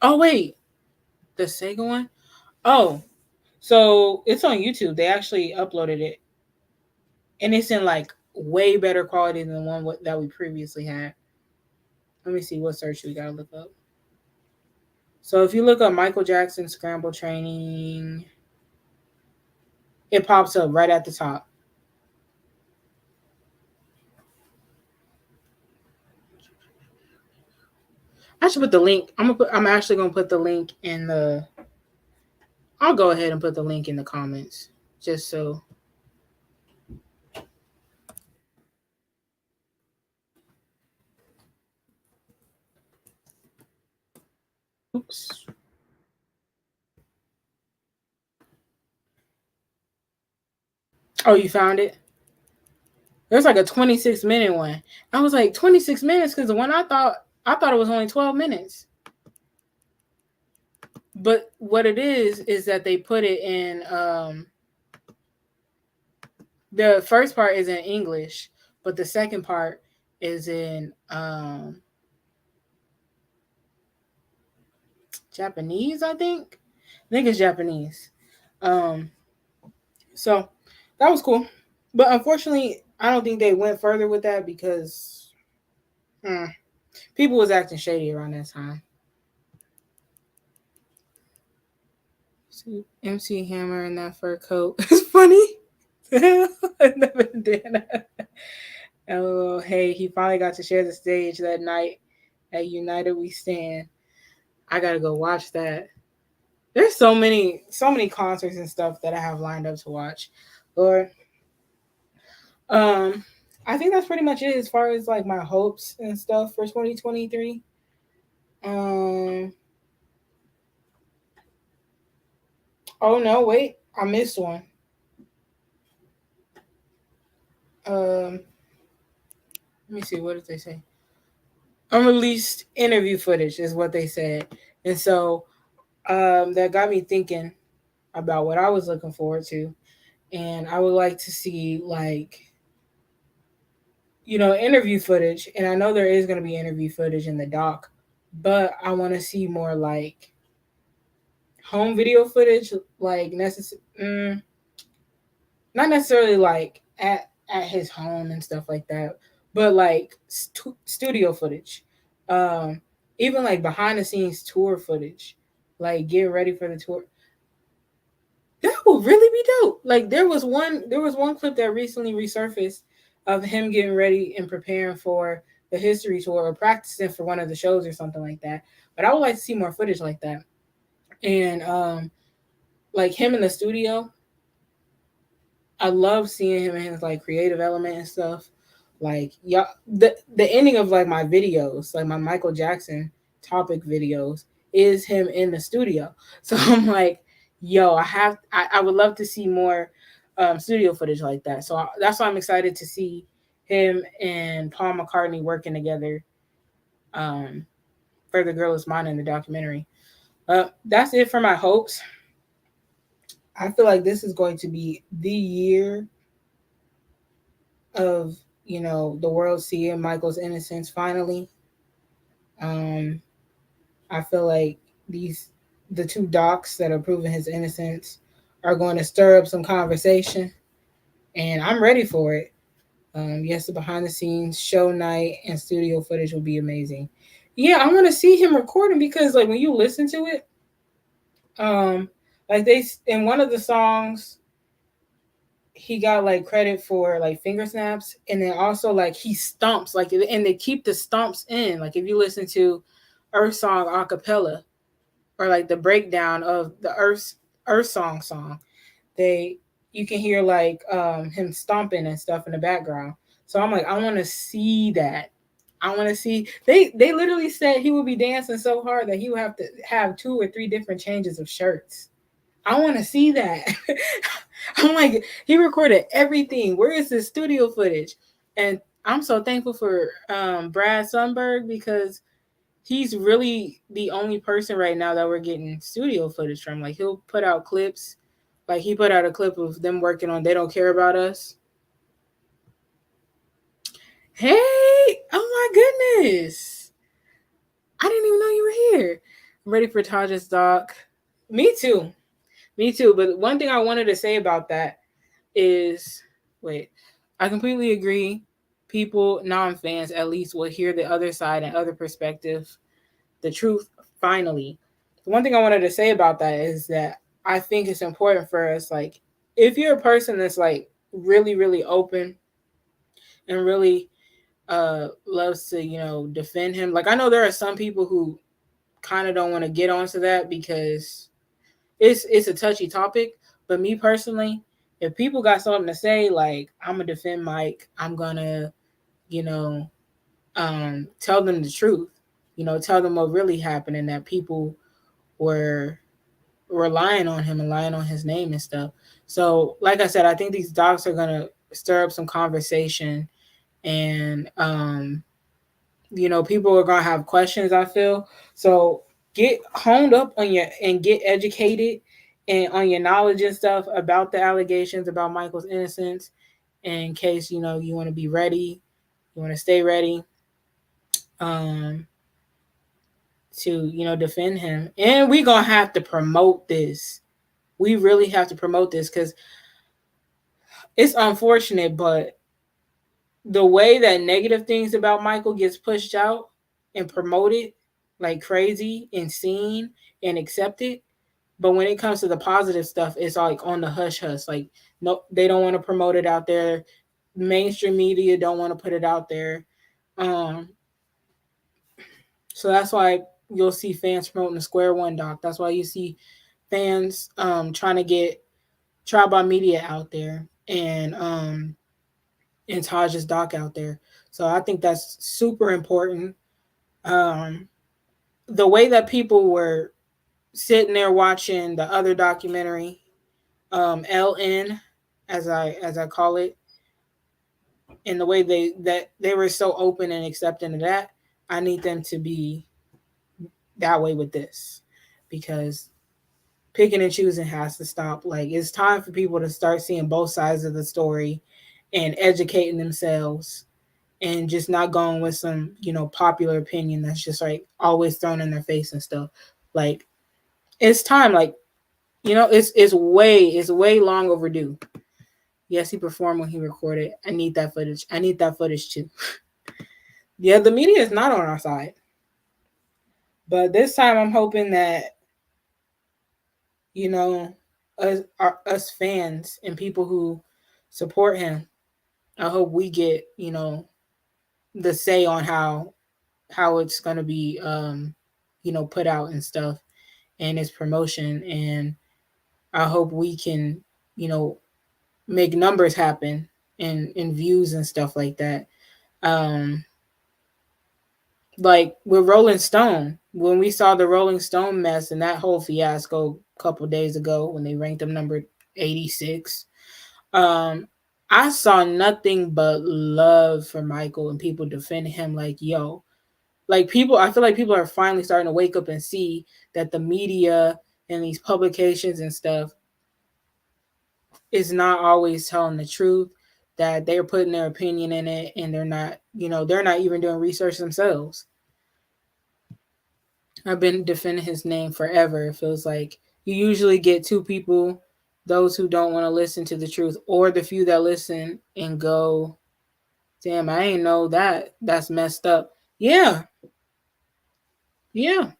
Oh wait, the Sega one. Oh, so it's on YouTube. They actually uploaded it, and it's in like way better quality than the one that we previously had. Let me see what search we gotta look up. So if you look up Michael Jackson scramble training, it pops up right at the top. I should put the link. I'm actually gonna put the link in the. I'll go ahead and put the link in the comments, just so. Oops. Oh, you found it? There's like a 26-minute one. I was like 26 minutes because the one I thought it was only 12 minutes. But what it is that they put it in. The first part is in English, but the second part is in Japanese. I think it's Japanese. So that was cool, but unfortunately, I don't think they went further with that because people was acting shady around that time. See, MC Hammer in that fur coat. It's funny. I never did that. Oh, hey, he finally got to share the stage that night at United We Stand. I gotta go watch that. There's so many concerts and stuff that I have lined up to watch. Lord. I think that's pretty much it as far as like my hopes and stuff for 2023. Oh no, wait, I missed one. Let me see, what did they say? Unreleased interview footage is what they said. And so that got me thinking about what I was looking forward to. And I would like to see like, interview footage. And I know there is going to be interview footage in the doc, but I want to see more like home video footage, like not necessarily like at his home and stuff like that, but like studio footage, even like behind the scenes tour footage, like get ready for the tour. That would really be dope. Like there was one clip that recently resurfaced of him getting ready and preparing for the history tour or practicing for one of the shows or something like that. But I would like to see more footage like that. And like him in the studio, I love seeing him in his like creative element and stuff. Like the ending of like my videos, like my Michael Jackson topic videos, is him in the studio. So I'm like, yo, I would love to see more studio footage like that. So that's why I'm excited to see him and Paul McCartney working together um, for The Girl Is Mine in the documentary. That's it for my hopes. I feel like this is going to be the year of, the world seeing Michael's innocence finally. Um, I feel like the two docs that are proving his innocence are going to stir up some conversation, and I'm ready for it. Yes, the behind the scenes show night and studio footage will be amazing. Yeah, I want to see him recording because like when you listen to it, um, like they in one of the songs he got like credit for like finger snaps, and then also like he stomps like, and they keep the stomps in. Like if you listen to Earth Song a cappella or like the breakdown of the Earth song, they you can hear like him stomping and stuff in the background. So I'm like, I want to see that. I want to see. They literally said he would be dancing so hard that he would have to have 2 or 3 different changes of shirts. I want to see that. I'm like, he recorded everything. Where is this studio footage? And I'm so thankful for Brad Sundberg because he's really the only person right now that we're getting studio footage from. Like he'll put out clips. Like he put out a clip of them working on "They Don't Care About Us." Hey, oh my goodness! I didn't even know you were here. I'm ready for Taj's doc. Me too. Me too. But one thing I wanted to say about that is, wait, I completely agree. People, non-fans, at least will hear the other side and other perspective, the truth. Finally, the one thing I wanted to say about that is that I think it's important for us, like, if you're a person that's like really, really open and really loves to, defend him. Like I know there are some people who kind of don't want to get onto that because it's a touchy topic. But me personally, if people got something to say, like I'm gonna defend Mike, I'm gonna, you know, tell them the truth. Tell them what really happened and that people were relying on him and relying on his name and stuff. So, like I said, I think these docs are gonna stir up some conversation, and people are gonna have questions. I feel so. Get honed up on your and get educated and on your knowledge and stuff about the allegations about Michael's innocence. In case you want to be ready, you want to stay ready um, to defend him. And we gonna have to promote this. We really have to promote this because it's unfortunate, but the way that negative things about Michael gets pushed out and promoted like crazy and seen and accepted, but when it comes to the positive stuff, it's like on the hush hush. Like no, they don't want to promote it out there. Mainstream media don't want to put it out there. Um, so that's why you'll see fans promoting the Square One doc. That's why you see fans trying to get Trial by Media out there and Taj's doc out there. So I think that's super important. Um, the way that people were sitting there watching the other documentary, LN, as I call it, and the way they were so open and accepting of that, I need them to be that way with this, because picking and choosing has to stop. Like it's time for people to start seeing both sides of the story and educating themselves and just not going with some, popular opinion that's just like always thrown in their face and stuff. Like it's time, like, it's way long overdue. Yes, he performed when he recorded. I need that footage. I need that footage too. Yeah, the media is not on our side. But this time I'm hoping that, you know, us fans and people who support him, I hope we get, the say on how it's gonna be put out and stuff, and its promotion. And I hope we can, you know, make numbers happen and views and stuff like that. Um like with Rolling Stone. when we saw the Rolling Stone mess and that whole fiasco a couple days ago when they ranked him number 86, I saw nothing but love for Michael and people defending him like, yo, like people, I feel like people are finally starting to wake up and see that the media and these publications and stuff is not always telling the truth, that they're putting their opinion in it and they're not, they're not even doing research themselves. I've been defending his name forever. It feels like you usually get two people, those who don't want to listen to the truth, or the few that listen and go, damn, I ain't know that. That's messed up. Yeah. Yeah.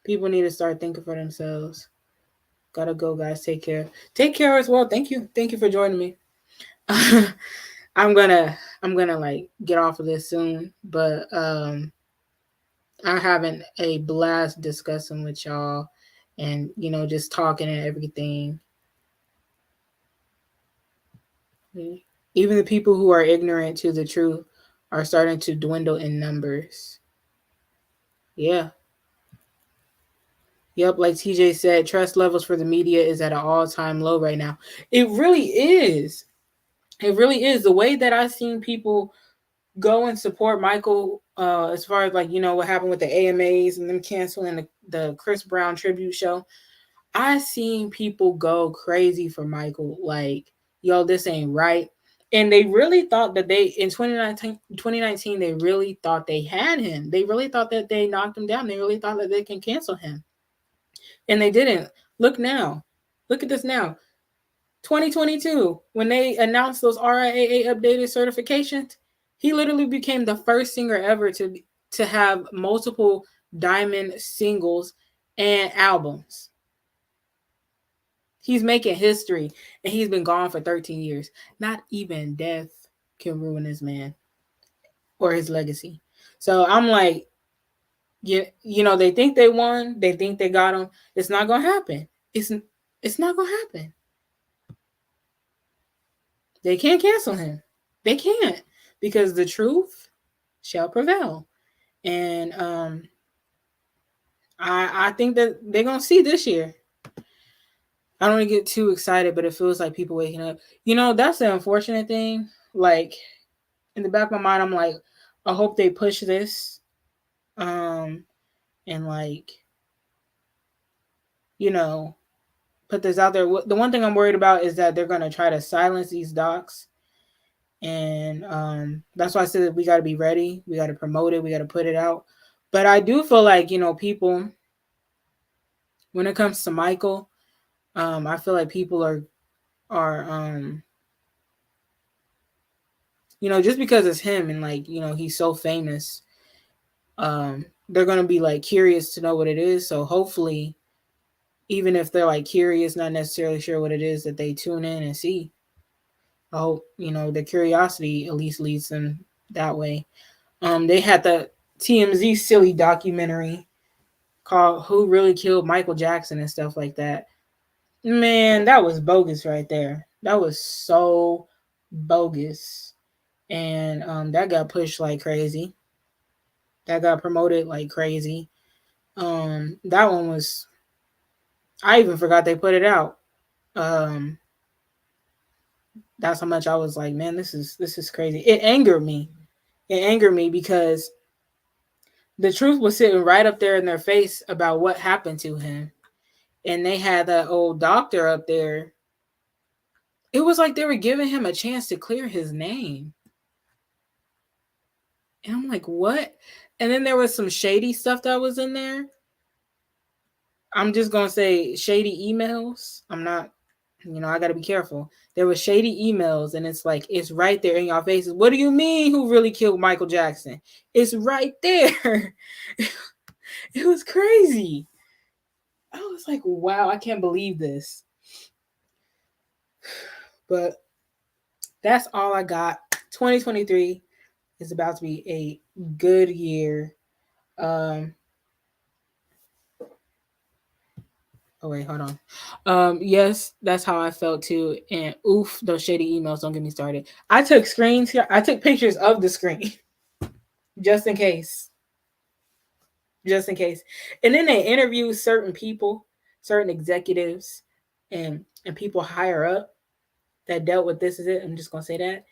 People need to start thinking for themselves. Gotta go, guys. Take care. Take care as well. Thank you. Thank you for joining me. I'm gonna like get off of this soon, but I'm having a blast discussing with y'all and just talking and everything. Even the people who are ignorant to the truth are starting to dwindle in numbers. Yeah. Yep, like TJ said, trust levels for the media is at an all-time low right now. It really is. It really is. The way that I've seen people go and support Michael, as far as like, what happened with the AMAs and them canceling the Chris Brown tribute show. I seen people go crazy for Michael, like, yo, this ain't right. And they really thought that they, in 2019, they really thought they had him. They really thought that they knocked him down. They really thought that they can cancel him. And they didn't. Look now. Look at this now. 2022, when they announced those RIAA updated certifications, he literally became the first singer ever to have multiple diamond singles and albums. He's making history, and he's been gone for 13 years. Not even death can ruin this man or his legacy. So I'm like, they think they won. They think they got him. It's not gonna happen. It's not gonna happen. They can't cancel him. They can't, because the truth shall prevail. And I think that they're gonna see this year. I don't want to get too excited, but it feels like people waking up. That's the unfortunate thing. Like, in the back of my mind, I'm like, I hope they push this. And like, put this out there. The one thing I'm worried about is that they're gonna try to silence these docs. And that's why I said that we got to be ready. We got to promote it. We got to put it out. But I do feel like, people, when it comes to Michael, I feel like people are just because it's him and like, he's so famous, they're going to be like curious to know what it is. So hopefully, even if they're like curious, not necessarily sure what it is, that they tune in and see. I hope, the curiosity at least leads them that way. They had the TMZ silly documentary called "Who Really Killed Michael Jackson" and stuff like that. Man, that was bogus right there. That was so bogus. And that got pushed like crazy. That got promoted like crazy. That one was, I even forgot they put it out. That's how much I was like, man, this is crazy. It angered me. It angered me because the truth was sitting right up there in their face about what happened to him. And they had that old doctor up there. It was like they were giving him a chance to clear his name. And I'm like, what? And then there was some shady stuff that was in there. I'm just going to say shady emails. I'm not, I got to be careful. There was shady emails, and it's like, it's right there in your faces. What do you mean who really killed Michael Jackson? It's right there. It was crazy. I was like, wow, I can't believe this. But that's all I got. 2023 is about to be a good year. Oh wait, hold on. Yes, that's how I felt too. And oof, those shady emails. Don't get me started. I took screens here. I took pictures of the screen just in case. Just in case. And then they interview certain people, certain executives, and people higher up that dealt with this. Is it? I'm just gonna say that.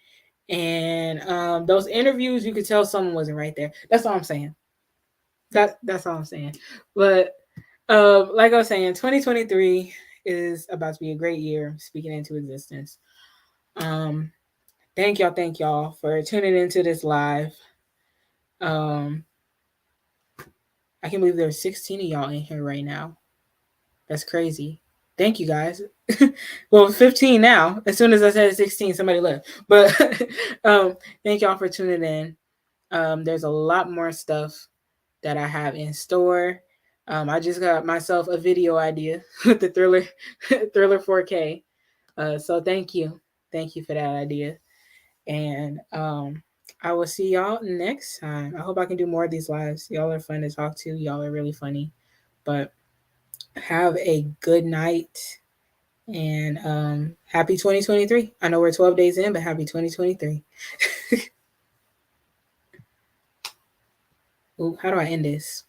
And those interviews, you could tell someone wasn't right there. That's all I'm saying. That's all I'm saying. But like I was saying, 2023 is about to be a great year, speaking into existence. Um, thank y'all for tuning into this live. Um, I can't believe there's 16 of y'all in here right now. That's crazy. Thank you guys. Well, 15 now. As soon as I said 16, somebody left. But thank y'all for tuning in. There's a lot more stuff that I have in store. I just got myself a video idea with the Thriller 4K. So thank you for that idea, and I will see y'all next time. I hope I can do more of these lives. Y'all are fun to talk to. Y'all are really funny, but have a good night and happy 2023. I know we're 12 days in, but happy 2023. Ooh, how do I end this?